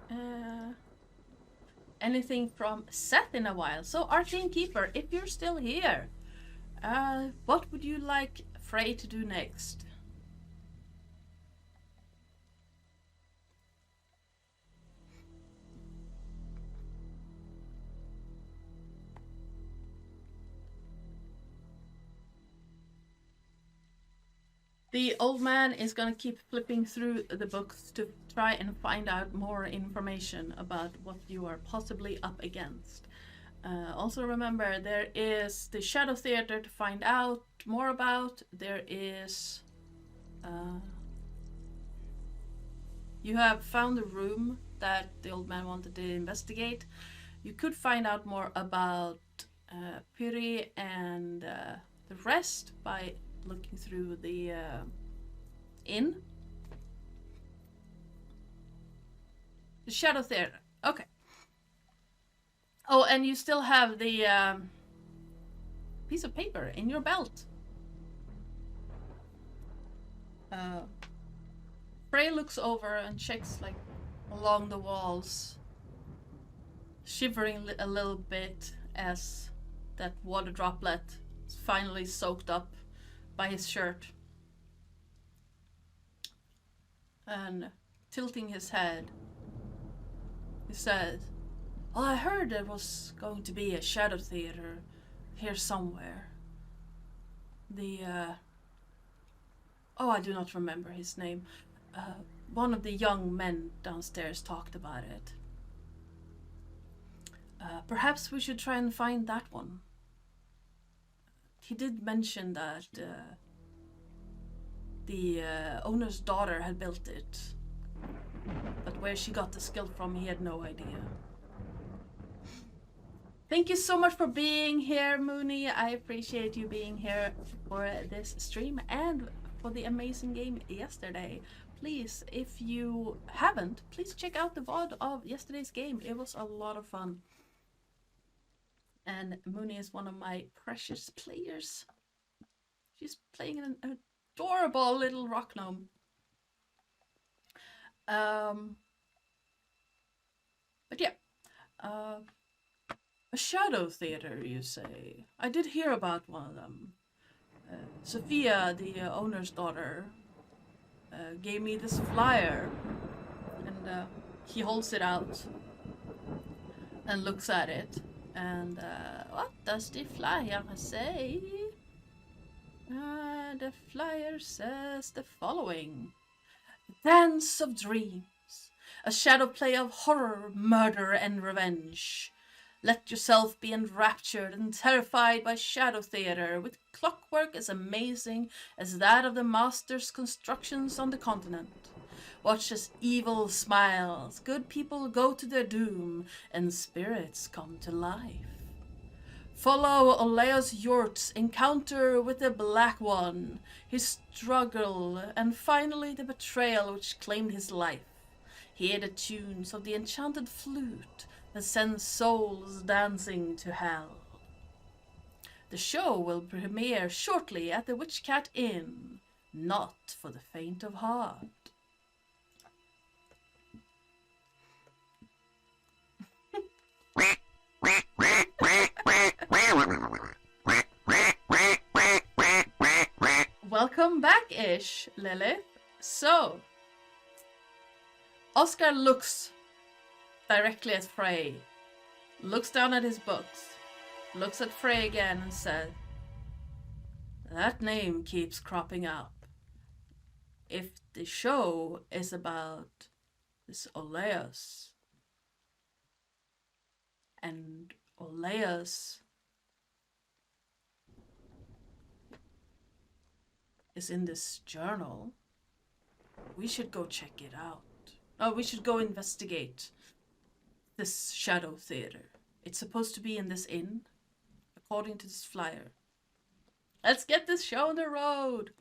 anything from Seth in a while. So, Arcane Keeper, if you're still here, what would you like Frey to do next? The old man is gonna keep flipping through the books to try and find out more information about what you are possibly up against. Also remember, there is the Shadow Theater to find out more about. There is... you have found the room that the old man wanted to investigate. You could find out more about Piri and the rest by looking through the inn. The Shadow Theater. Okay. Oh, and you still have the piece of paper in your belt. Frey looks over and checks like along the walls, shivering a little bit as that water droplet is finally soaked up by his shirt. And tilting his head, he said, "Well, I heard there was going to be a Shadow Theater here somewhere. The, oh, I do not remember his name. One of the young men downstairs talked about it. Perhaps we should try and find that one. He did mention that the owner's daughter had built it, but where she got the skill from, he had no idea." Thank you so much for being here, Mooney. I appreciate you being here for this stream and for the amazing game yesterday. Please, if you haven't, please check out the VOD of yesterday's game. It was a lot of fun. And Mooney is one of my precious players. She's playing an adorable little rock gnome. But yeah. A Shadow Theater, you say? I did hear about one of them. Sophia, the owner's daughter, gave me this flyer, and he holds it out and looks at it. And what does the flyer say? The flyer says the following: Dance of Dreams, a shadow play of horror, murder, and revenge. Let yourself be enraptured and terrified by shadow theater with clockwork as amazing as that of the master's constructions on the continent. Watch as evil smiles, good people go to their doom, and spirits come to life. Follow Oleo's Yurt's encounter with the Black One, his struggle, and finally the betrayal which claimed his life. Hear the tunes of the enchanted flute that sends souls dancing to hell. The show will premiere shortly at the Witch Cat Inn, not for the faint of heart. Welcome back-ish, Lilith. So, Oscar looks directly at Frey, looks down at his books, looks at Frey again and says, that name keeps cropping up. If the show is about this Oleus, and Oleus is in this journal, we should go check it out. Oh, we should go investigate this shadow theater. It's supposed to be in this inn, according to this flyer. Let's get this show on the road.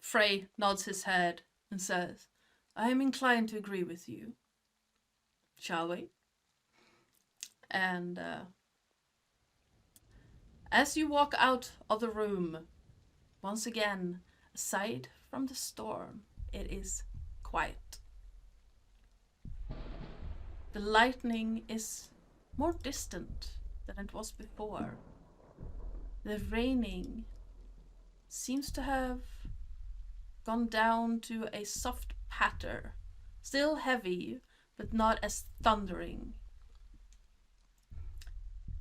Frey nods his head and says, I am inclined to agree with you. Shall we? And as you walk out of the room, once again, aside from the storm, it is quiet. The lightning is more distant than it was before. The raining seems to have gone down to a soft patter, still heavy, but not as thundering.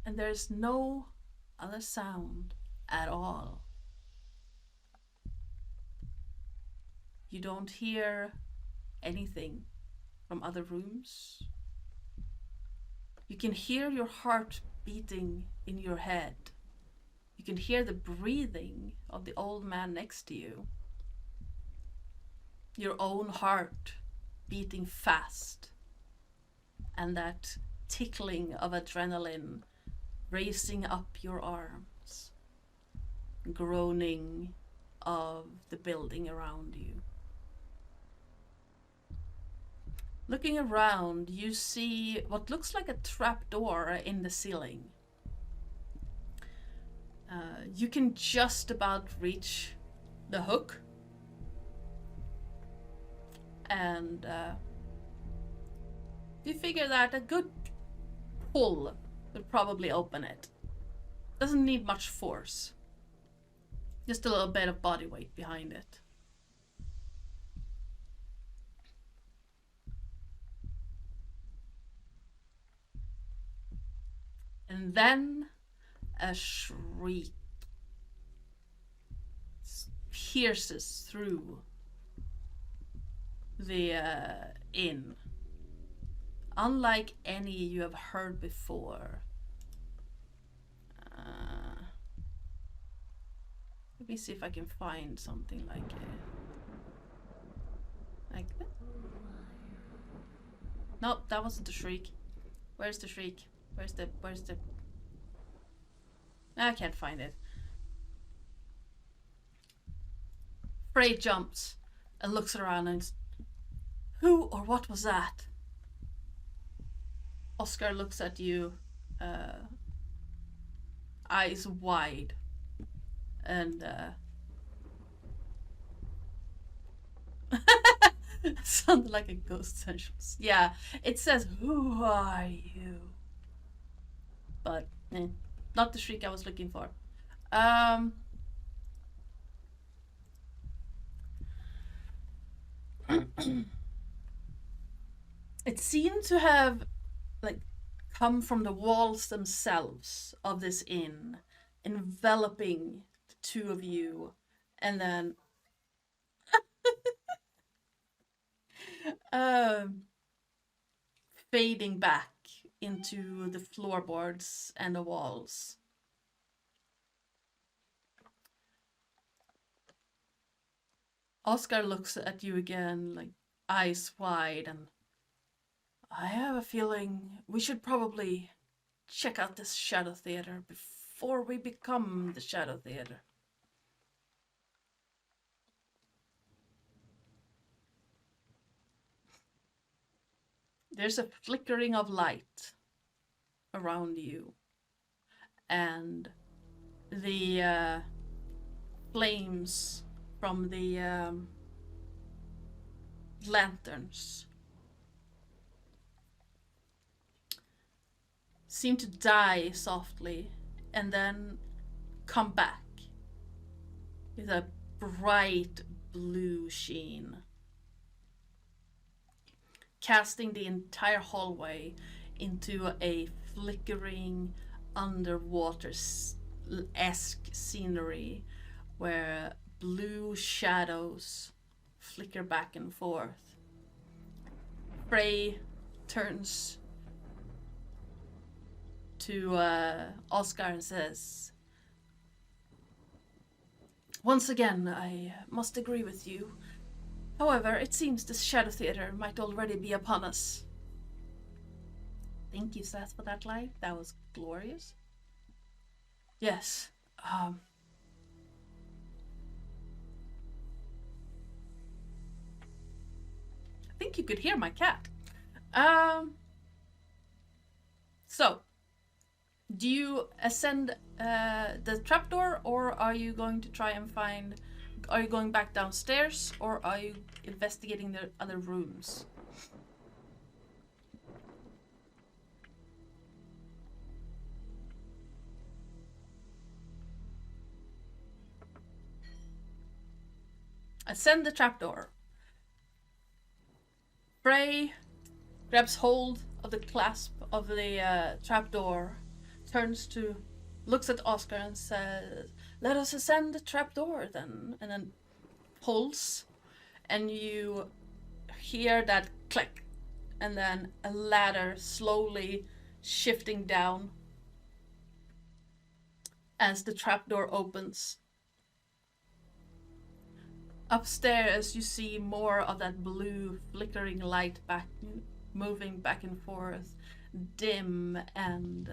And there's no other sound at all. You don't hear anything from other rooms. You can hear your heart beating in your head. You can hear the breathing of the old man next to you. Your own heart beating fast. And that tickling of adrenaline racing up your arms. Groaning of the building around you. Looking around, you see what looks like a trapdoor in the ceiling. You can just about reach the hook. And you figure that a good pull would probably open it. Doesn't need much force. Just a little bit of body weight behind it. And then a shriek pierces through the inn, unlike any you have heard before. Let me see if I can find something like that. No, that wasn't the shriek. Where's the shriek? Where's the... I can't find it. Frey jumps and looks around and... Who or what was that? Oscar looks at you, eyes wide, and sounded like a ghost essentially. Yeah, it says, "Who are you?" But Not the shriek I was looking for. Um, it seemed to have like come from the walls themselves of this inn, enveloping the two of you, and then um, fading back into the floorboards and the walls. Oscar looks at you again, like eyes wide, and I have a feeling we should probably check out this Shadow Theater before we become the Shadow Theater. There's a flickering of light around you, and the flames from the lanterns seem to die softly and then come back with a bright blue sheen, casting the entire hallway into a flickering underwater-esque scenery where blue shadows flicker back and forth. Frey turns to Oscar and says, "Once again, I must agree with you. However, it seems the Shadow Theater might already be upon us." Thank you, Seth, for that line. That was glorious. Yes. I think you could hear my cat. So, do you ascend the trapdoor, or are you going to try and find... Are you going back downstairs, or are you investigating the other rooms? Ascend the trapdoor. Frey grabs hold of the clasp of the trapdoor, looks at Oscar and says, "Let us ascend the trapdoor then," and then pulls, and you hear that click, and then a ladder slowly shifting down as the trapdoor opens. Upstairs, you see more of that blue flickering light moving back and forth, dim and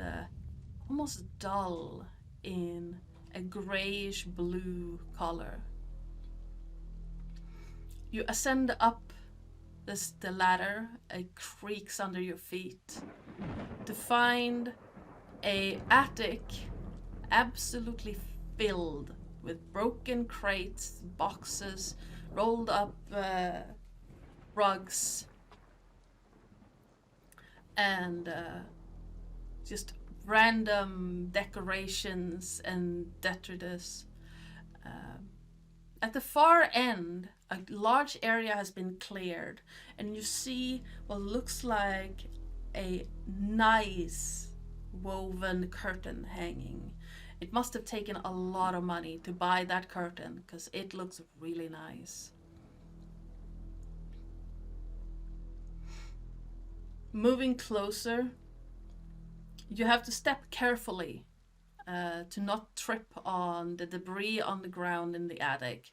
almost dull in a grayish blue color. You ascend up the ladder, it creaks under your feet, to find a attic absolutely filled with broken crates, boxes, rolled up rugs, and just random decorations and detritus. At the far end, a large area has been cleared, and you see what looks like a nice woven curtain hanging. It must have taken a lot of money to buy that curtain, because it looks really nice. Moving closer, you have to step carefully to not trip on the debris on the ground in the attic.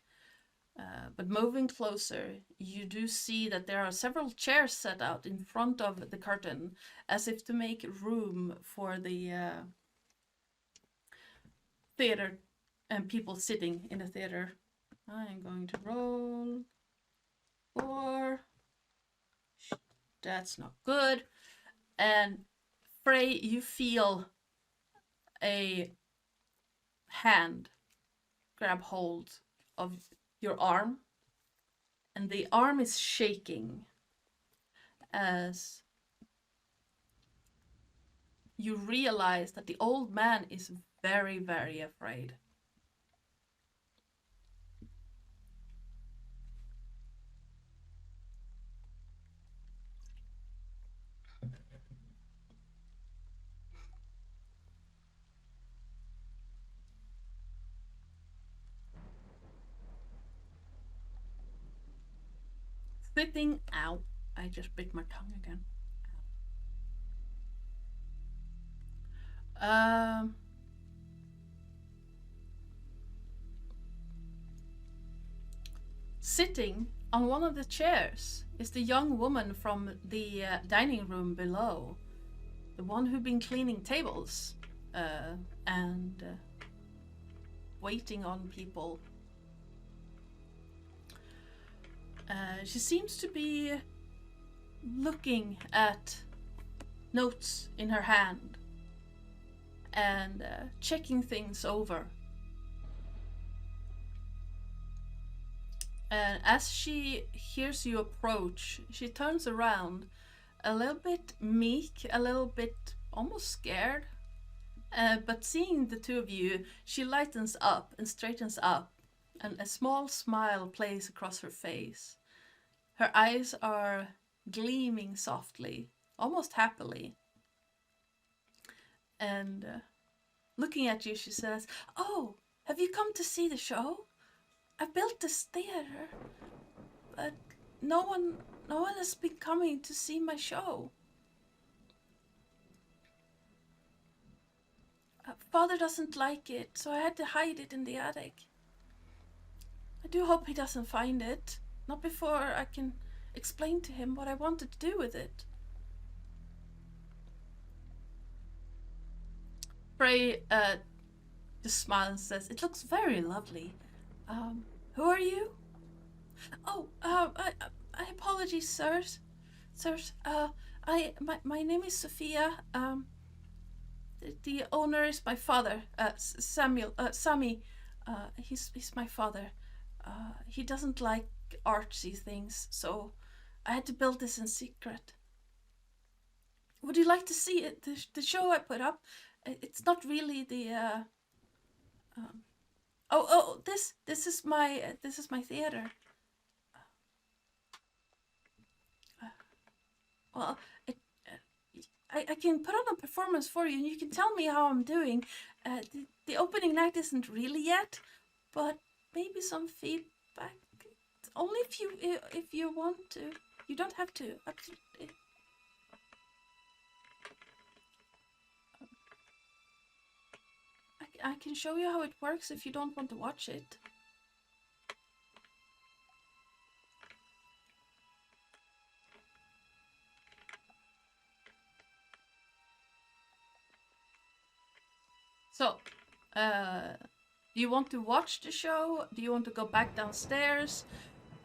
But moving closer, you do see that there are several chairs set out in front of the curtain, as if to make room for the theater and people sitting in the theater. I am going to roll 4. That's not good. And Frey, you feel a hand grab hold of your arm, and the arm is shaking as you realize that the old man is very, very afraid. Sitting out. I just bit my tongue again. Um, Sitting on one of the chairs is the young woman from the dining room below, the one who'd been cleaning tables and waiting on people. She seems to be looking at notes in her hand and checking things over. And as she hears you approach, she turns around, a little bit meek, a little bit almost scared. But seeing the two of you, she lightens up and straightens up, and a small smile plays across her face. Her eyes are gleaming softly, almost happily. And looking at you, she says, "Oh, have you come to see the show? I built this theater, but no one has been coming to see my show. Father doesn't like it, so I had to hide it in the attic. I do hope he doesn't find it. Not before I can explain to him what I wanted to do with it." Frey just smiles and says, "It looks very lovely. Who are you?" "Oh, I apologies, sirs. Sirs, my name is Sophia. The owner is my father, Sami. He's my father. He doesn't like artsy things, so I had to build this in secret. Would you like to see it? The show I put up? It's not really the. This is my theater. Well, I can put on a performance for you, and you can tell me how I'm doing. The opening night isn't really yet, but maybe some feedback. Only if you want to. You don't have to. Absolutely." I can show you how it works if you don't want to watch it. So, do you want to watch the show? Do you want to go back downstairs?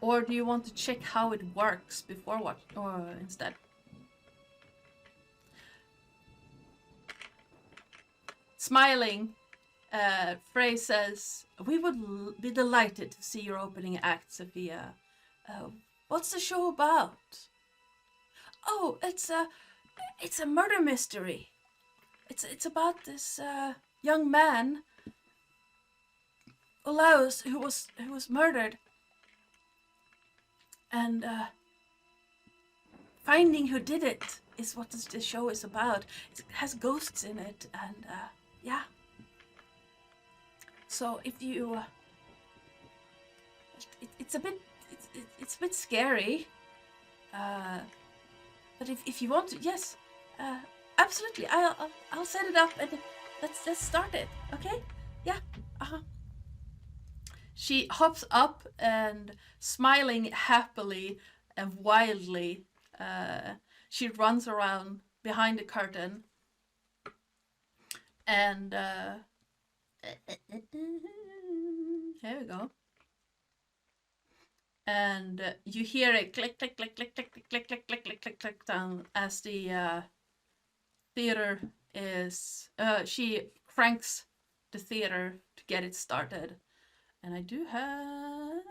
Or do you want to check how it works before or instead? Smiling, Frey says, "We would be delighted to see your opening act, Sophia. What's the show about?" "Oh, it's a murder mystery. It's about this young man, Olaus, who was murdered, and finding who did it is what the show is about. It has ghosts in it, and yeah. So if you, it's a bit scary, but if you want to, yes, absolutely. I'll set it up and let's start it. Okay? Yeah. She hops up and, smiling happily and wildly, she runs around behind the curtain and here we go. And you hear it click, click, click, click, click, click, click, click, click, click, click, click down as the theater is. She cranks the theater to get it started. And I do have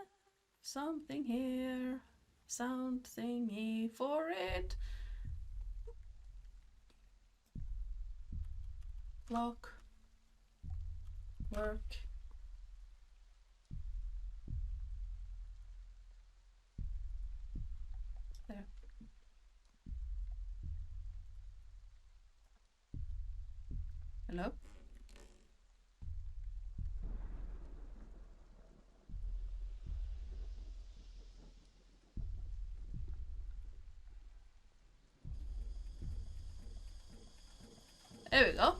something here, sound thingy for it. Block. Work. There. Hello? There we go.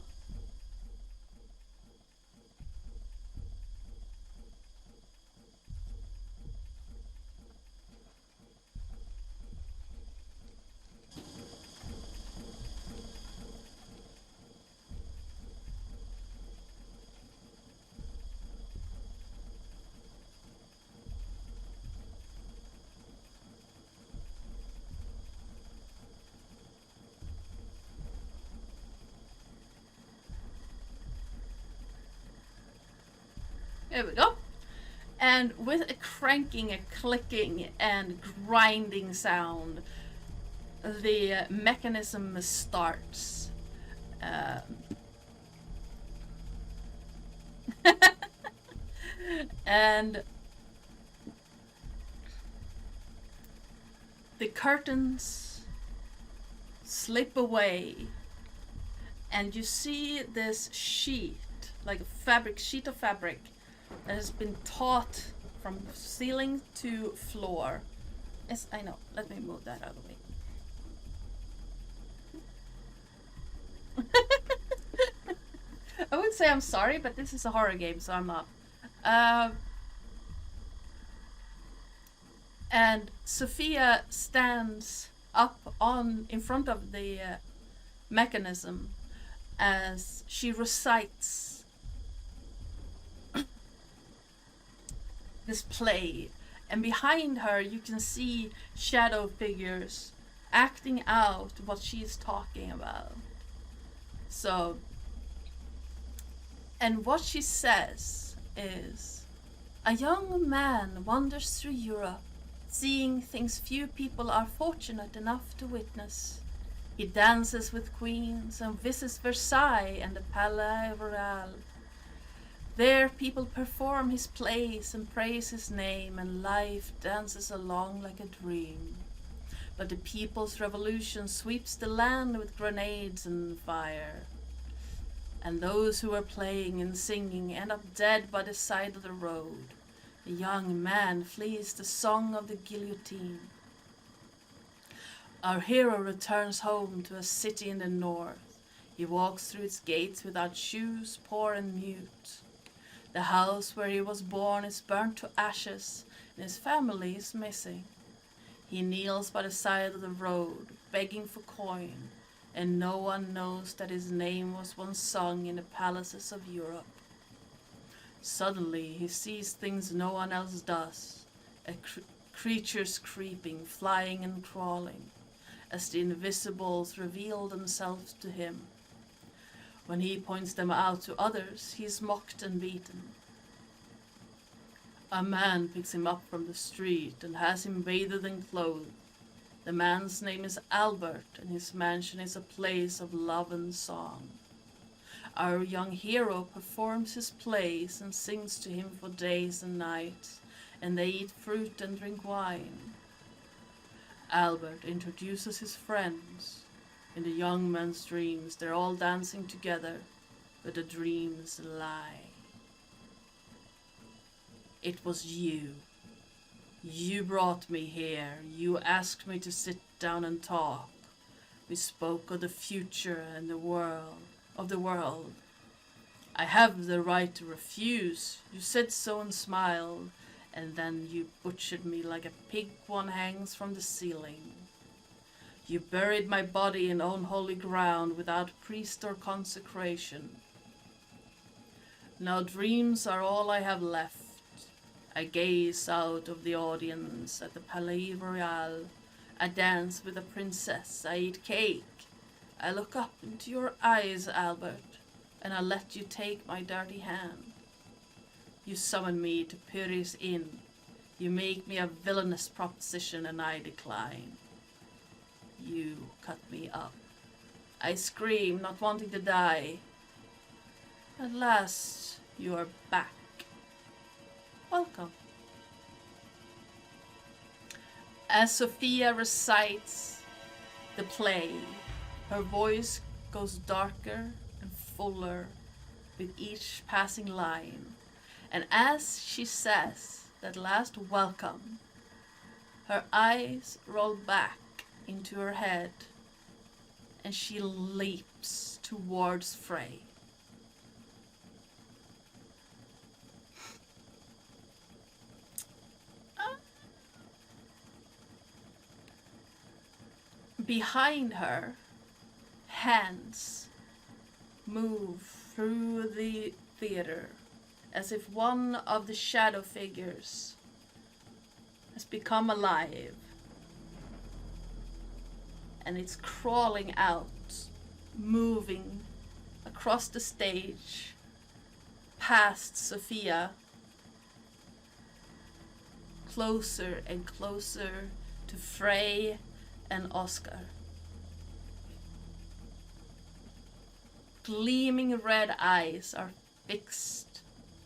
There we go. And with a cranking, a clicking, and grinding sound, the mechanism starts. And the curtains slip away, and you see this sheet, like a sheet of fabric, that has been taut from ceiling to floor. Yes, I know. Let me move that out of the way. I would say I'm sorry, but this is a horror game, so I'm not. And Sophia stands up in front of the mechanism as she recites this play, and behind her you can see shadow figures acting out what she's talking about. So, and what she says is, a young man wanders through Europe, seeing things few people are fortunate enough to witness. He dances with queens and visits Versailles and the Palais Royal. There people perform his plays and praise his name, and life dances along like a dream. But the people's revolution sweeps the land with grenades and fire. And those who are playing and singing end up dead by the side of the road. The young man flees the song of the guillotine. Our hero returns home to a city in the north. He walks through its gates without shoes, poor and mute. The house where he was born is burnt to ashes, and his family is missing. He kneels by the side of the road, begging for coin, and no one knows that his name was once sung in the palaces of Europe. Suddenly he sees things no one else does, creatures creeping, flying and crawling, as the invisibles reveal themselves to him. When he points them out to others, he is mocked and beaten. A man picks him up from the street and has him bathed and clothed. The man's name is Albert, and his mansion is a place of love and song. Our young hero performs his plays and sings to him for days and nights, and they eat fruit and drink wine. Albert introduces his friends. In the young man's dreams, they're all dancing together, but the dreams lie. It was you. You brought me here. You asked me to sit down and talk. We spoke of the future and the world. I have the right to refuse. You said so and smiled, and then you butchered me like a pig one hangs from the ceiling. You buried my body in unholy ground without priest or consecration. Now dreams are all I have left. I gaze out of the audience at the Palais Royal. I dance with a princess. I eat cake. I look up into your eyes, Albert, and I let you take my dirty hand. You summon me to Pyrrhus Inn. You make me a villainous proposition, and I decline. You cut me up. I scream, not wanting to die. At last, you are back. Welcome. As Sophia recites the play, her voice goes darker and fuller with each passing line. And as she says that last welcome, her eyes roll back into her head and she leaps towards Frey. Behind her, hands move through the theater as if one of the shadow figures has become alive and it's crawling out, moving across the stage past Sophia, closer and closer to Frey and Oscar. Gleaming red eyes are fixed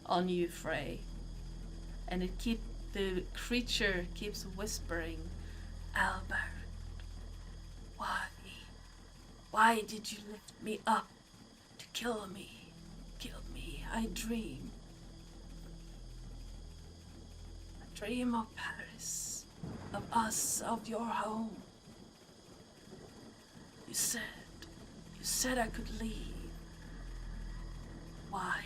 on you, Frey, and the creature keeps whispering, Albert, why did you lift me up to kill me? I dream of Paris, of us, of your home. You said I could leave. Why?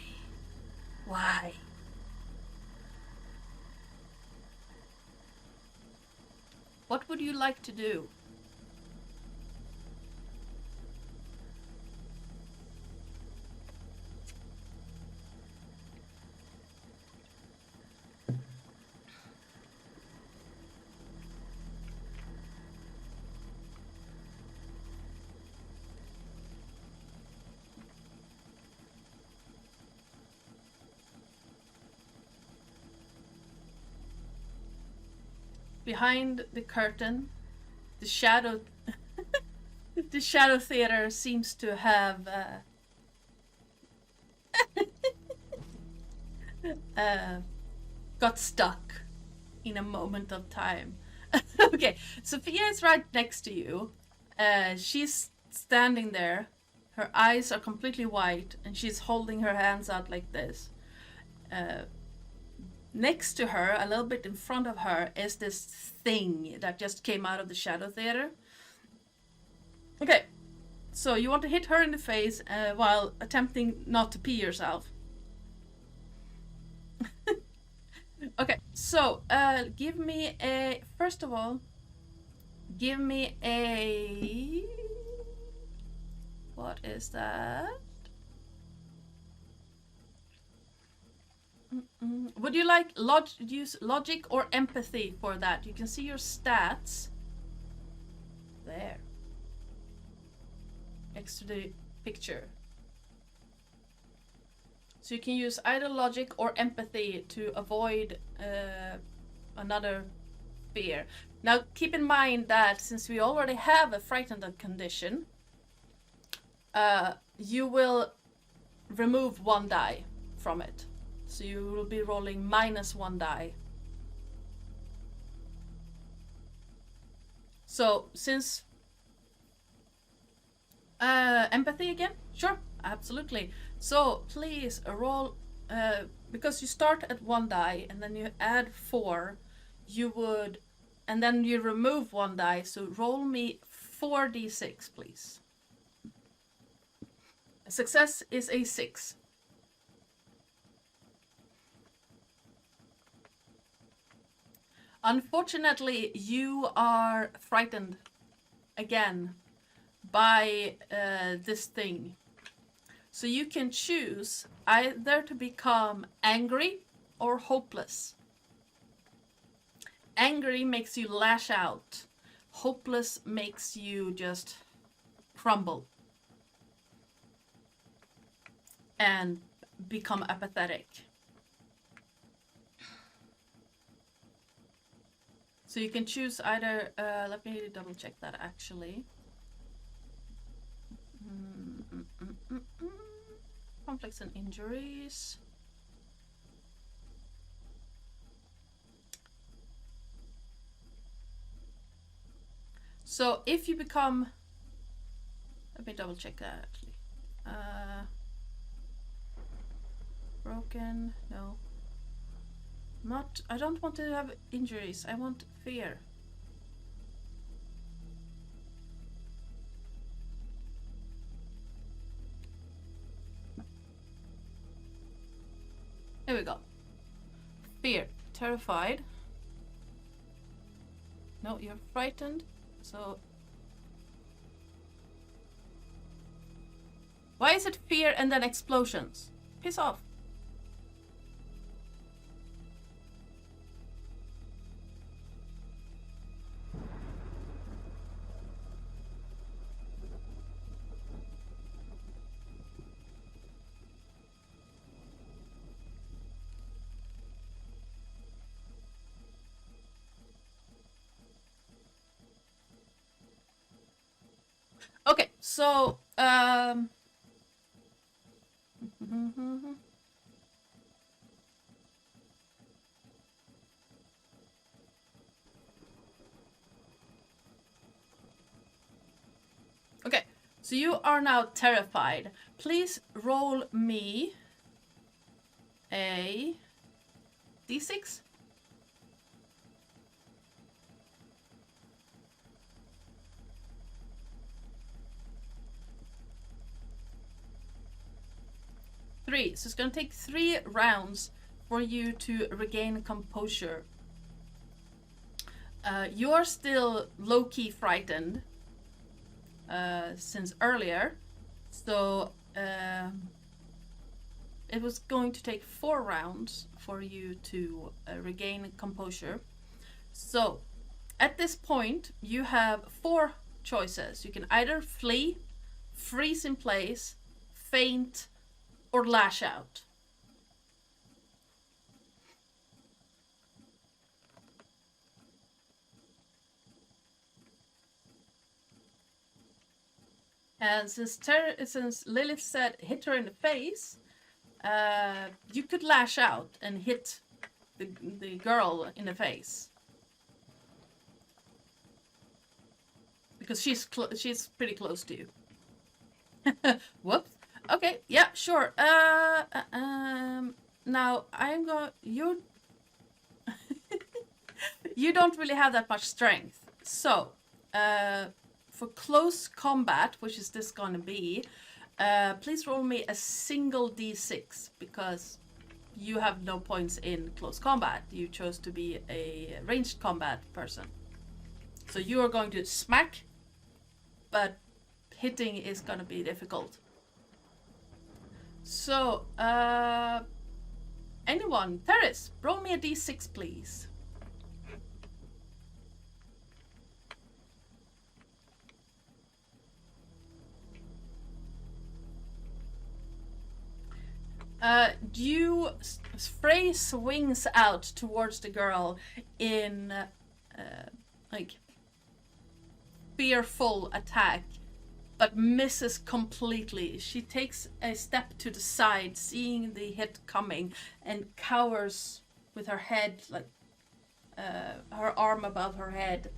What would you like to do? Behind the curtain, the shadow the shadow theater seems to have got stuck in a moment of time. Okay, Sophia is right next to you. She's standing there. Her eyes are completely white and she's holding her hands out like this. Next to her, a little bit in front of her, is this thing that just came out of the shadow theater. Okay, so you want to hit her in the face while attempting not to pee yourself. Okay, so give me a... First of all, give me a... What is that? Would you like use logic or empathy for that? You can see your stats there next to the picture. So you can use either logic or empathy to avoid another fear. Now keep in mind that since we already have a frightened condition, you will remove one die from it. So you will be rolling -1 die. So since empathy again? Sure, absolutely. So please roll, because you start at 1 die and then you add 4, you would, and then you remove 1 die. So roll me 4d6, please. A success is a 6. Unfortunately, you are frightened again by this thing. So you can choose either to become angry or hopeless. Angry makes you lash out. Hopeless makes you just crumble and become apathetic. So you can choose either, let me double check that actually. conflicts and injuries. So if you become... Let me double check that actually. Broken, no. Not, I don't want to have injuries, I want fear. Here we go. Fear, terrified. No, you're frightened, so... Why is it fear and then explosions? Piss off. Okay, so okay, so you are now terrified. Please roll me a d6. Three. So it's going to take 3 rounds for you to regain composure. You're still low-key frightened since earlier, so it was going to take 4 rounds for you to regain composure. So at this point you have 4 choices. You can either flee, freeze in place, faint, or lash out. And since Lilith said hit her in the face, you could lash out and hit the girl in the face. Because she's pretty close to you. Whoops. Okay, yeah, sure. Now I'm going. You you don't really have that much strength, so for close combat, which is this gonna be, please roll me a single d6 because you have no points in close combat. You chose to be a ranged combat person, so you are going to smack, but hitting is gonna be difficult. So, anyone? Teres, roll me a d6, please. Frey swings out towards the girl in, like, fearful attack, but misses completely. She takes a step to the side, seeing the hit coming, and cowers with her head, like, her arm above her head.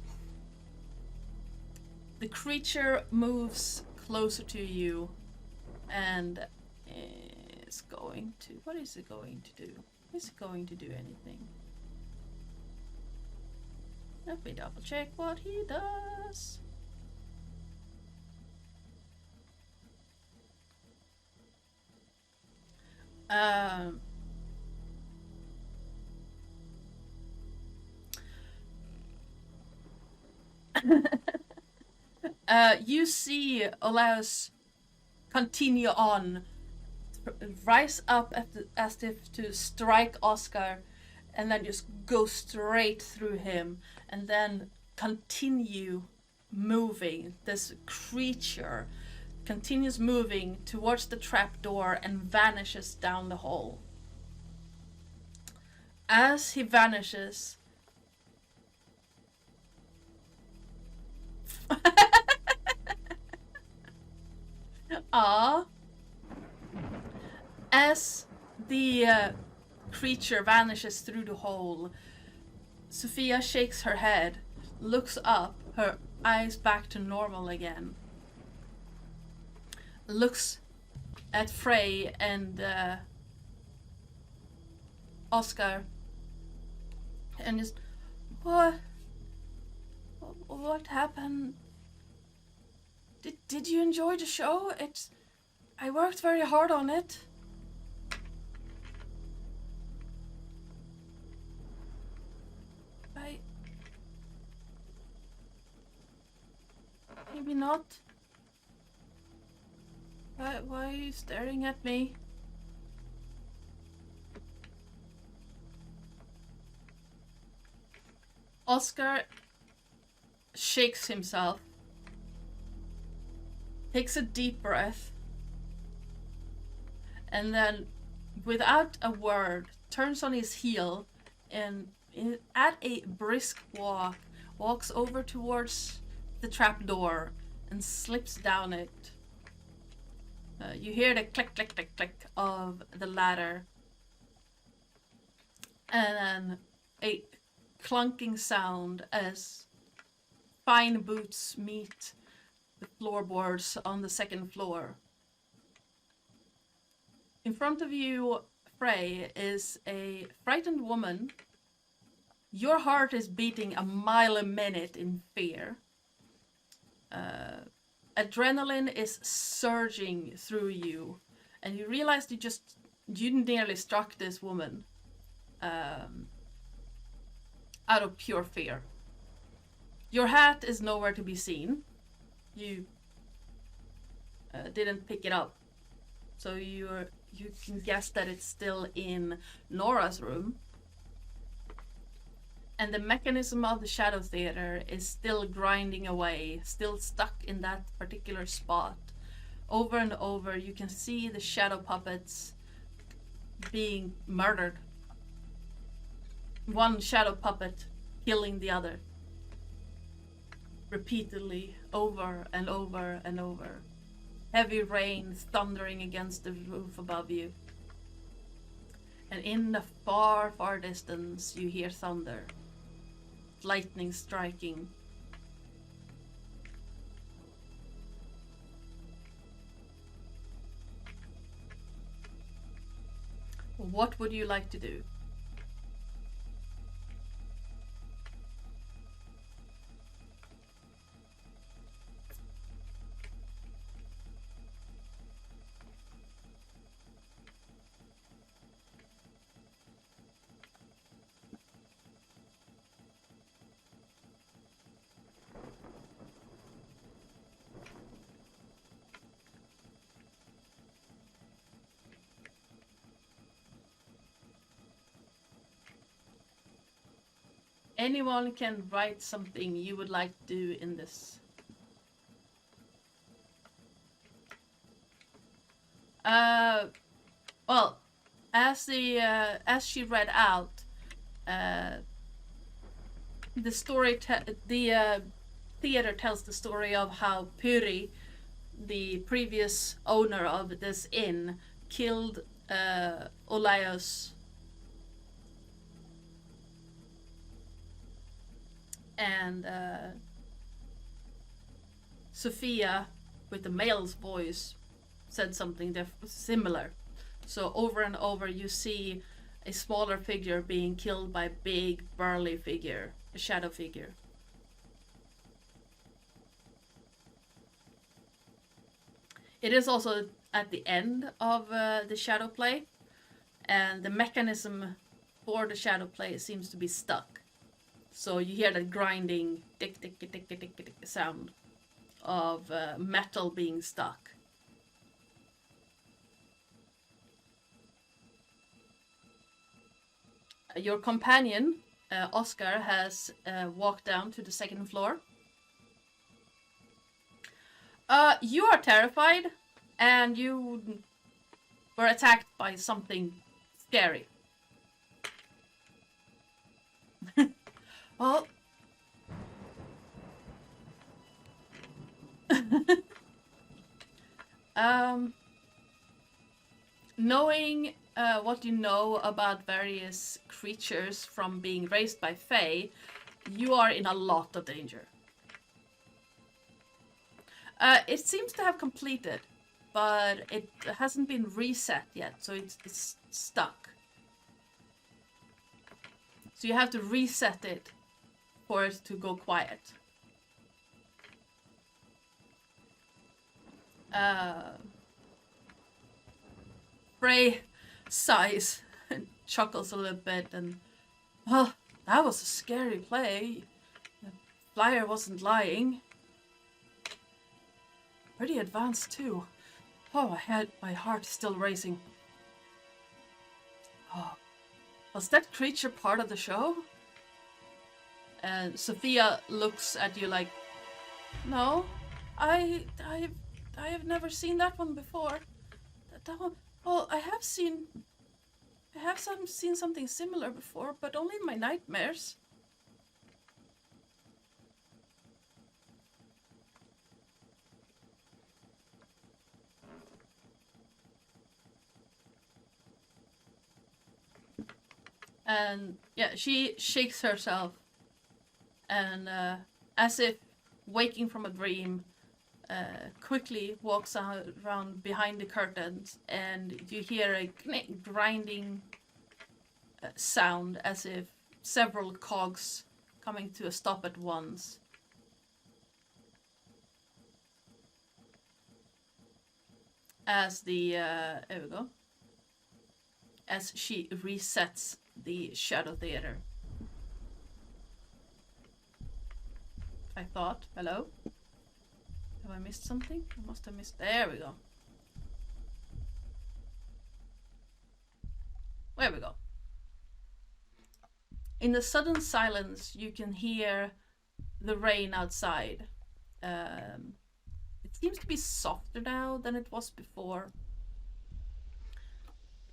The creature moves closer to you, and is going to... What is it going to do? Is it going to do anything? Let me double check what he does. You see Olaus continue on, rise up as if to strike Oscar, and then just go straight through him, and then continue moving. This creature continues moving towards the trapdoor and vanishes down the hall. As he vanishes, the creature vanishes through the hole, Sophia shakes her head, looks up, her eyes back to normal again, looks at Frey and Oscar, and just, what happened? Did you enjoy the show? I worked very hard on it. Maybe not. Why are you staring at me? Oscar shakes himself, takes a deep breath, and then, without a word, turns on his heel and, at a brisk walk, walks over towards the trap door and slips down it. You hear the click, click, click, click of the ladder, and then a clunking sound as fine boots meet the floorboards on the second floor. In front of you, Frey, is a frightened woman. Your heart is beating a mile a minute in fear. Adrenaline is surging through you, and you realize you nearly struck this woman out of pure fear. Your hat is nowhere to be seen. You didn't pick it up, so you can guess that it's still in Nora's room. And the mechanism of the Shadow Theater is still grinding away, still stuck in that particular spot. Over and over, you can see the shadow puppets being murdered. One shadow puppet killing the other. Repeatedly, over and over and over. Heavy rain thundering against the roof above you. And in the far, far distance, you hear thunder. Lightning striking. What would you like to do? Anyone can write something you would like to do in this. Well, as she read out, the theater tells the story of how Pyri, the previous owner of this inn, killed Olaios. And Sophia, with the male's voice, said something similar. So over and over you see a smaller figure being killed by a big, burly figure, a shadow figure. It is also at the end of the shadow play, and the mechanism for the shadow play seems to be stuck. So you hear that grinding tick tick tick tick tick tick tick sound of metal being stuck. Your companion, Oscar, has walked down to the second floor. You are terrified, and you were attacked by something scary. Well, knowing what you know about various creatures from being raised by Fae, you are in a lot of danger. It seems to have completed, but it hasn't been reset yet, so it's stuck. So you have to reset it for it to go quiet. Frey sighs and chuckles a little bit and, well, that was a scary play. The flyer wasn't lying. Pretty advanced too. Oh, my heart still racing. Oh, was that creature part of the show? And Sophia looks at you like, no, I have never seen that one before. That one, well, I have seen something similar before, but only in my nightmares. And yeah, she shakes herself and, as if waking from a dream, quickly walks around behind the curtains, and you hear a grinding sound as if several cogs coming to a stop at once. As there we go. As she resets the Shadow Theater. I thought, hello? Have I missed something? I must have missed. There we go. There we go. In the sudden silence, you can hear the rain outside. It seems to be softer now than it was before.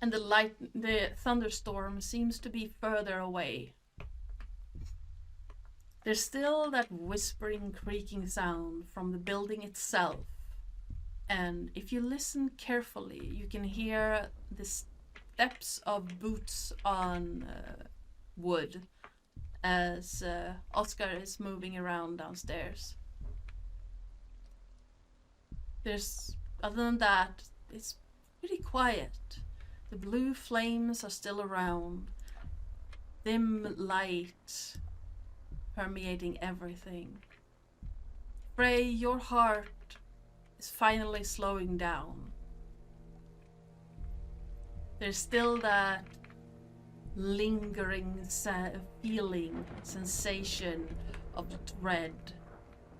And the thunderstorm seems to be further away. There's still that whispering, creaking sound from the building itself. And if you listen carefully, you can hear the steps of boots on wood as Oscar is moving around downstairs. Other than that, it's pretty quiet. The blue flames are still around. Dim light permeating everything. Frey, your heart is finally slowing down. There's still that lingering feeling, sensation of dread,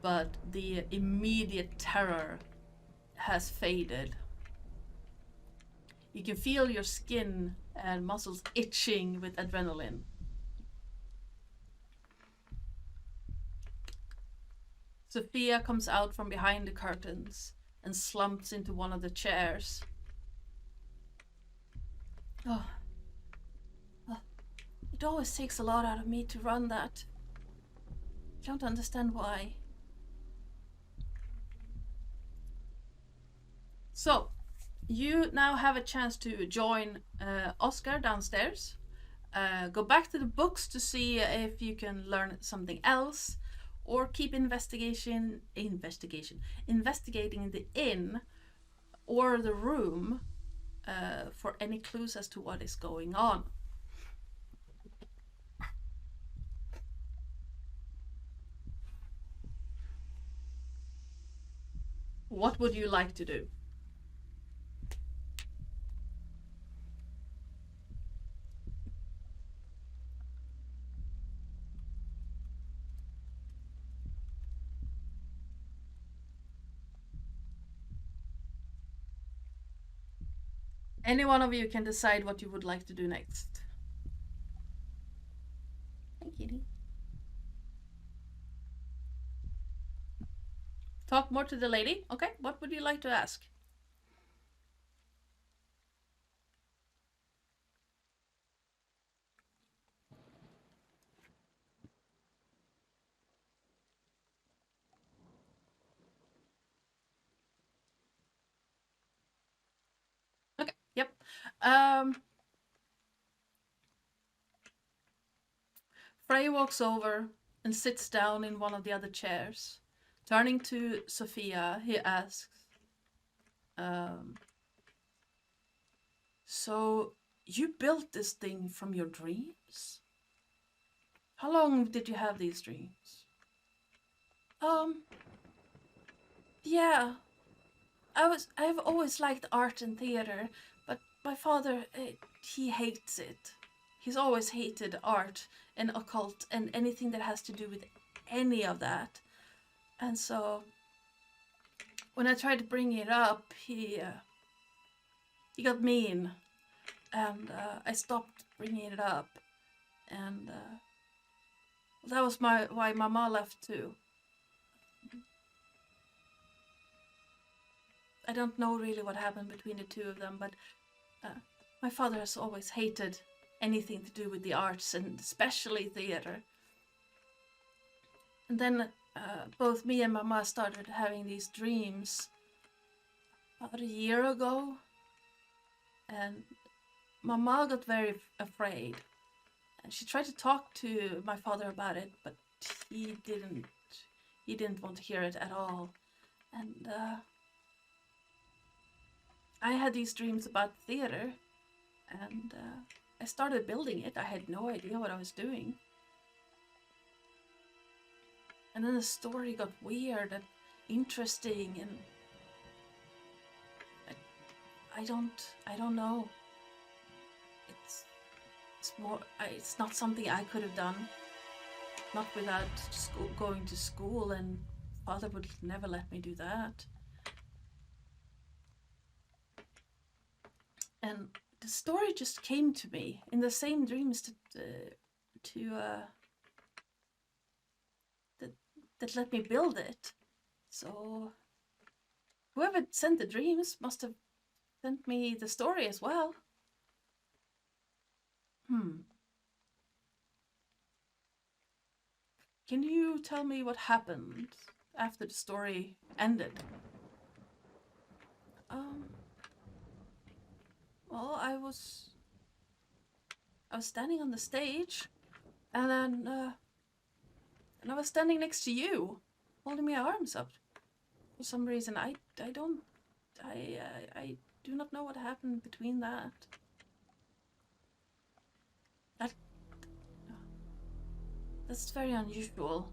but the immediate terror has faded. You can feel your skin and muscles itching with adrenaline. Sophia comes out from behind the curtains and slumps into one of the chairs. Oh, it always takes a lot out of me to run that. I don't understand why. So, you now have a chance to join Oscar downstairs. Go back to the books to see if you can learn something else, or keep investigating the inn or the room for any clues as to what is going on. What would you like to do? Any one of you can decide what you would like to do next. Hi, kitty. Talk more to the lady. Okay, what would you like to ask? Okay, yep. Frey walks over and sits down in one of the other chairs. Turning to Sophia, he asks, so you built this thing from your dreams? How long did you have these dreams? Yeah. I've always liked art and theater, but my father, he hates it. He's always hated art and occult and anything that has to do with any of that. And so, when I tried to bring it up, he got mean, and I stopped bringing it up, and that was why Mama left too. I don't know really what happened between the two of them, but my father has always hated anything to do with the arts, and especially theater. And then both me and Mama started having these dreams about a year ago, and Mama got very afraid. And she tried to talk to my father about it, but he didn't want to hear it at all. And I had these dreams about theater, and I started building it. I had no idea what I was doing. And then the story got weird and interesting, and I don't know. It's not something I could have done. Not without going to school, and father would never let me do that. And the story just came to me in the same dreams that let me build it. So whoever sent the dreams must have sent me the story as well. Can you tell me what happened after the story ended? Well, I was standing on the stage, and then I was standing next to you, holding my arms up. For some reason, I do not know what happened between that. That's very unusual.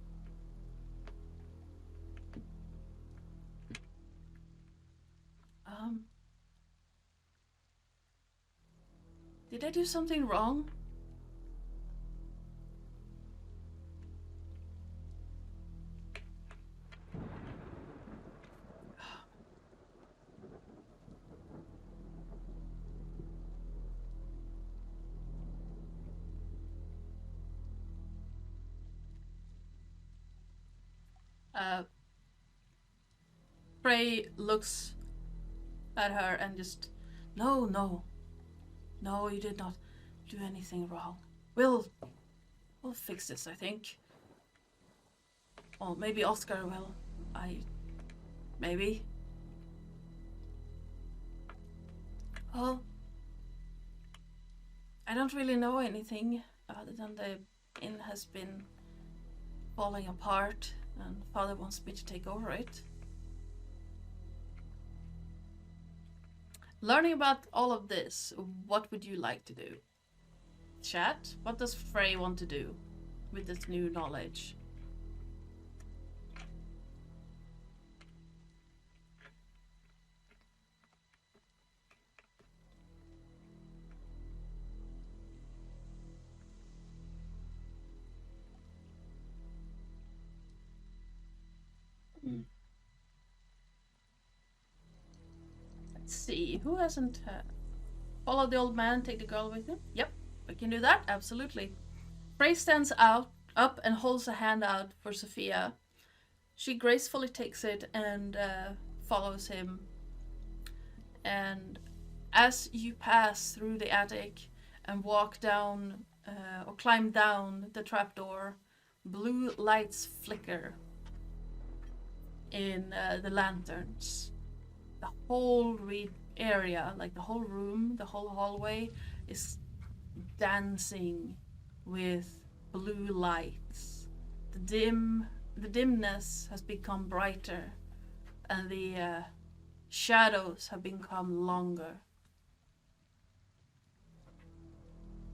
Did I do something wrong? Frey looks at her and just, no, you did not do anything wrong. We'll fix this, I think. Or maybe Oscar will. Maybe. Well, I don't really know anything other than the inn has been falling apart and father wants me to take over it. Learning about all of this, what would you like to do? Chat? What does Frey want to do with this new knowledge? Let's see, who hasn't followed the old man, take the girl with him? Yep, we can do that, absolutely. Frey stands up and holds a hand out for Sophia. She gracefully takes it and follows him. And as you pass through the attic and walk down or climb down the trapdoor, blue lights flicker in the lanterns. The whole area, like the whole room, the whole hallway, is dancing with blue lights. The dimness has become brighter, and the shadows have become longer.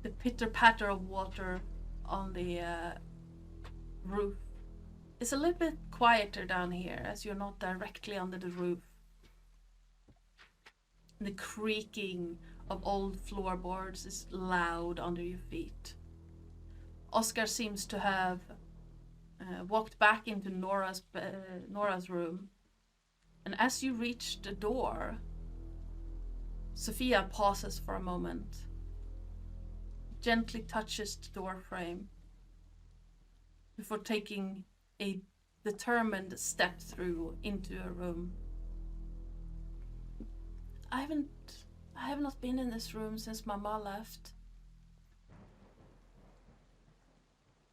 The pitter-patter of water on the roof is a little bit quieter down here, as you're not directly under the roof. The creaking of old floorboards is loud under your feet. Oscar seems to have walked back into Nora's room, and as you reach the door, Sophia pauses for a moment, gently touches the door frame before taking a determined step through into a room. I have not been in this room since Mama left.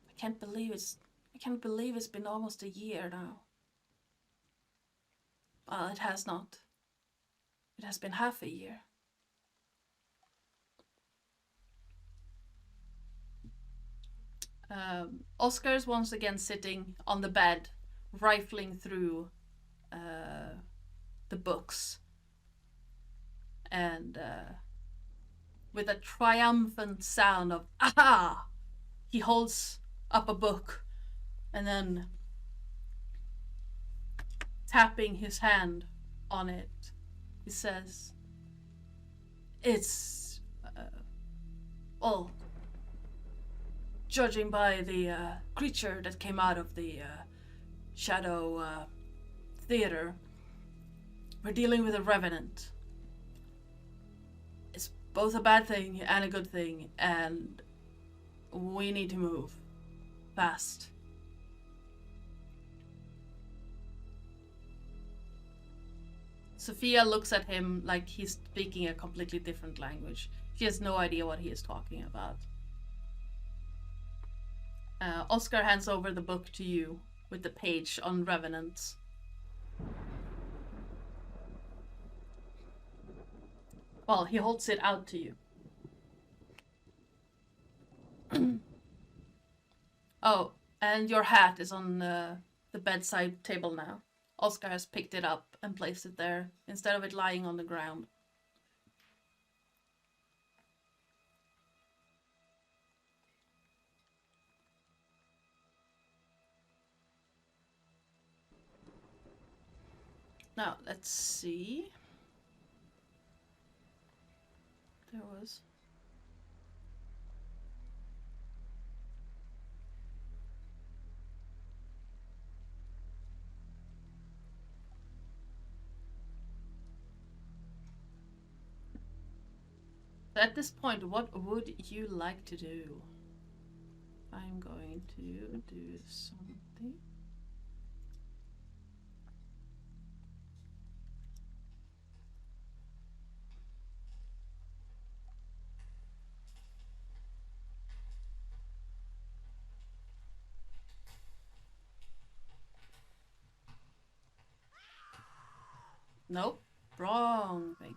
I can't believe it's been almost a year now. Well, it has not. It has been half a year. Oscar is once again sitting on the bed, rifling through the books. And with a triumphant sound of "Aha!" he holds up a book and then, tapping his hand on it, he says, "It's, well, judging by the creature that came out of the shadow theater, we're dealing with a revenant. It's both a bad thing and a good thing, and we need to move fast." Sophia looks at him like he's speaking a completely different language. She has no idea what he is talking about. Oscar hands over the book to you with the page on revenants. Well, he holds it out to you. Oh, and your hat is on the bedside table now. Oscar has picked it up and placed it there, instead of it lying on the ground. Now, let's see. There was... At this point, what would you like to do? I'm going to do something. Nope, wrong thing.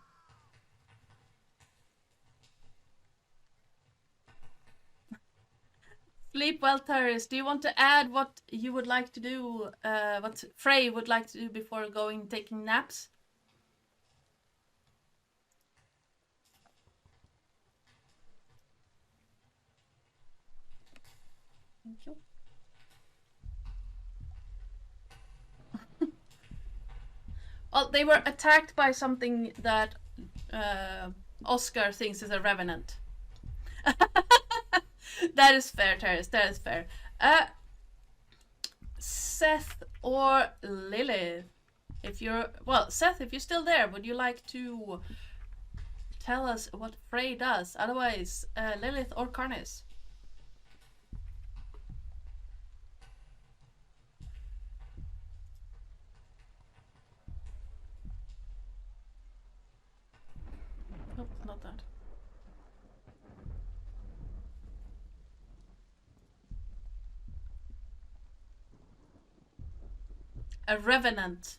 Sleep well, Terrace. Do you want to add what you would like to do, what Frey would like to do before taking naps? Thank you. Well, they were attacked by something that Oscar thinks is a revenant. That is fair, Terrace. That is fair. Seth or Lilith, if you're Seth, if you're still there, would you like to tell us what Frey does? Otherwise, Lilith or Karnis. Nope, not that. A revenant.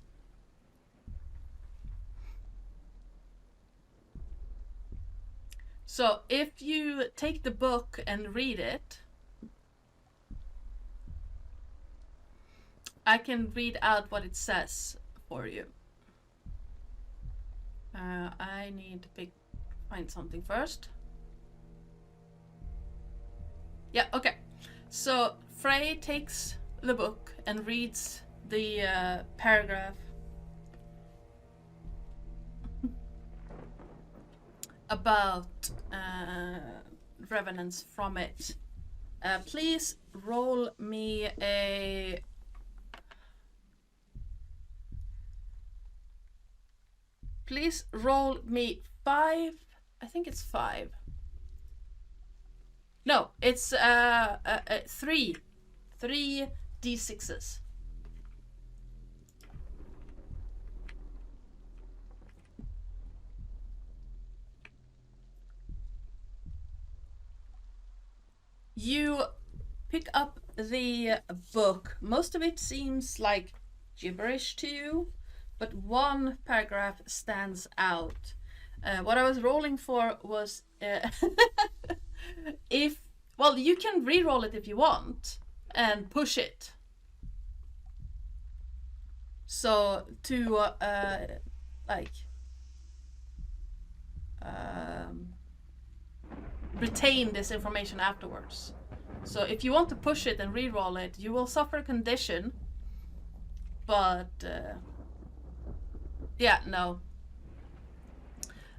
So if you take the book and read it, I can read out what it says for you. I need to find something first. Yeah, okay. So Frey takes the book and reads the paragraph about revenants from it. Please roll me a... Please roll me 5... I think it's 5. No, it's 3. 3 d6s. You pick up the book. Most of it seems like gibberish to you, but one paragraph stands out. What I was rolling for was if... Well, you can re-roll it if you want and push it. So to retain this information afterwards. So if you want to push it and re-roll it, you will suffer a condition. But yeah, no.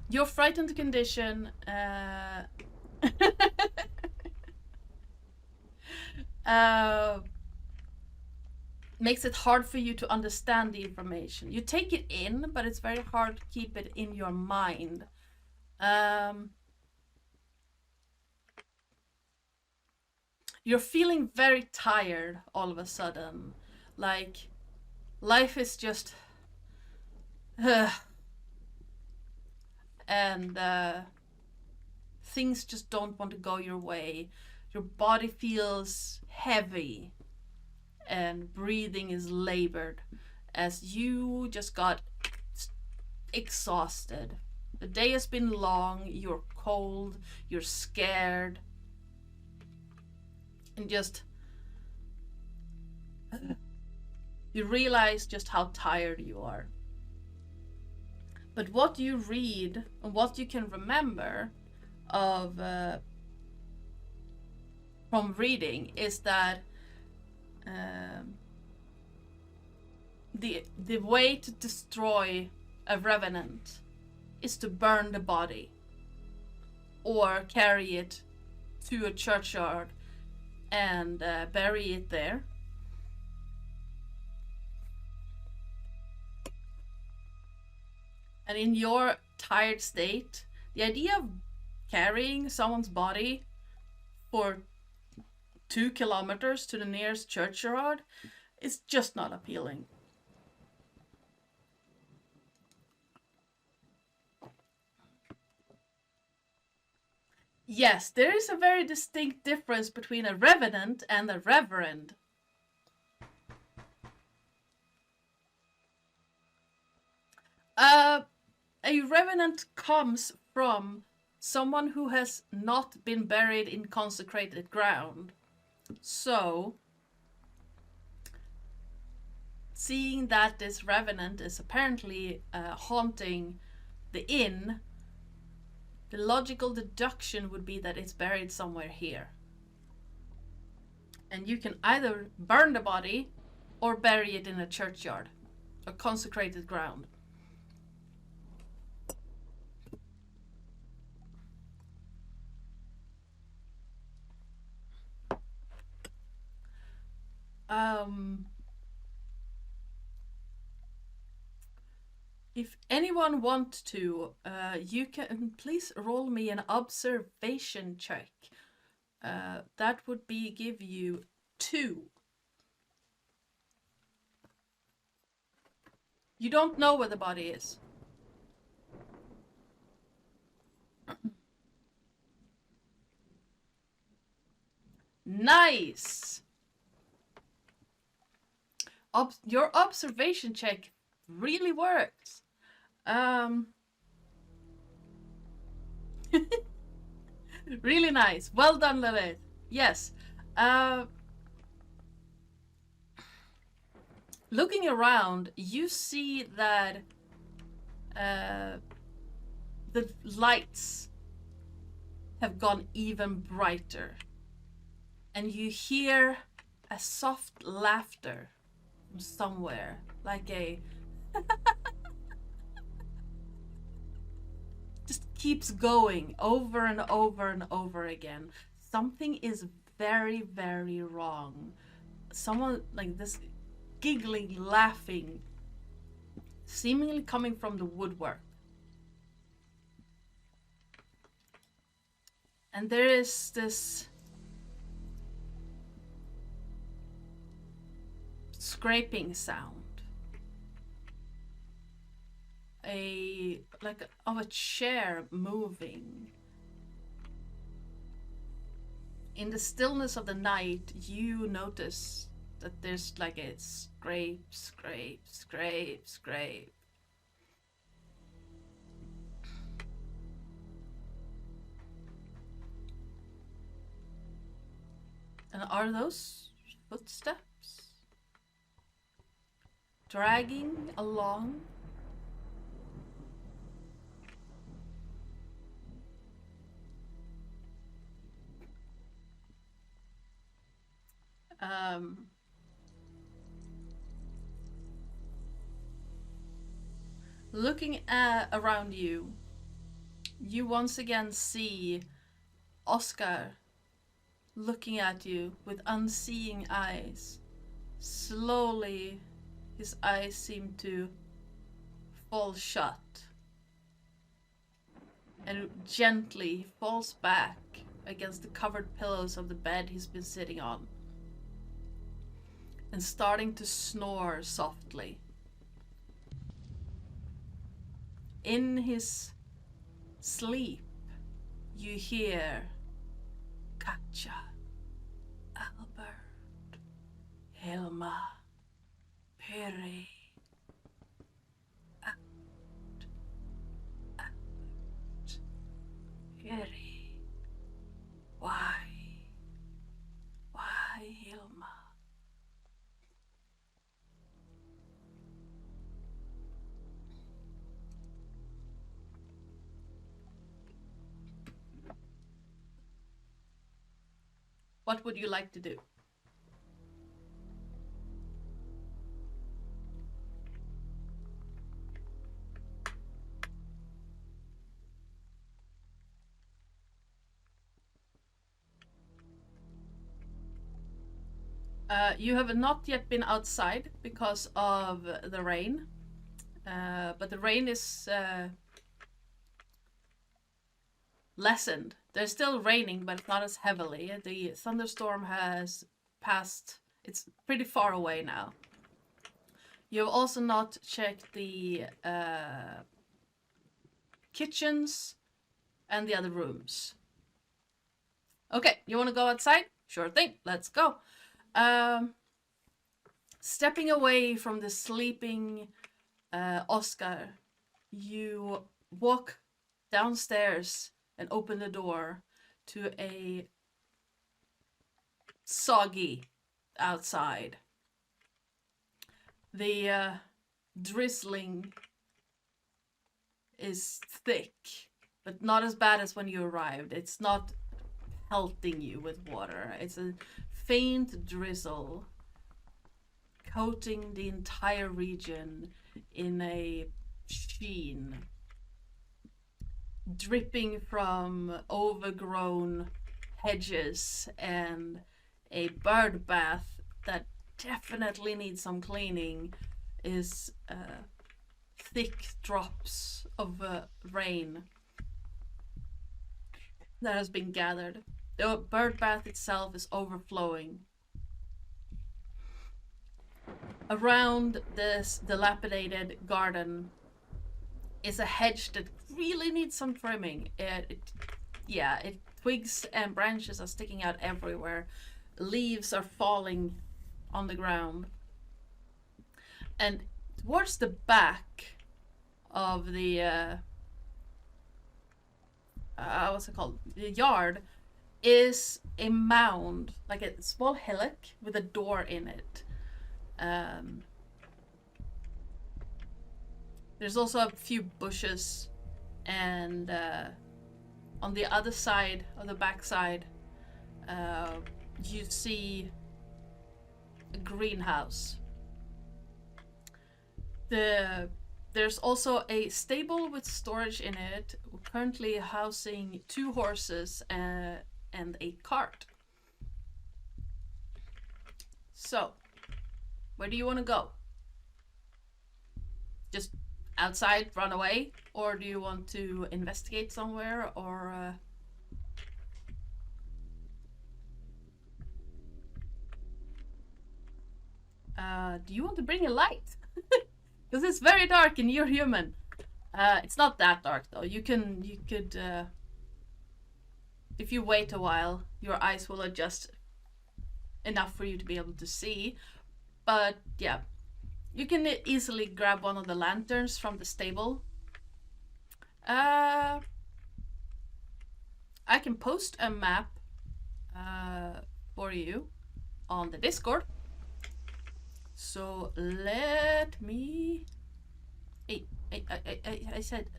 Your frightened condition makes it hard for you to understand the information. You take it in, but it's very hard to keep it in your mind. You're feeling very tired all of a sudden. Like, life is just... and things just don't want to go your way. Your body feels heavy and breathing is labored as you just got exhausted. The day has been long, you're cold, you're scared, and just you realize just how tired you are. But what you read and what you can remember of from reading is that the way to destroy a revenant is to burn the body or carry it to a churchyard and bury it there. And in your tired state, the idea of carrying someone's body for 2 kilometers to the nearest churchyard is just not appealing. Yes, there is a very distinct difference between a revenant and a reverend. A revenant comes from someone who has not been buried in consecrated ground. So, seeing that this revenant is apparently haunting the inn, the logical deduction would be that it's buried somewhere here. And you can either burn the body or bury it in a churchyard, a consecrated ground. If anyone wants to, you can please roll me an observation check. That would be give you 2. You don't know where the body is. Nice! Your observation check really works. Really nice. Well done, Lilith. Yes. Looking around, you see that the lights have gone even brighter. And you hear a soft laughter from somewhere, like a just keeps going over and over and over again. Something is very, very wrong. Someone like this giggling, laughing, seemingly coming from the woodwork. And there is this scraping sound. Like of a chair moving. In the stillness of the night, you notice that there's like a scrape, scrape, scrape, scrape. And are those footsteps dragging along? Looking around you, you once again see Oscar looking at you with unseeing eyes. Slowly, his eyes seem to fall shut, and gently falls back against the covered pillows of the bed he's been sitting on, and starting to snore softly. In his sleep, you hear Katja, Albert, Hilma, Piri, Albert, Piri. Why, Hilma? What would you like to do? You have not yet been outside because of the rain, but the rain is lessened. There's still raining, but it's not as heavily. The thunderstorm has passed. It's pretty far away now. You have also not checked the kitchens and the other rooms. Okay, you want to go outside? Sure thing, let's go. Stepping away from the sleeping Oscar, you walk downstairs and open the door to a soggy outside. The drizzling is thick, but not as bad as when you arrived. It's not pelting you with water. It's a faint drizzle coating the entire region in a sheen, dripping from overgrown hedges and a bird bath that definitely needs some cleaning is thick drops of rain that has been gathered. The bird bath itself is overflowing. Around this dilapidated garden is a hedge that really needs some trimming. Twigs and branches are sticking out everywhere. Leaves are falling on the ground. And towards the back of the what's it called? The yard is a mound, like a small hillock with a door in it. There's also a few bushes, and on the other side of the backside, you see a greenhouse. There's also a stable with storage in it, currently housing 2 horses and a cart. So, where do you want to go? Just outside, run away? Or do you want to investigate somewhere, or... do you want to bring a light? Because it's very dark and you're human. It's not that dark though. You could, if you wait a while, your eyes will adjust enough for you to be able to see. But yeah, you can easily grab one of the lanterns from the stable. I can post a map for you on the Discord. So let me... I said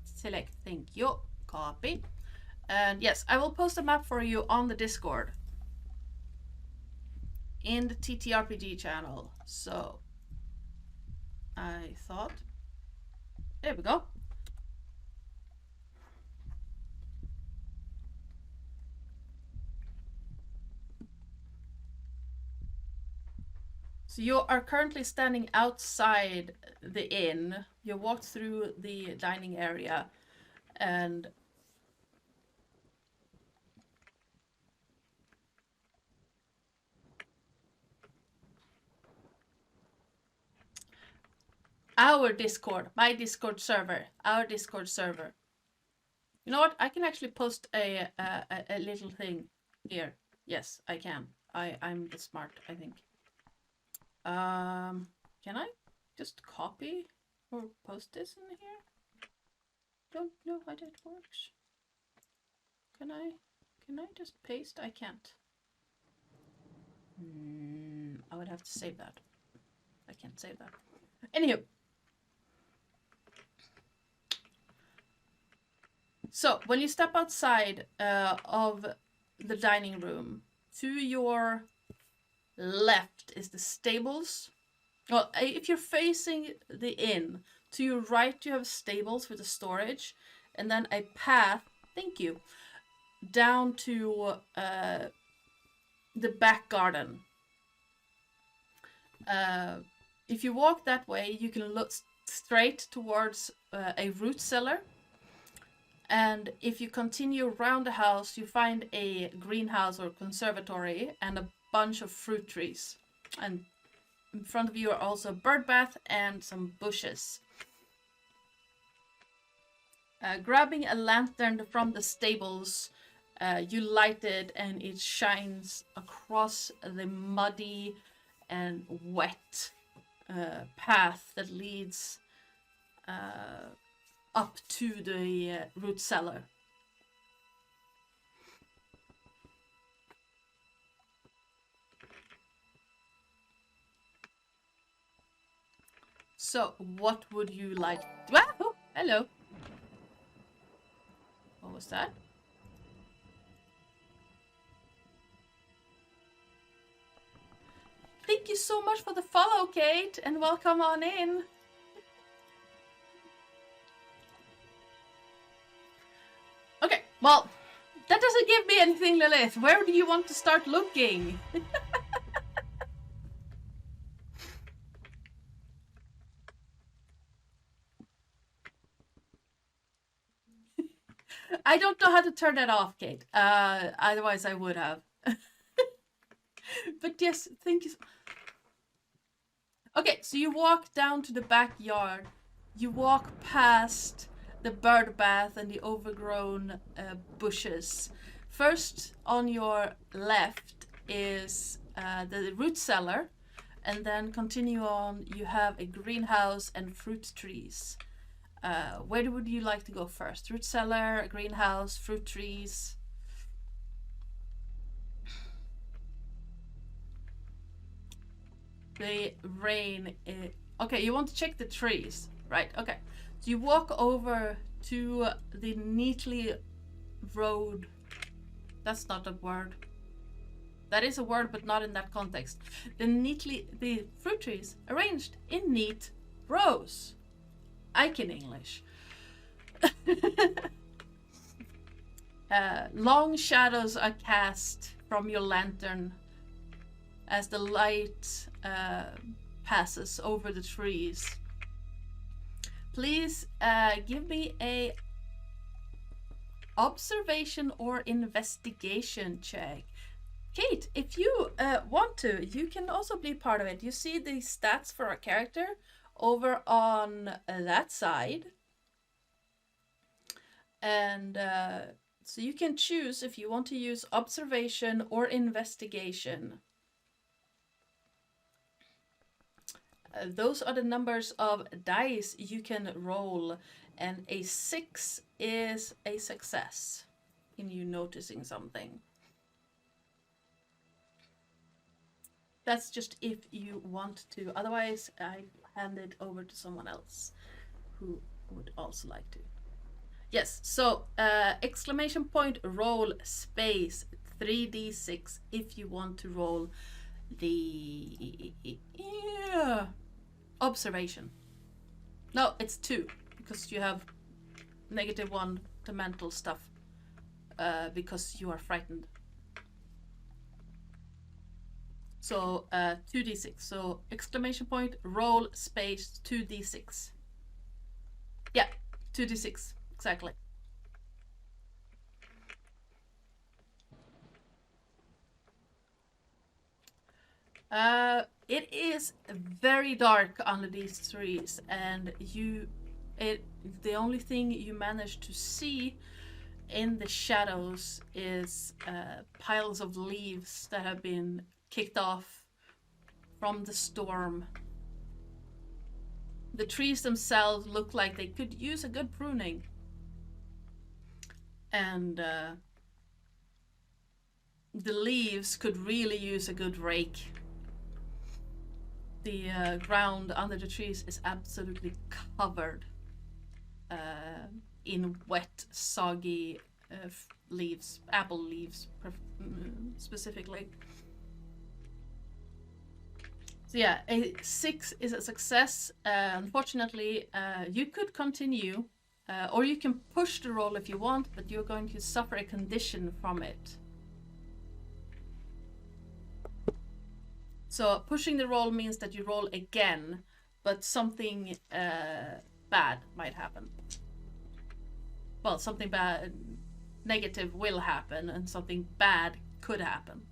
select, thank you, copy. And yes, I will post a map for you on the Discord. In the TTRPG channel. So I thought... There we go. So you are currently standing outside the inn. You walked through the dining area and our Discord, my Discord server, our Discord server. You know what? I can actually post a little thing here. Yes, I can. I'm the smart, I think. Can I just copy or post this in here? Don't know how that works. Can I just paste? I can't. I would have to save that. I can't save that. Anywho. So, when you step outside of the dining room, to your left is the stables. Well, if you're facing the inn, to your right you have stables with the storage, and then a path, thank you, down to the back garden. If you walk that way, you can look straight towards a root cellar. And if you continue around the house, you find a greenhouse or conservatory and a bunch of fruit trees. And in front of you are also a bird bath and some bushes. Grabbing a lantern from the stables, you light it and it shines across the muddy and wet path that leads up to the root cellar. So, what would you like? Oh, hello. What was that? Thank you so much for the follow, Kate, and welcome on in. Okay, well, that doesn't give me anything, Lilith. Where do you want to start looking? I don't know how to turn that off, Kate. Otherwise I would have. But yes, thank you. Okay, so you walk down to the backyard. You walk past the bird bath and the overgrown bushes. First, on your left is the root cellar, and then continue on. You have a greenhouse and fruit trees. Where would you like to go first? Root cellar, greenhouse, fruit trees? The rain is... Okay, you want to check the trees. Right, okay. So you walk over to the neatly rowed... That's not a word. That is a word, but not in that context. The fruit trees arranged in neat rows. I can English. Long shadows are cast from your lantern as the light passes over the trees. Please give me a observation or investigation check. Kate, if you want to, you can also be part of it. You see the stats for a character over on that side. And so you can choose if you want to use observation or investigation. Those are the numbers of dice you can roll, and a 6 is a success in you noticing something. That's just if you want to. Otherwise, I hand it over to someone else who would also like to. Yes, so exclamation point roll space 3d6 if you want to roll the observation. No, it's 2 because you have -1 to mental stuff because you are frightened. So 2d6. So exclamation point roll space 2d6. Yeah, 2d6 exactly. It is very dark under these trees, and the only thing you manage to see in the shadows is piles of leaves that have been kicked off from the storm. The trees themselves look like they could use a good pruning. And the leaves could really use a good rake. The ground under the trees is absolutely covered in wet, soggy leaves, apple leaves specifically. So yeah, a 6 is a success. Unfortunately, you could continue, or you can push the roll if you want, but you're going to suffer a condition from it. So pushing the roll means that you roll again, but something bad might happen. Well, something bad, negative will happen, and something bad could happen.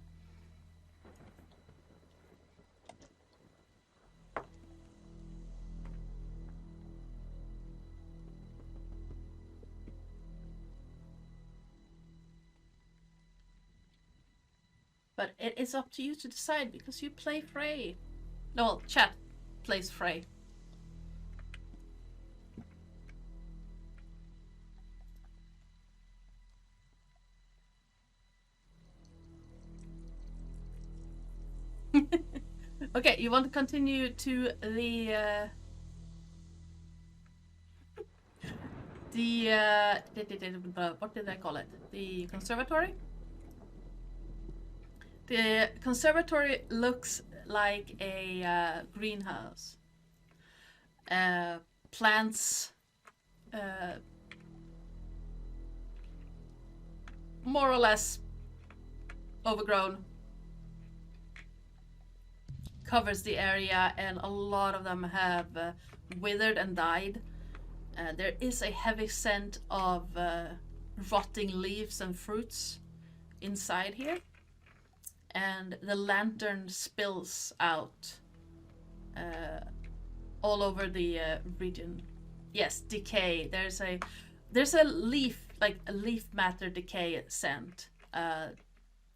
But it is up to you to decide because you play Frey. No, chat plays Frey. Okay, you want to continue to the what did I call it? The conservatory? The conservatory looks like a greenhouse. Plants, more or less overgrown, covers the area, and a lot of them have withered and died. There is a heavy scent of rotting leaves and fruits inside here. And the lantern spills out all over the region. Yes, decay. There's a leaf, like a leaf matter decay scent.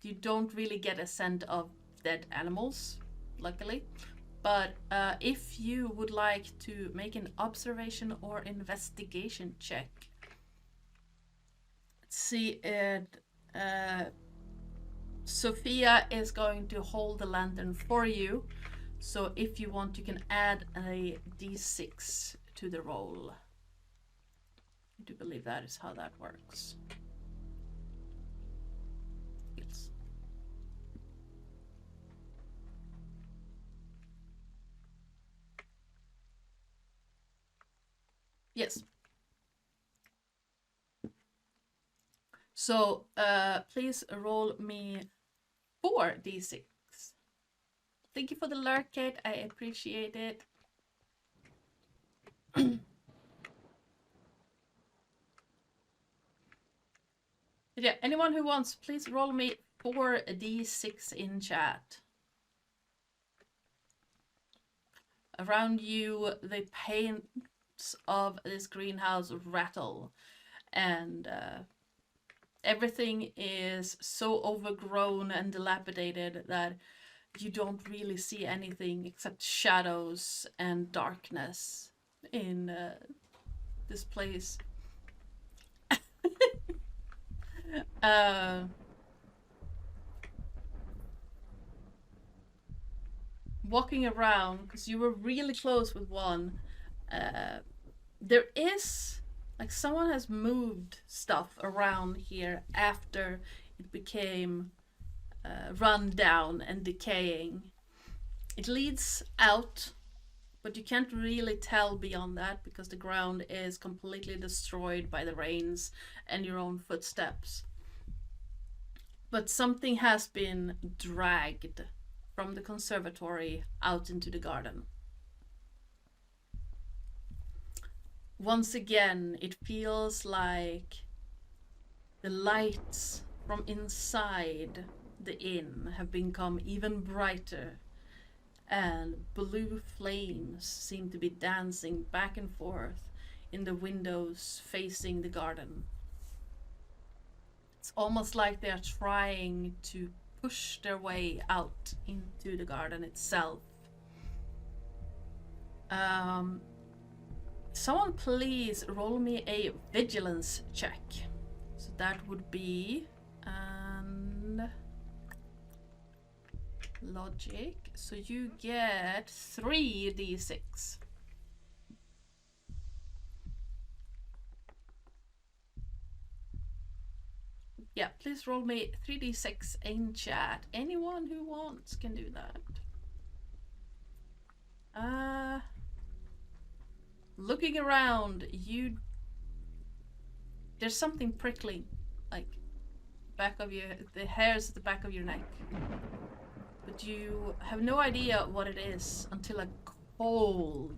You don't really get a scent of dead animals, luckily. But if you would like to make an observation or investigation check, let's see it. Sophia is going to hold the lantern for you. So if you want, you can add a d6 to the roll. I do believe that is how that works. Yes. Yes. So please roll me 4d6. Thank you for the lurk, Kate. I appreciate it. Yeah, anyone who wants, please roll me 4d6 in chat. Around you, the paints of this greenhouse rattle, and everything is so overgrown and dilapidated that you don't really see anything except shadows and darkness in this place. Walking around, because you were really close with one, there is, like, someone has moved stuff around here after it became run down and decaying. It leads out, but you can't really tell beyond that because the ground is completely destroyed by the rains and your own footsteps. But something has been dragged from the conservatory out into the garden. Once again, it feels like the lights from inside the inn have become even brighter, and blue flames seem to be dancing back and forth in the windows facing the garden. It's almost like they're trying to push their way out into the garden itself. Someone please roll me a vigilance check. So that would be logic. So you get 3d6. Yeah, please roll me 3d6 in chat. Anyone who wants can do that. Looking around, there's something prickling, like back of the hairs at the back of your neck. But you have no idea what it is until a cold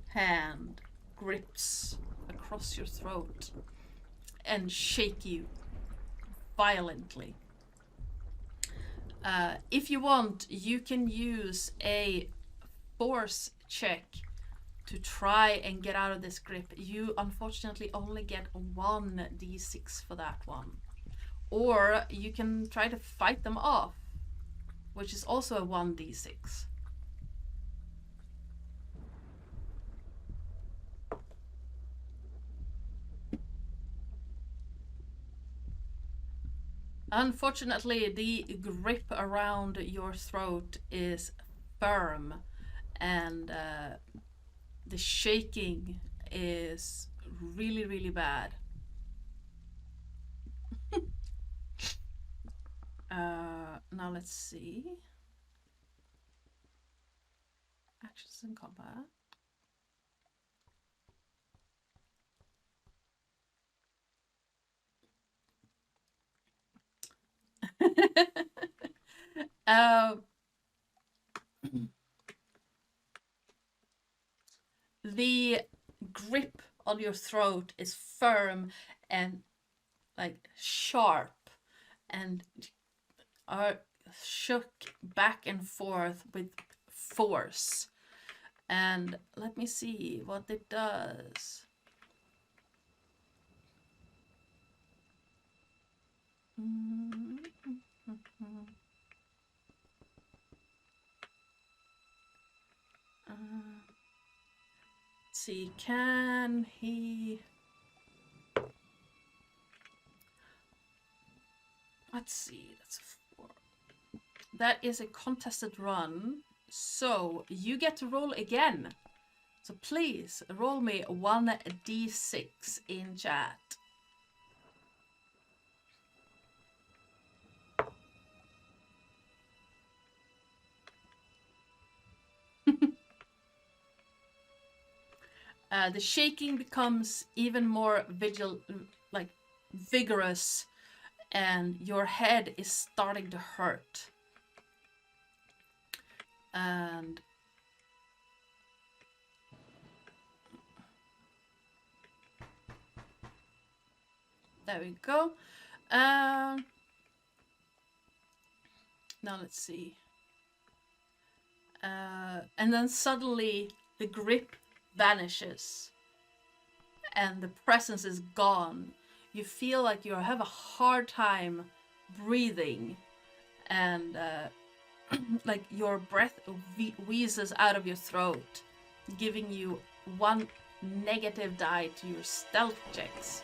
hand grips across your throat and shake you violently. If you want, you can use a force check to try and get out of this grip. You unfortunately only get 1d6 for that one. Or you can try to fight them off, which is also a 1d6. Unfortunately, the grip around your throat is firm, and the shaking is really, really bad. Now let's see. Actions in combat. The grip on your throat is firm and like sharp, and are shook back and forth with force. And let me see what it does. Let's see, can he... Let's see, that's 4. That is a contested run, so you get to roll again. So please roll me 1d6 in chat. The shaking becomes even more vigorous, and your head is starting to hurt. And there we go. Now let's see. And then suddenly the grip vanishes and the presence is gone. You feel like you have a hard time breathing, and like your breath wheezes out of your throat, giving you 1 negative die to your stealth checks.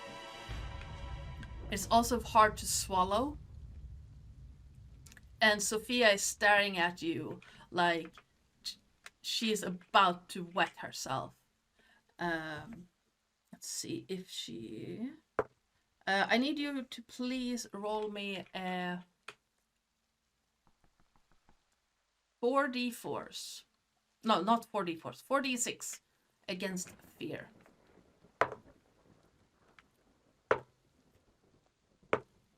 It's also hard to swallow, and Sophia is staring at you like she's about to wet herself. Let's see if she... I need you to please roll me a 4d4s. No, not 4d4s. 4d6 against fear.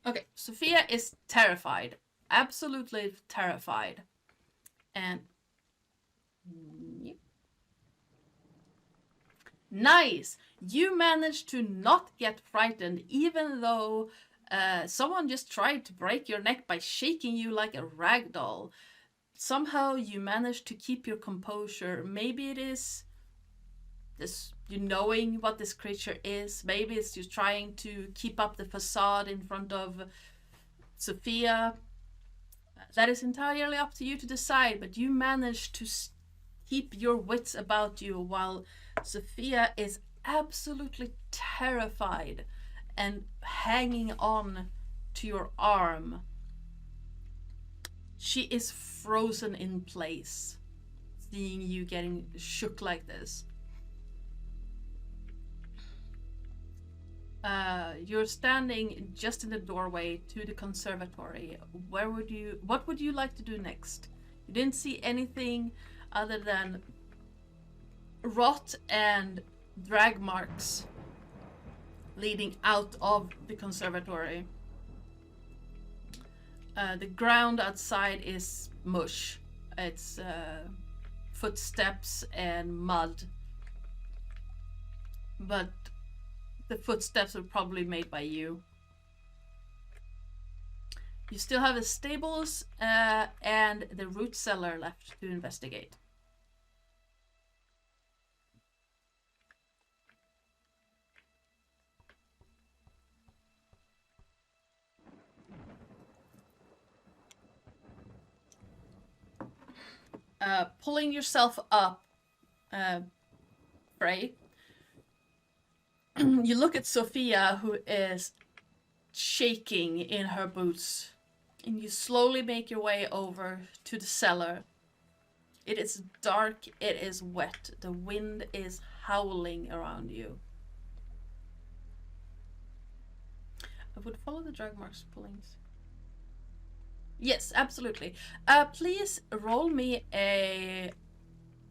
Okay, Sophia is terrified. Absolutely terrified. And... Nice! You managed to not get frightened, even though someone just tried to break your neck by shaking you like a rag doll. Somehow you managed to keep your composure. Maybe it is this, you knowing what this creature is. Maybe it's just trying to keep up the facade in front of Sophia. That is entirely up to you to decide, but you managed to keep your wits about you while Sophia is absolutely terrified and hanging on to your arm. She is frozen in place, seeing you getting shook like this. You're standing just in the doorway to the conservatory. What would you like to do next? You didn't see anything other than rot and drag marks leading out of the conservatory. The ground outside is mush. It's footsteps and mud. But the footsteps were probably made by you. You still have the stables and the root cellar left to investigate. Pulling yourself up, Frey, you look at Sophia, who is shaking in her boots, and you slowly make your way over to the cellar. It is dark, it is wet, the wind is howling around you. I would follow the drag marks pullings. Yes, absolutely. Please roll me a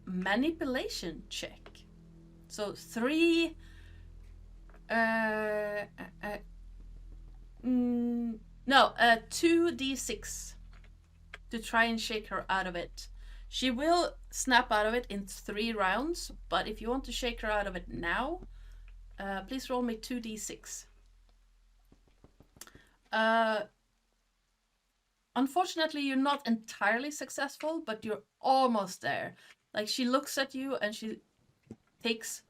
manipulation check. So 3... no, 2d6 to try and shake her out of it. She will snap out of it in 3 rounds, but if you want to shake her out of it now, please roll me 2d6. Unfortunately, you're not entirely successful, but you're almost there. Like, she looks at you and she takes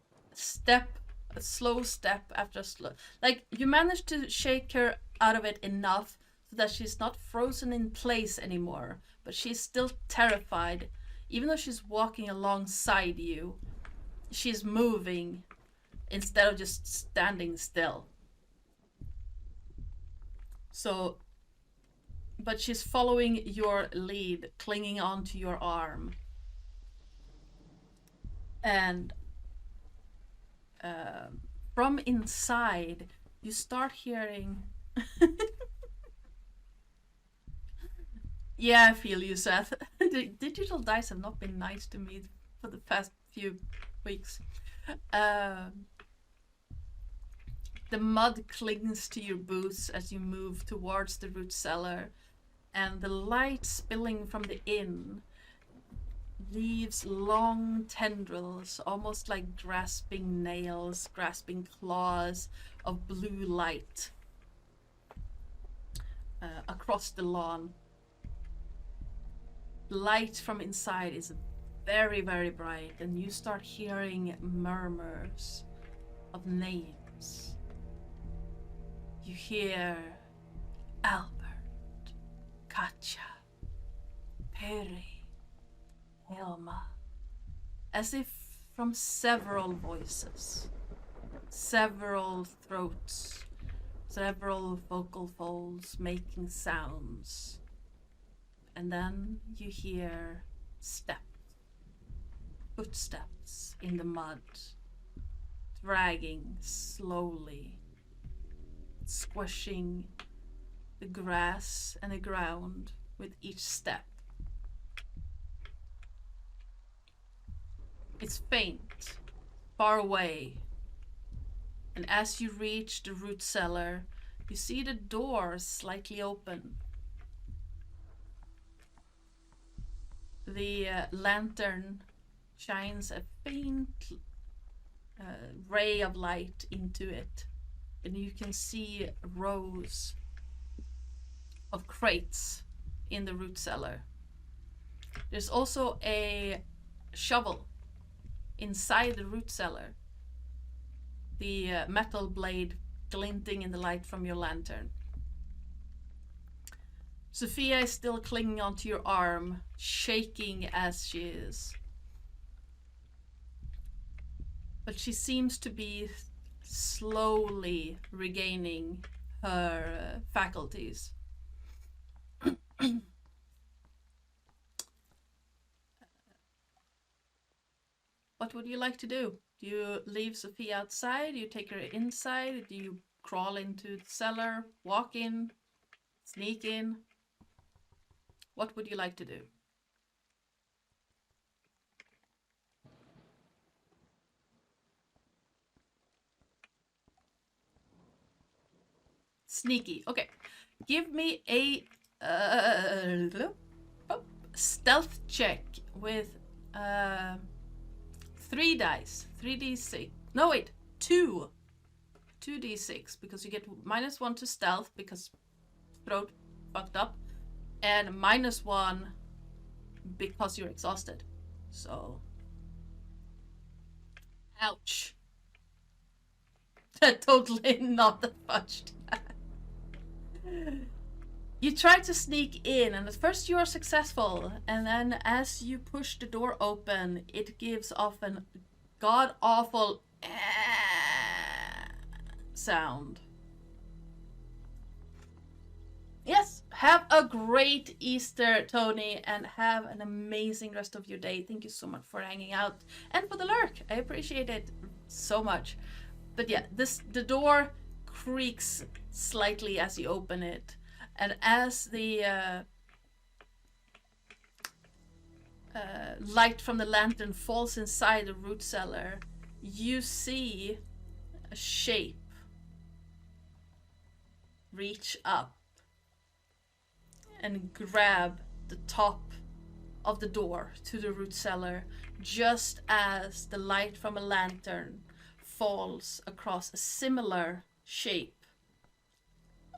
a slow step after slow. Like, you manage to shake her out of it enough so that she's not frozen in place anymore, but she's still terrified. Even though she's walking alongside you, she's moving instead of just standing still. So, but she's following your lead, clinging onto your arm. And from inside, you start hearing. Yeah, I feel you, Seth. The digital dice have not been nice to me for the past few weeks. The mud clings to your boots as you move towards the root cellar, and the light spilling from the inn leaves long tendrils, almost like grasping nails, grasping claws of blue light across the lawn. Light from inside is very, very bright, and you start hearing murmurs of names. You hear Albert, Katja, Peri, Helma, as if from several voices, several throats, several vocal folds making sounds. And then you hear footsteps in the mud, dragging slowly, squishing the grass and the ground with each step. It's faint, far away, and as you reach the root cellar, you see the door slightly open. The lantern shines a faint ray of light into it, and you can see rows of crates in the root cellar. There's also a shovel inside the root cellar, the metal blade glinting in the light from your lantern. Sophia is still clinging onto your arm, shaking as she is. But she seems to be slowly regaining her faculties. What would you like to do? Do you leave Sophia outside? Do you take her inside? Do you crawl into the cellar, walk in, sneak in? What would you like to do? Sneaky. Okay. Give me a stealth check with 3 dice. 3d6. No, wait. 2d6, because you get -1 to stealth because throat fucked up, and -1 because you're exhausted. So, ouch. Totally not the fudged. You try to sneak in, and at first you are successful, and then as you push the door open, it gives off an god-awful sound. Yes, have a great Easter, Tony, and have an amazing rest of your day. Thank you so much for hanging out and for the lurk. I appreciate it so much. But yeah, the door creaks slightly as you open it, and as the light from the lantern falls inside the root cellar, you see a shape reach up and grab the top of the door to the root cellar just as the light from a lantern falls across a similar shape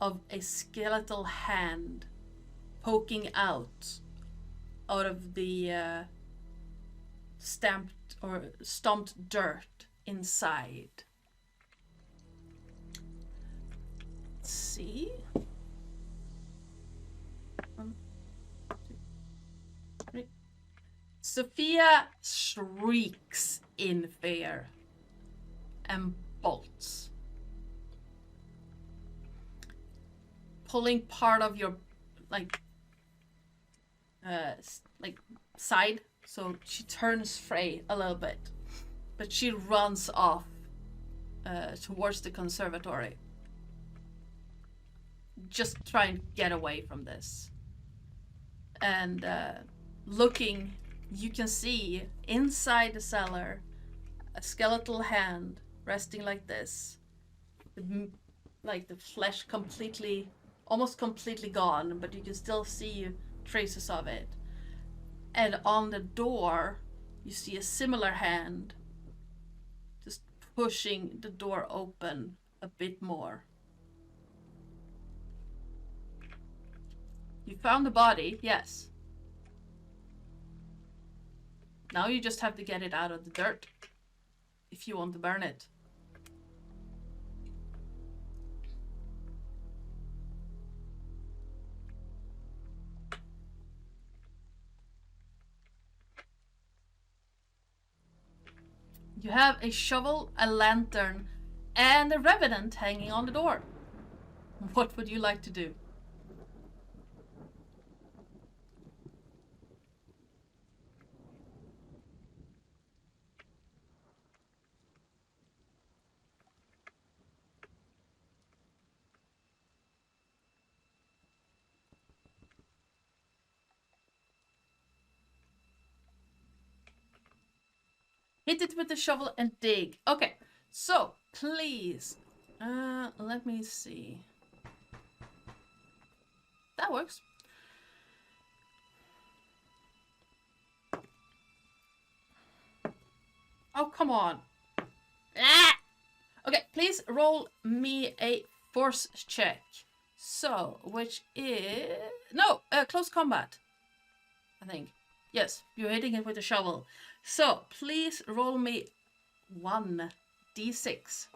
of a skeletal hand poking out of the stamped or stomped dirt inside. Let's see. 1, 2, 3. Sophia shrieks in fear and bolts, pulling part of your side, so she turns Frey a little bit, but she runs off towards the conservatory. Just try and get away from this. And looking, you can see inside the cellar a skeletal hand resting like this. Like the flesh completely, almost completely gone, but you can still see traces of it. And on the door, you see a similar hand just pushing the door open a bit more. You found the body, yes. Now you just have to get it out of the dirt if you want to burn it. You have a shovel, a lantern, and a revenant hanging on the door. What would you like to do? Hit it with the shovel and dig. Okay, so please, let me see. That works. Oh, come on. Ah! Okay, please roll me a force check. So, which is... No, close combat, I think. Yes, you're hitting it with a shovel. So, please roll me 1d6.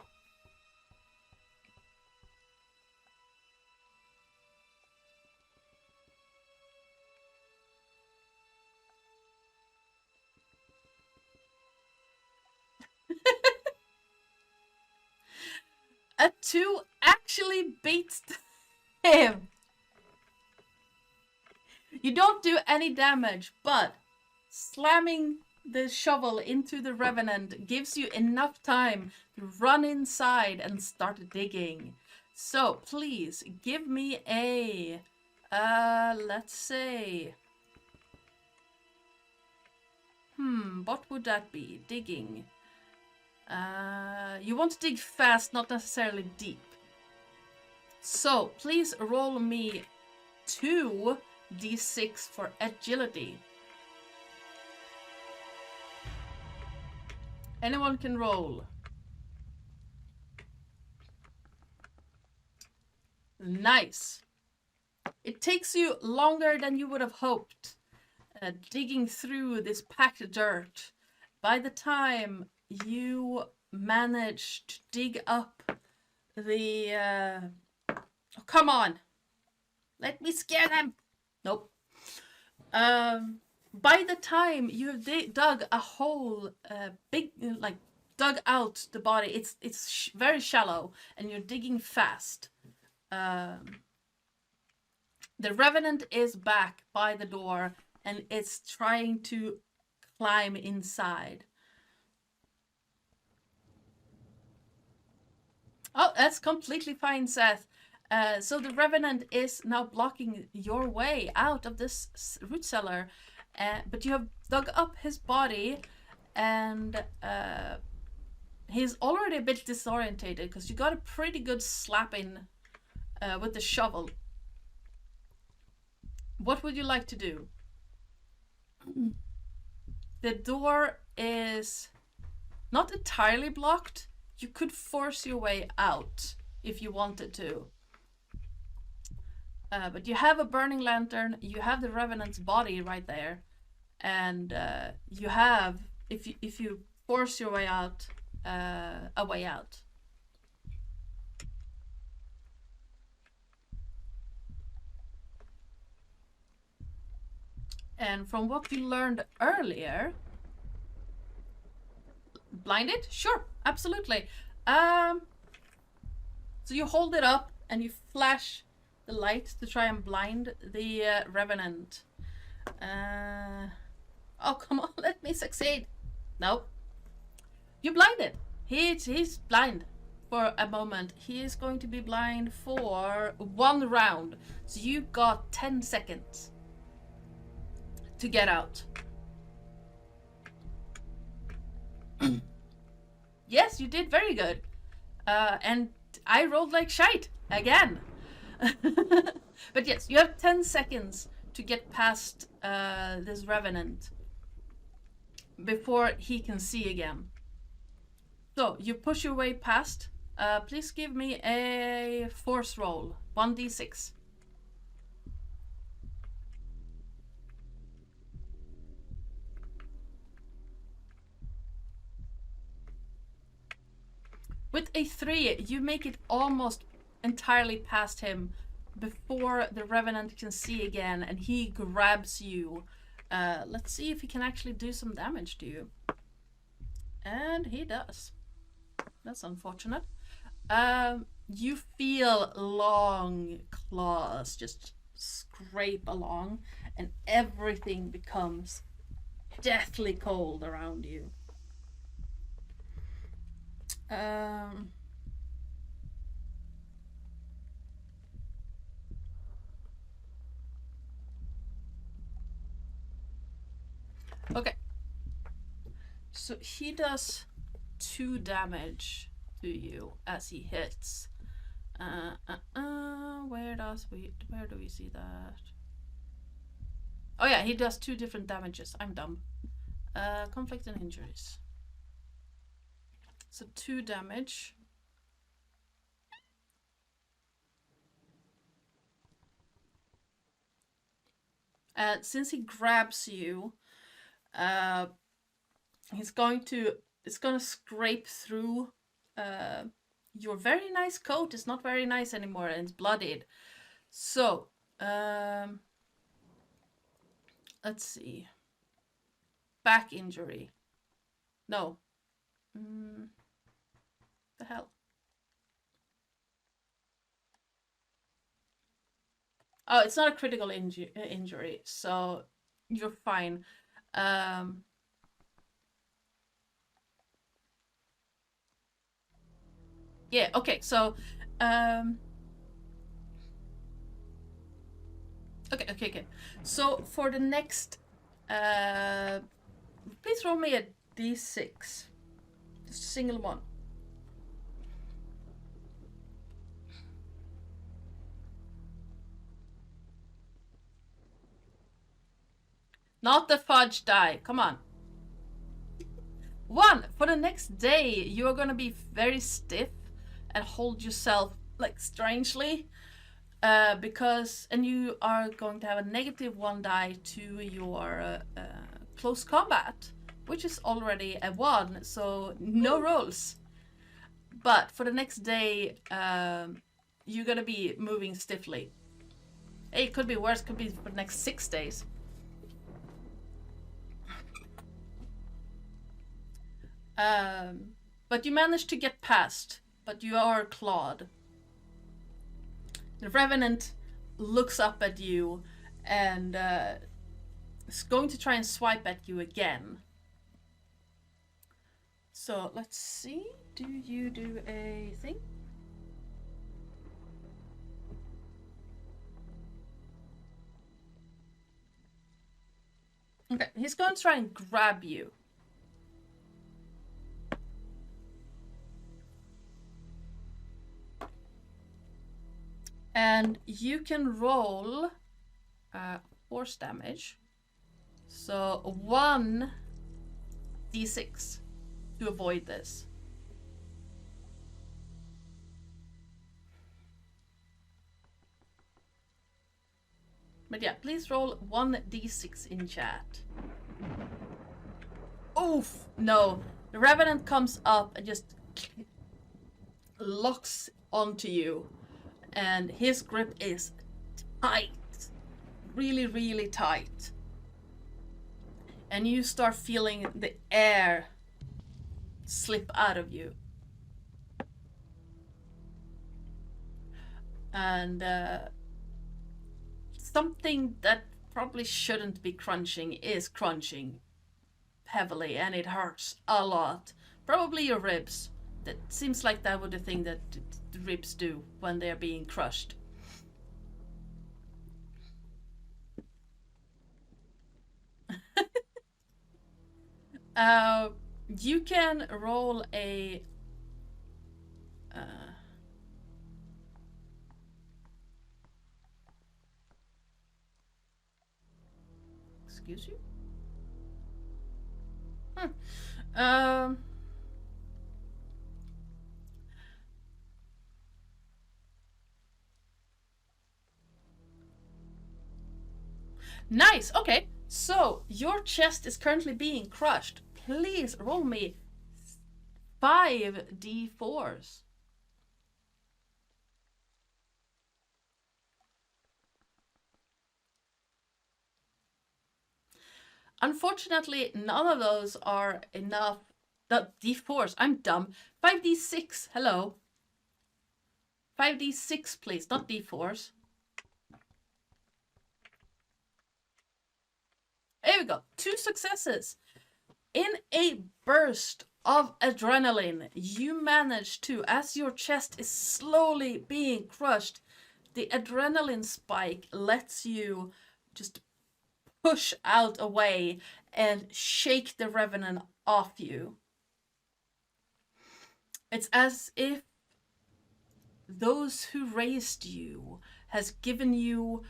A 2 actually beats him. You don't do any damage, but slamming the shovel into the revenant gives you enough time to run inside and start digging. So please give me a let's say, what would that be? Digging. You want to dig fast, not necessarily deep. So please roll me 2d6 for agility. Anyone can roll. Nice. It takes you longer than you would have hoped, digging through this packed dirt. By the time you manage to dig up the... Oh, come on! Let me scare them! Nope. By the time you have dug a hole, big, like, dug out the body, it's very shallow, and you're digging fast. The revenant is back by the door, and it's trying to climb inside. Oh, that's completely fine, Seth. So the revenant is now blocking your way out of this root cellar. But you have dug up his body, and he's already a bit disorientated because you got a pretty good slapping with the shovel. What would you like to do? The door is not entirely blocked. You could force your way out if you wanted to. But you have a burning lantern, you have the revenant's body right there, and you have, if you force your way out, a way out. And from what we learned earlier, blinded? Sure, absolutely. So you hold it up and you flash the light to try and blind the revenant. Oh, come on, let me succeed. No. You blinded. He's blind. for a moment. He is going to be blind for 1 round. So you got 10 seconds to get out. Yes, you did very good. And I rolled like shite again. But yes, you have 10 seconds to get past this revenant before he can see again. So you push your way past. Please give me a force roll, 1d6. With a 3, you make it almost entirely past him before the revenant can see again, and he grabs you. Let's see if he can actually do some damage to you. And he does. That's unfortunate. You feel long claws just scrape along, and everything becomes deathly cold around you. Okay. So he does 2 damage to you as he hits. Where do we see that? Oh yeah, he does 2 different damages. I'm dumb. Conflict and injuries. So 2 damage. Since he grabs you, it's gonna scrape through your very nice coat. Is not very nice anymore, and it's bloodied. So let's see. Back injury. No. The hell. Oh, it's not a critical injury, so you're fine. Yeah, okay, so okay. So for the next please roll me a d6. Just a single one. Not the fudge die. Come on. 1. For the next day, you are gonna be very stiff and hold yourself like strangely, and you are going to have a -1 die to your close combat, which is already a 1, so no rolls. But for the next day, you're gonna be moving stiffly. Hey, it could be worse. Could be for the next 6 days. But you managed to get past, but you are clawed. The Revenant looks up at you and is going to try and swipe at you again. So let's see. Do you do a thing? Okay, he's going to try and grab you. And you can roll force damage. So 1d6 to avoid this. But yeah, please roll 1d6 in chat. Oof! No. The Revenant comes up and just locks onto you. And his grip is tight. Really, really tight. And you start feeling the air slip out of you. And something that probably shouldn't be crunching is crunching heavily, and it hurts a lot. Probably your ribs. That seems like that would the thing that the ribs do when they're being crushed. You can roll a. Excuse you? Um. Nice. Okay. So your chest is currently being crushed. Please roll me 5d4s. Unfortunately, none of those are enough. The d4s. I'm dumb. 5d6. Hello. 5d6, please, not d4s. There we go. 2 successes. In a burst of adrenaline, you manage to, as your chest is slowly being crushed, the adrenaline spike lets you just push out away and shake the revenant off you. It's as if those who raised you has given you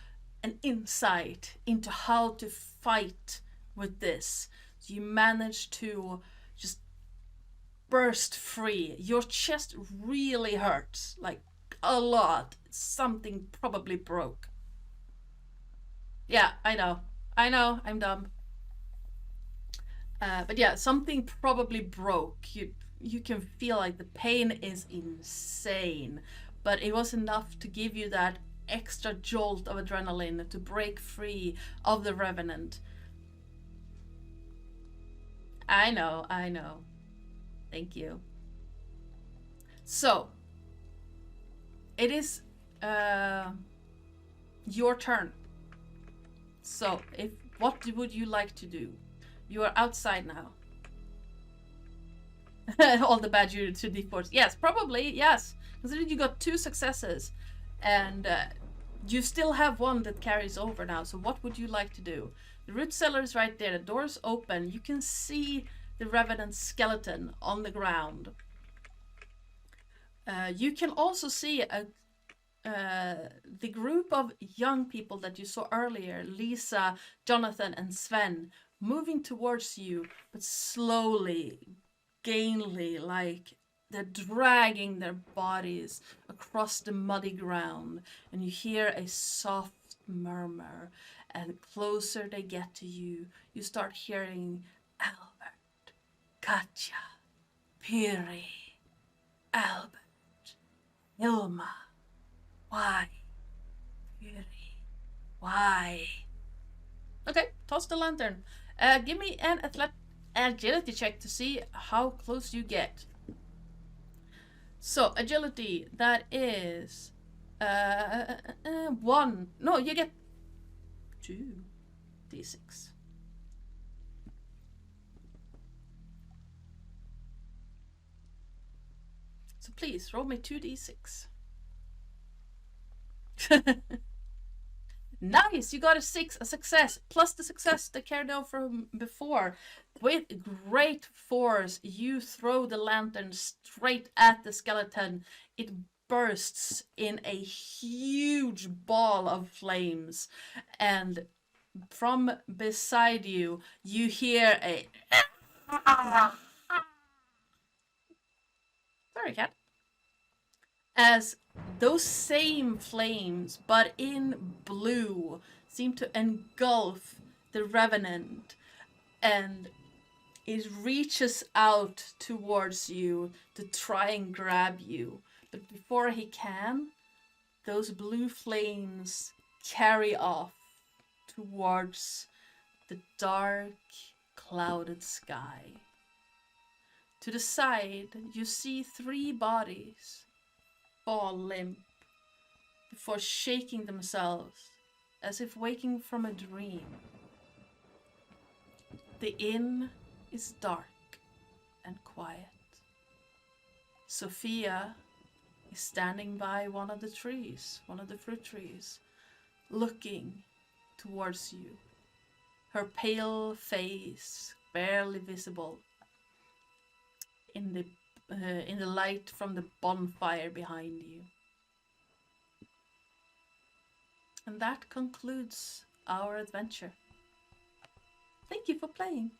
an insight into how to fight with this. So you manage to just burst free. Your chest really hurts, like a lot. Something probably broke. Yeah, I know, I'm dumb. But yeah, something probably broke. You can feel like the pain is insane, but it was enough to give you that extra jolt of adrenaline to break free of the revenant. I know. Thank you. So, it is your turn. So, what would you like to do? You are outside now. All the bad you to d4s. Yes, probably, yes. Considering you got 2 successes, and you still have 1 that carries over now. So what would you like to do? The root cellar is right there. The door's open. You can see the revenant skeleton on the ground. You can also see the group of young people that you saw earlier, Lisa, Jonathan, and Sven, moving towards you, but slowly, gainly, like they're dragging their bodies across the muddy ground, and you hear a soft murmur, and closer they get to you, you start hearing Albert, Katja, Piri, Albert, Hilma, why, Piri, why? Okay, toss the lantern. Give me an agility check to see how close you get. So, agility, that is 1. No, you get 2d6. So please, roll me 2d6. Nice, you got a success, plus the success that carried over from before. With great force, you throw the lantern straight at the skeleton. It bursts in a huge ball of flames, and from beside you, you hear a... Sorry, cat. As those same flames, but in blue, seem to engulf the revenant, and it reaches out towards you to try and grab you. But before he can, those blue flames carry off towards the dark, clouded sky. To the side, you see 3 bodies fall limp before shaking themselves as if waking from a dream. The inn is dark and quiet. Sophia is standing by one of the trees, one of the fruit trees, looking towards you. Her pale face barely visible in the light from the bonfire behind you. And that concludes our adventure. Thank you for playing.